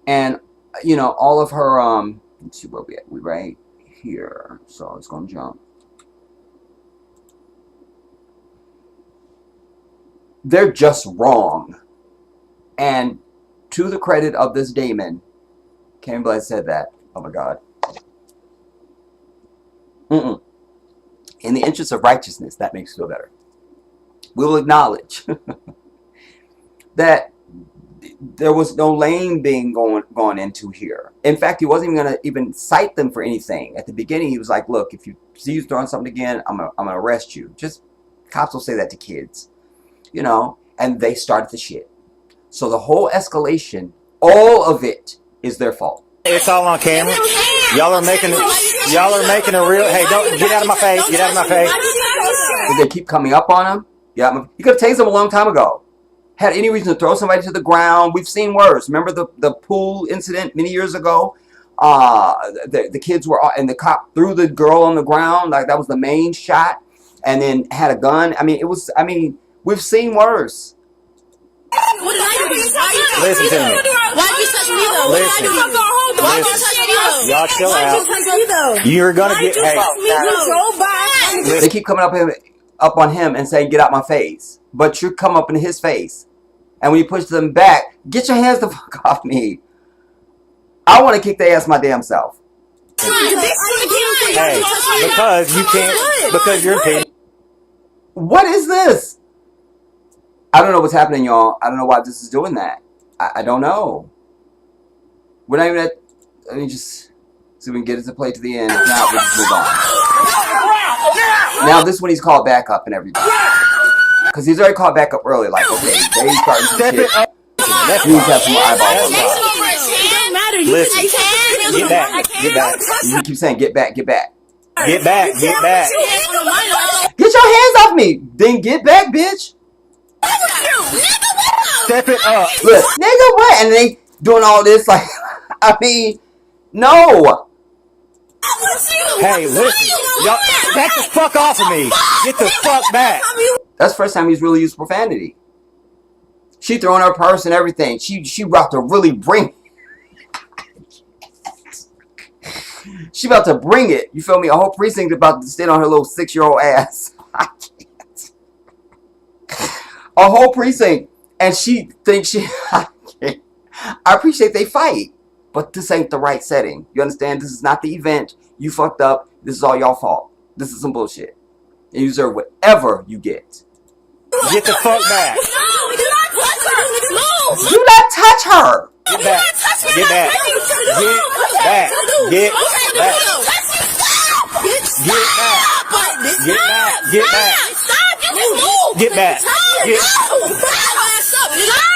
[SPEAKER 1] And you know, all of her let's see where we at. We right here, so it's gonna jump. They're just wrong. And to the credit of this Damon, Karen Black said that. Oh my God. In the interest of righteousness, that makes me feel better. We will acknowledge that there was no lane being gone into here. In fact, he wasn't even going to even cite them for anything. At the beginning, he was like, look, if you see you throwing something again, I'm gonna arrest you. Just, cops will say that to kids. You know, and they started the shit. So the whole escalation, all of it, is their fault.
[SPEAKER 17] It's all on camera. Y'all are making a real, hey, don't, get out of my face, get out of my face.
[SPEAKER 1] Did they keep coming up on him? Yeah, he could have tased them a long time ago. Had any reason to throw somebody to the ground. We've seen worse. Remember the pool incident many years ago? The kids were, and the cop threw the girl on the ground. Like, that was the main shot. And then had a gun. I mean, we've seen worse.
[SPEAKER 17] Listen to me. Listen. Y'all chill out. You're gonna get, hey.
[SPEAKER 1] They keep coming up on him and saying, get out my face. But you come up in his face. And when you push them back, get your hands the fuck off me. I want to kick their ass my damn self.
[SPEAKER 17] Hey, because you can't, because you're impeding.
[SPEAKER 1] What is this? I don't know what's happening, y'all. I don't know why this is doing that. I don't know. We're not even at, let me just see if we can get it to play to the end. If not, we'll just move on. Now this one he's called back up and everything. Because he's already called back up early. Like, okay, they starting some shit. He needs to have some more eyeballs.
[SPEAKER 17] Listen, get back, get back.
[SPEAKER 1] You keep saying, get back, get back.
[SPEAKER 17] Get back, get back.
[SPEAKER 1] Get your hands off me. Then get back, bitch.
[SPEAKER 17] Step it up.
[SPEAKER 1] Look, nigga, what? And they doing all this, like, I mean, no.
[SPEAKER 17] Hey, listen. Y'all, back the fuck off of me. Get the fuck back.
[SPEAKER 1] That's the first time he's really used profanity. She throwing her purse and everything. She about to really bring. She about to bring it. You feel me? A whole precinct about to stand on her little 6-year-old ass. I can't. A whole precinct. And she thinks I appreciate they fight. But this ain't the right setting. You understand? This is not the event. You fucked up. This is all y'all fault. This is some bullshit. And you deserve whatever you get.
[SPEAKER 17] Get the fuck back.
[SPEAKER 1] Do not touch her.
[SPEAKER 17] Get back. Get back. Get back. Get back. Get back. Get back. Get back. Get back.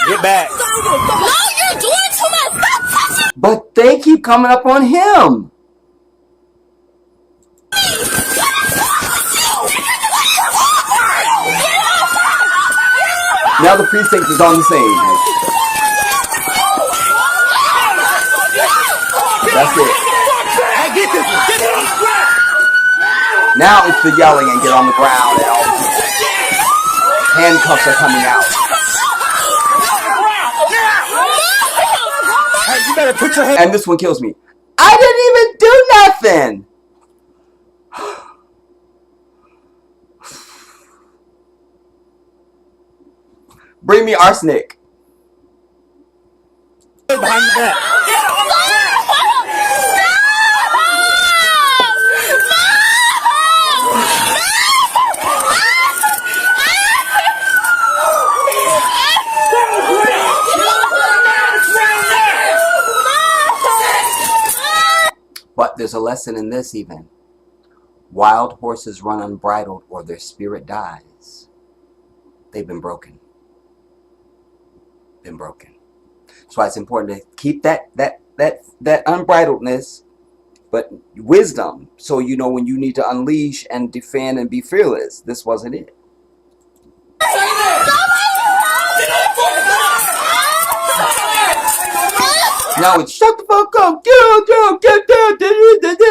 [SPEAKER 17] Get back.
[SPEAKER 16] No, you're doing too much. Stop touching
[SPEAKER 1] But they keep coming up on him. Now the precinct is on the scene. That's it.
[SPEAKER 17] Hey, get this one. Get this one.
[SPEAKER 1] Now it's the yelling and get on the ground and all the handcuffs are coming out.
[SPEAKER 17] Hey, you better put your hand.
[SPEAKER 1] And this one kills me. I didn't even do nothing. Bring me arsenic.
[SPEAKER 17] Behind the back.
[SPEAKER 1] But there's a lesson in this even. Wild horses run unbridled or their spirit dies. They've been broken. Been broken. That's why it's important to keep that unbridledness, but wisdom, so you know when you need to unleash and defend and be fearless. This wasn't it. Now it's shut the fuck up,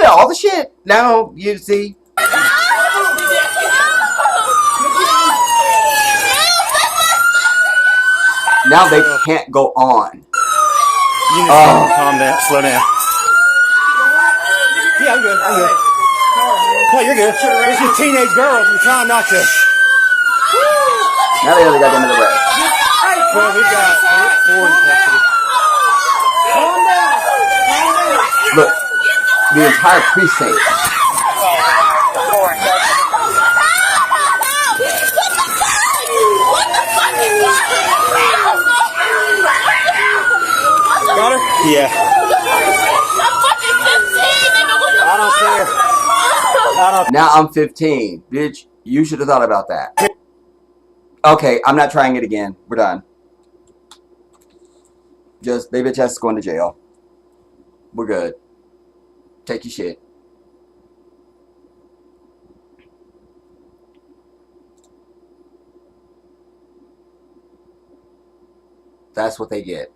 [SPEAKER 1] all the shit. Now you see. Now they can't go on.
[SPEAKER 17] You need to calm down, slow down. Yeah, I'm good. I'm good. Oh, you're good. It's just teenage girls. We're trying not to.
[SPEAKER 1] Now they only got them in the red.
[SPEAKER 17] Well, we've got 4 in custody.
[SPEAKER 1] Look, the entire precinct.
[SPEAKER 17] Got her? Yeah. I don't care.
[SPEAKER 1] Now I'm 15. Bitch, you should have thought about that. Okay, I'm not trying it again. We're done. Just, they bitch has going to jail. We're good. Take your shit. That's what they get.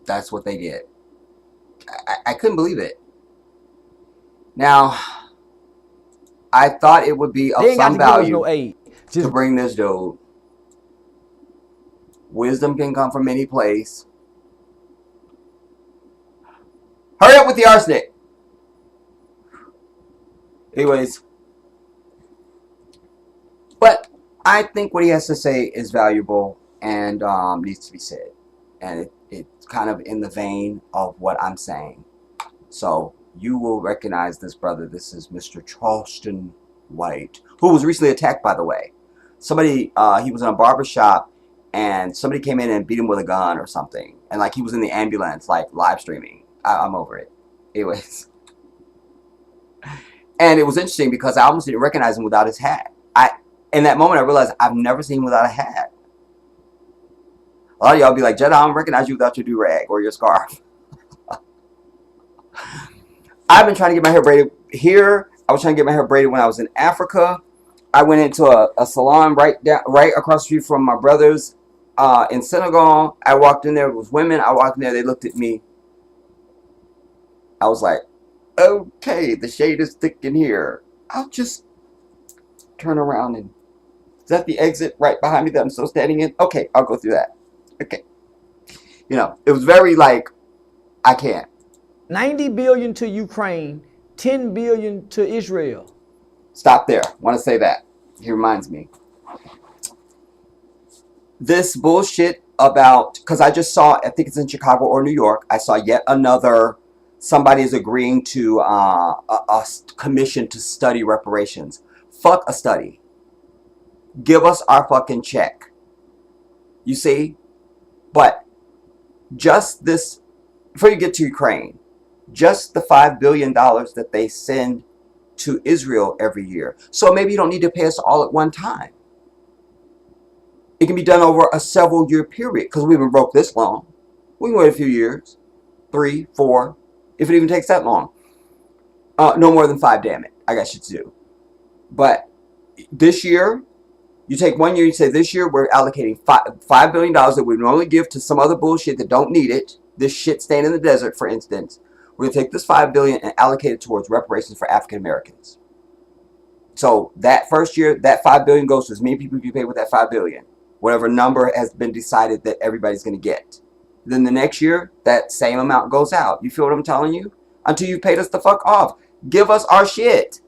[SPEAKER 1] That's what they get. I couldn't believe it. Now, I thought it would be of some value to bring this dude. Wisdom can come from any place. Hurry up with the arsenic. Anyways. But I think what he has to say is valuable and needs to be said. And it's kind of in the vein of what I'm saying. So you will recognize this brother. This is Mr. Charleston White, who was recently attacked, by the way. Somebody, he was in a barber shop and somebody came in and beat him with a gun or something. And like he was in the ambulance, like live streaming. I'm over it. Anyways. And it was interesting because I almost didn't recognize him without his hat. In that moment, I realized I've never seen him without a hat. A lot of y'all be like, Jedi, I don't recognize you without your do-rag or your scarf. I've been trying to get my hair braided here. I was trying to get my hair braided when I was in Africa. I went into a salon right across the street from my brother's in Senegal. I walked in there. It was women. I walked in there. They looked at me. I was like, okay, the shade is thick in here. I'll just turn around and... Is that the exit right behind me that I'm still standing in? Okay, I'll go through that. Okay. You know, it was very like, I can't.
[SPEAKER 18] 90 billion to Ukraine, 10 billion to Israel.
[SPEAKER 1] Stop there. Want to say that. He reminds me. This bullshit about, because I just saw, I think it's in Chicago or New York, I saw yet another, somebody is agreeing to a commission to study reparations. Fuck a study. Give us our fucking check. You see? But just this, before you get to Ukraine, just the $5 billion that they send to Israel every year. So maybe you don't need to pay us all at one time. It can be done over a several year period because we've been broke this long. We can wait a few years. 3, 4, if it even takes that long. No more than 5, damn it. I got shit to do. But this year, you take 1 year, you say this year we're allocating $5 billion that we normally give to some other bullshit that don't need it. This shit staying in the desert, for instance. We're going to take this $5 billion and allocate it towards reparations for African Americans. So that first year, that $5 billion goes to as many people as you pay with that $5 billion. Whatever number has been decided that everybody's going to get. Then the next year, that same amount goes out. You feel what I'm telling you? Until you paid us the fuck off. Give us our shit.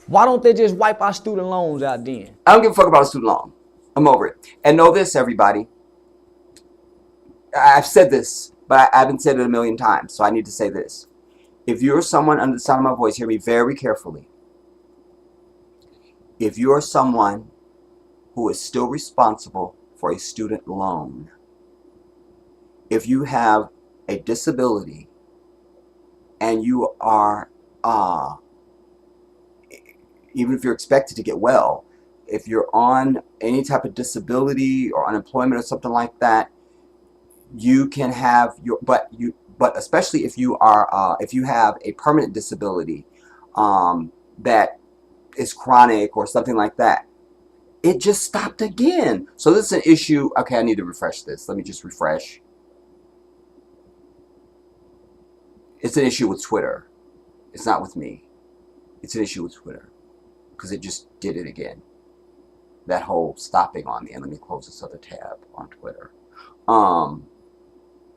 [SPEAKER 18] Why don't they just wipe our student loans out then?
[SPEAKER 1] I don't give a fuck about a student loan. I'm over it. And know this, everybody. I've said this, but I haven't said it a million times, so I need to say this. If you're someone under the sound of my voice, hear me very carefully. If you are someone who is still responsible for a student loan, if you have a disability and you are, even if you're expected to get well, if you're on any type of disability or unemployment or something like that, you can have your, but especially if you are, if you have a permanent disability that is chronic or something like that, it just stopped again. So this is an issue. Okay, I need to refresh this. Let me just refresh. It's an issue with Twitter. It's not with me. It's an issue with Twitter because it just did it again. That whole stopping on me. And let me close this other tab on Twitter.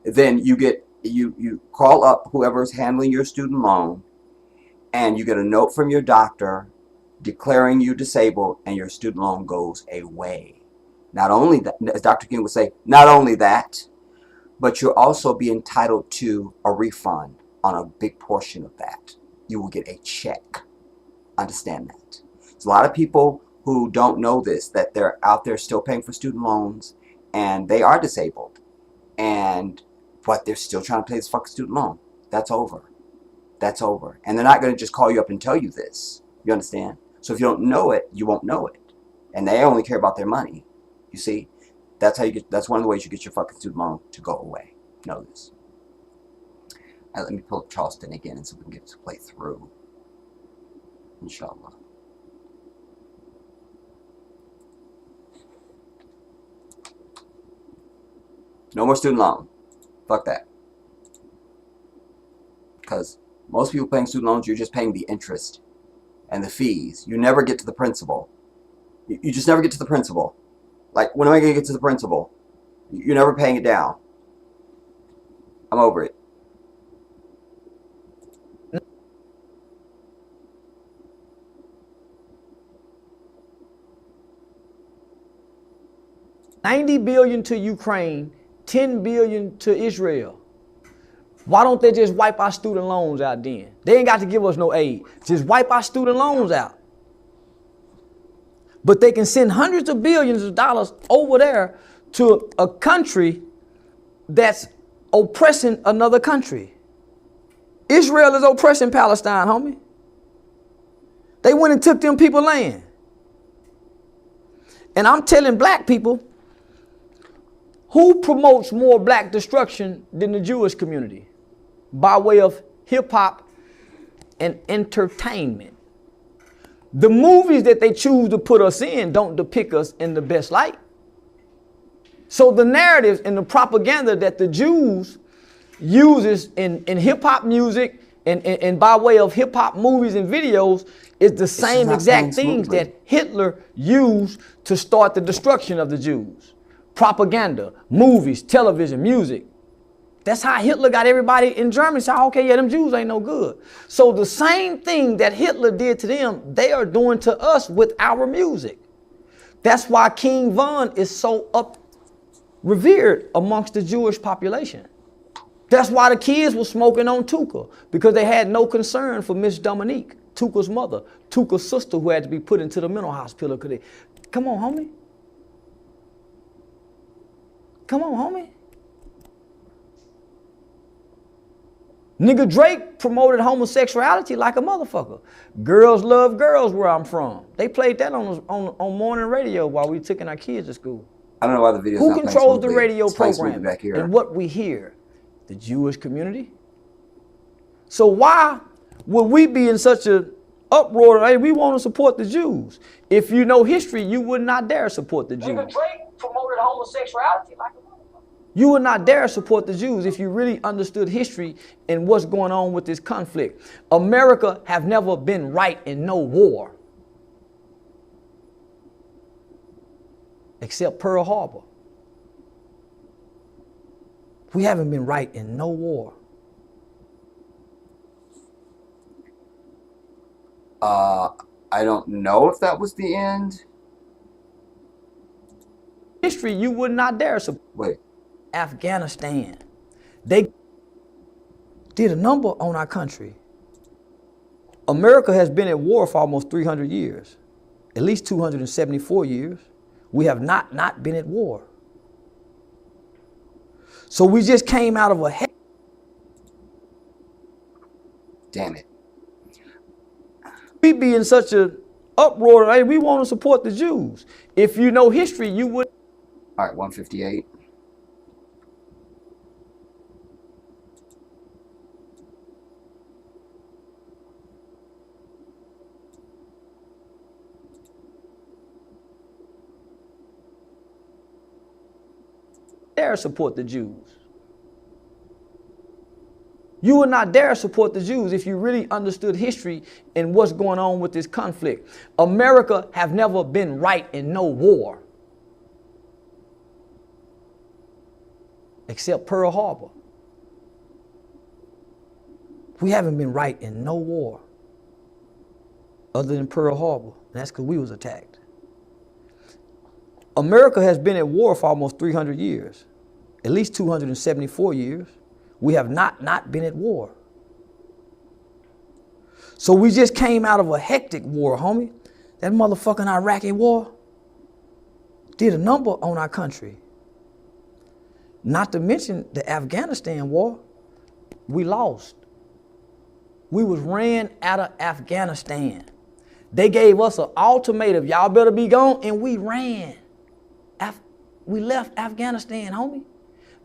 [SPEAKER 1] Then you get, you call up whoever's handling your student loan and you get a note from your doctor declaring you disabled and your student loan goes away. Not only that, as Dr. King would say, not only that, but you'll also be entitled to a refund on a big portion of that. You will get a check. Understand that. There's a lot of people who don't know this, that they're out there still paying for student loans and they are disabled. But they're still trying to pay this fucking student loan. That's over. That's over. And they're not going to just call you up and tell you this. You understand? So if you don't know it, you won't know it. And they only care about their money. You see? That's how you get, that's one of the ways you get your fucking student loan to go away. Know this. All right, let me pull up Charleston again and see if we can get it to play through. Inshallah. No more student loan. Fuck that. Because most people paying student loans, you're just paying the interest and the fees. You never get to the principal. You just never get to the principal. Like, when am I going to get to the principal? You're never paying it down. I'm over it.
[SPEAKER 18] $90 billion to Ukraine, $10 billion to Israel. Why don't they just wipe our student loans out then? They ain't got to give us no aid. Just wipe our student loans out. But they can send hundreds of billions of dollars over there to a country that's oppressing another country. Israel is oppressing Palestine, homie. They went and took them people land. And I'm telling black people, who promotes more black destruction than the Jewish community? By way of hip hop and entertainment. The movies that they choose to put us in don't depict us in the best light. So the narratives and the propaganda that the Jews uses in hip hop music and by way of hip hop movies and videos is the same exact things that Hitler used to start the destruction of the Jews. Propaganda, movies, television, music. That's how Hitler got everybody in Germany to say, okay, yeah, them Jews ain't no good. So the same thing that Hitler did to them, they are doing to us with our music. That's why King Von is so revered amongst the Jewish population. That's why the kids were smoking on Tuka, because they had no concern for Miss Dominique, Tuka's mother, Tuka's sister, who had to be put into the mental hospital. Come on, homie. Come on, homie. Nigga Drake promoted homosexuality like a motherfucker. Girls love girls where I'm from. They played that on morning radio while we took in our kids to school.
[SPEAKER 1] I don't know why the video's
[SPEAKER 18] Who
[SPEAKER 1] not playing
[SPEAKER 18] controls the
[SPEAKER 1] smoothly.
[SPEAKER 18] radio
[SPEAKER 1] It's playing smoothly
[SPEAKER 18] program
[SPEAKER 1] back here.
[SPEAKER 18] and what we hear? The Jewish community. So why would we be in such an uproar that hey, we want to support the Jews? If you know history, you would not dare support the Jews.
[SPEAKER 19] Drake promoted homosexuality like a
[SPEAKER 18] You would not dare support the Jews if you really understood history and what's going on with this conflict. America have never been right in no war. Except Pearl Harbor. We haven't been right in no war.
[SPEAKER 1] I don't know if that was the end.
[SPEAKER 18] History, you would not dare support.
[SPEAKER 1] Wait.
[SPEAKER 18] Afghanistan. They did a number on our country. America has been at war for almost 300 years. At least 274 years. We have not been at war. So we just came out of a
[SPEAKER 1] Damn it.
[SPEAKER 18] We be in such an uproar that hey, we want to support the Jews. If you know history, you would.
[SPEAKER 1] All right, 158.
[SPEAKER 18] Dare support the Jews. You would not dare support the Jews if you really understood history and what's going on with this conflict. America have never been right in no war. Except Pearl Harbor. We haven't been right in no war other than Pearl Harbor. And that's because we was attacked. America has been at war for almost 300 years. At least 274 years. We have not been at war. So we just came out of a hectic war, homie. That motherfucking Iraqi war did a number on our country. Not to mention the Afghanistan war, we lost. We was ran out of Afghanistan. They gave us an ultimatum, y'all better be gone, and we ran. We left Afghanistan, homie.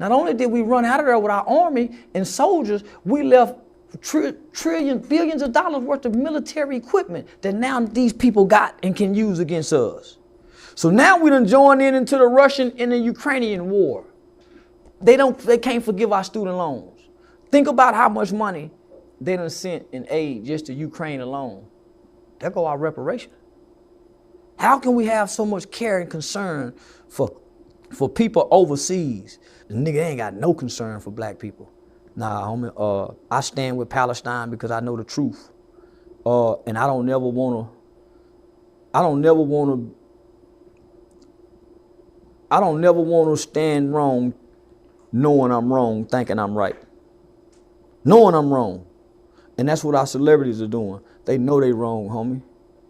[SPEAKER 18] Not only did we run out of there with our army and soldiers, we left billions of dollars worth of military equipment that now these people got and can use against us. So now we done joined into the Russian and the Ukrainian war. They can't forgive our student loans. Think about how much money they done sent in aid just to Ukraine alone. There go our reparation. How can we have so much care and concern for people overseas? The nigga ain't got no concern for black people. Nah, homie, I stand with Palestine because I know the truth. And I don't never wanna stand wrong knowing I'm wrong, thinking I'm right. Knowing I'm wrong. And that's what our celebrities are doing. They know they wrong, homie,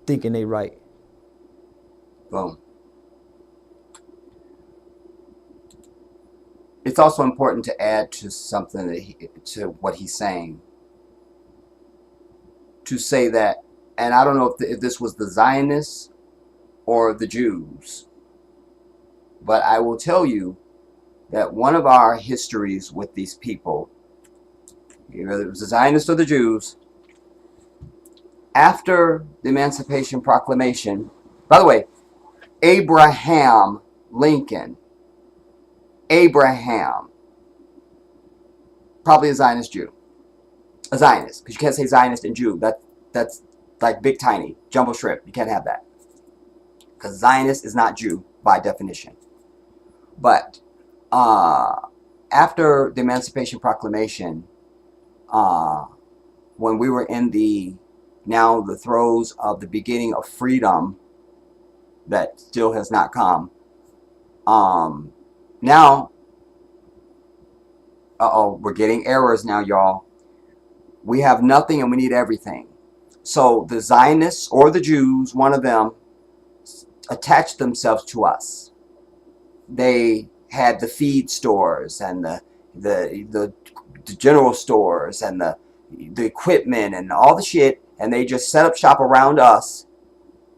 [SPEAKER 18] thinking they right.
[SPEAKER 1] Boom. It's also important to add to something to what he's saying. To say that, and I don't know if this was the Zionists or the Jews, but I will tell you that one of our histories with these people, whether it was the Zionists or the Jews, after the Emancipation Proclamation, by the way, Abraham Lincoln, probably a Zionist Jew. A Zionist, because you can't say Zionist and Jew. That's like big tiny, jumbo shrimp. You can't have that. Because Zionist is not Jew by definition. But after the Emancipation Proclamation, when we were in the throes of the beginning of freedom that still has not come, now, we're getting errors now, y'all. We have nothing and we need everything. So the Zionists or the Jews, one of them, attached themselves to us. They had the feed stores and the general stores and the equipment and all the shit, and they just set up shop around us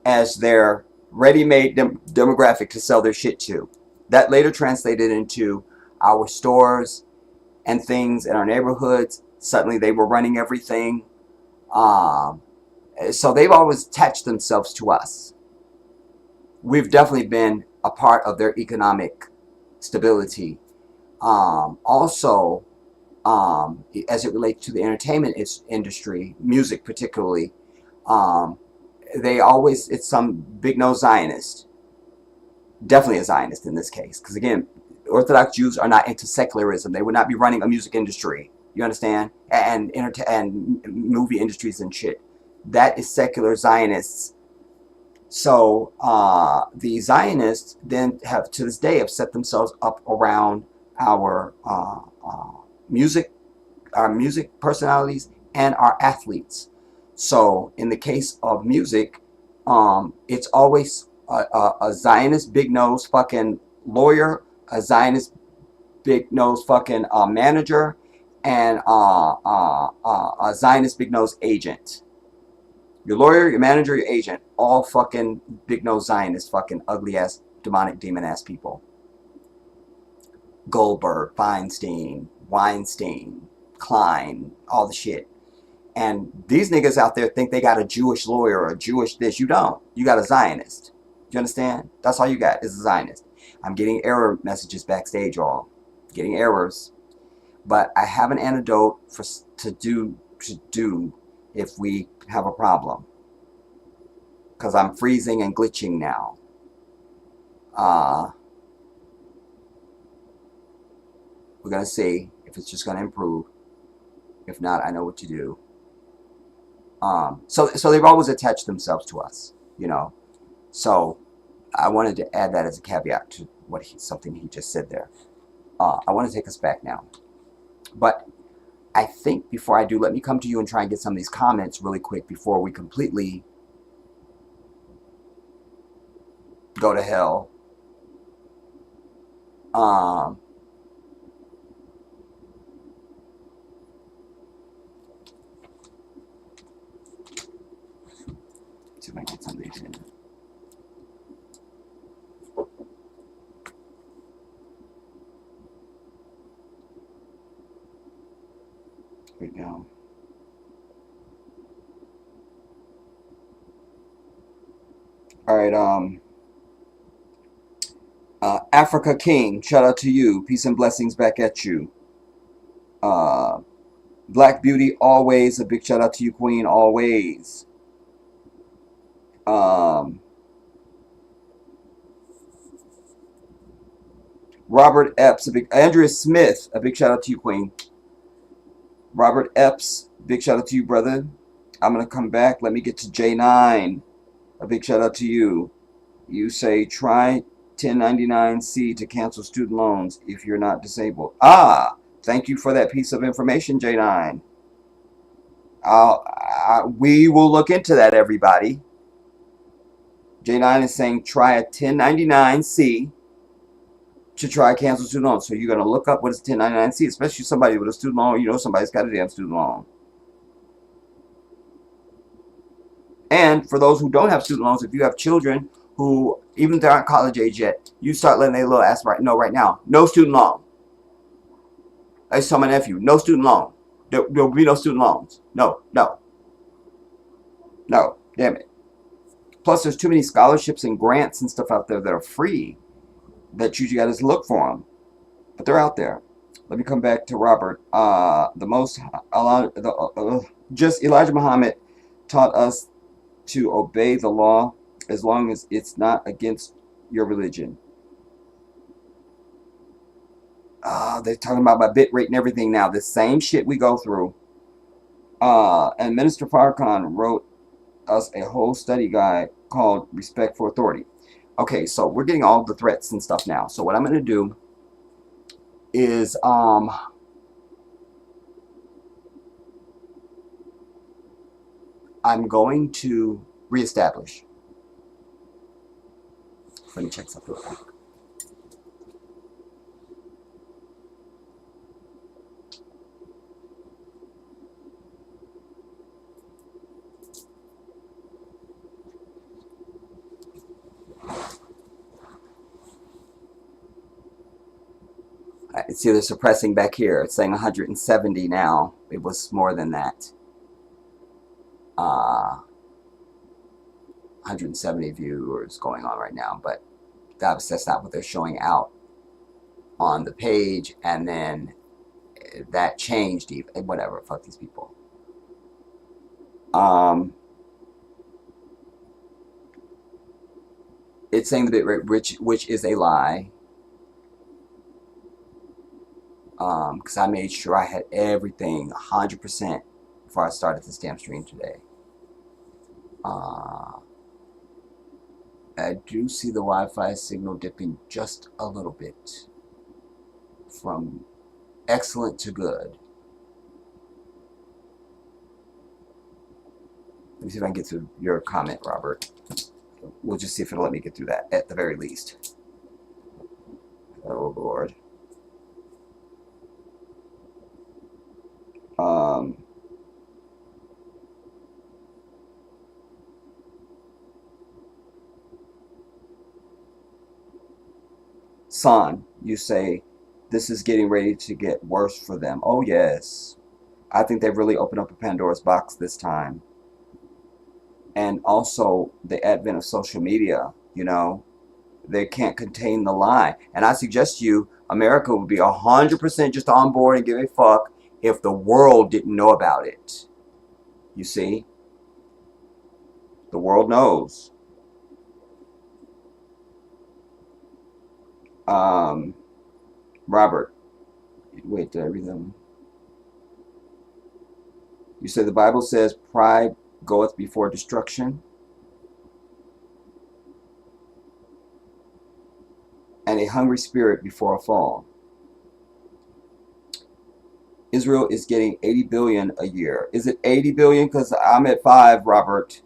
[SPEAKER 1] as their ready-made demographic to sell their shit to. That later translated into our stores and things in our neighborhoods. Suddenly they were running everything. So they've always attached themselves to us. We've definitely been a part of their economic stability. Also, as it relates to the entertainment industry, music particularly, it's some big nose Zionist. Definitely a Zionist in this case. Because again, Orthodox Jews are not into secularism. They would not be running a music industry. You understand? And movie industries and shit. That is secular Zionists. So the Zionists then have, to this day, have set themselves up around our music personalities and our athletes. So in the case of music, it's always a Zionist big nose fucking lawyer, a Zionist big nose fucking manager, and a Zionist big nose agent. Your lawyer, your manager, your agent, all fucking big nose Zionist, fucking ugly ass, demonic demon ass people. Goldberg, Feinstein, Weinstein, Klein, all the shit. And these niggas out there think they got a Jewish lawyer or a Jewish this. You don't. You got a Zionist. You understand? That's all you got is a Zionist. I'm getting error messages backstage, all. Getting errors. But I have an antidote to do if we have a problem. Because I'm freezing and glitching now. We're going to see if it's just going to improve. If not, I know what to do. So they've always attached themselves to us, you know. So I wanted to add that as a caveat to something he just said there. I want to take us back now. But I think before I do, let me come to you and try and get some of these comments really quick before we completely go to hell. See if I can get some of these in. Here we go. All right, Africa King, shout out to you. Peace and blessings back at you. Black Beauty, always. A big shout out to you, Queen, always. Robert Epps, Andrea Smith, a big shout out to you, Queen. Robert Epps, big shout out to you, brother. I'm going to come back. Let me get to J9. A big shout out to you. You say try 1099-C to cancel student loans if you're not disabled. Ah, thank you for that piece of information, J9. We will look into that, everybody. J9 is saying try a 1099-C to try cancel student loans. So you're going to look up what is 1099-C, especially somebody with a student loan. You know somebody's got a damn student loan. And for those who don't have student loans, if you have children who, even if they aren't college age yet, you start letting their little ass know right now, no student loan. I tell my nephew, no student loan. There will be no student loans. No, damn it. Plus, there's too many scholarships and grants and stuff out there that are free that you got to look for them. But they're out there. Let me come back to Robert. Just Elijah Muhammad taught us to obey the law as long as it's not against your religion. They're talking about my bit rate and everything now. The same shit we go through. And Minister Farrakhan wrote us a whole study guide called Respect for Authority. Okay, so we're getting all the threats and stuff now. So what I'm going to do is I'm going to reestablish. Let me check something real quick. See, they're suppressing back here. It's saying 170 now. It was more than that. 170 viewers going on right now, but that's not what they're showing out on the page. And then that changed even. Whatever, fuck these people. It's saying the bit rich, which is a lie. Because I made sure I had everything 100% before I started this damn stream today. I do see the Wi-Fi signal dipping just a little bit from excellent to good. Let me see if I can get through your comment, Robert. We'll just see if it'll let me get through that at the very least. Oh, Lord. Son, you say, this is getting ready to get worse for them. Oh, yes. I think they've really opened up a Pandora's box this time. And also the advent of social media, you know, they can't contain the lie. And I suggest to you, America would be 100% just on board and give a fuck if the world didn't know about it. You see? The world knows. Robert, wait, did I read them? You said the Bible says pride goeth before destruction, and a hungry spirit before a fall. Israel is getting 80 billion a year. Is it 80 billion? Because I'm at 5, Robert.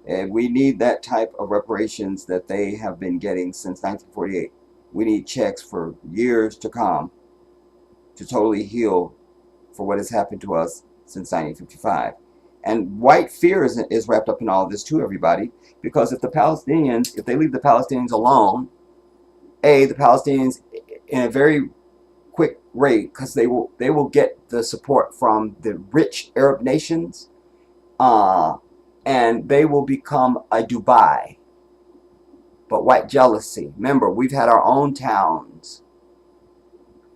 [SPEAKER 1] And we need that type of reparations that they have been getting since 1948. We need checks for years to come to totally heal for what has happened to us since 1955. And white fear is wrapped up in all of this too, everybody. Because if the Palestinians, if they leave the Palestinians alone, the Palestinians in a very quick rate, because they will get the support from the rich Arab nations, and they will become a Dubai. But white jealousy. Remember, we've had our own towns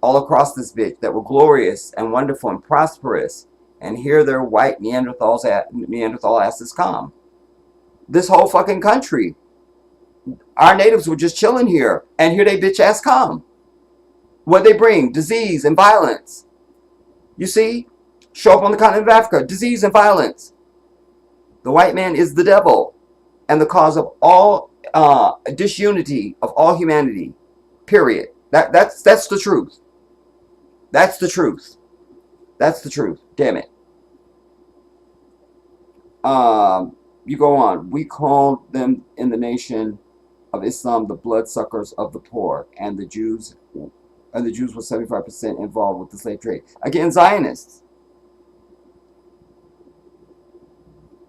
[SPEAKER 1] all across this bitch that were glorious and wonderful and prosperous. And here their white Neanderthal asses come. This whole fucking country. Our natives were just chilling here. And here they bitch ass come. What they bring? Disease and violence. You see? Show up on the continent of Africa. Disease and violence. The white man is the devil. And the cause of all disunity of all humanity. Period. That's the truth. That's the truth. That's the truth. Damn it. You go on. We called them in the nation of Islam the bloodsuckers of the poor, and the Jews were 75% involved with the slave trade. Again, Zionists.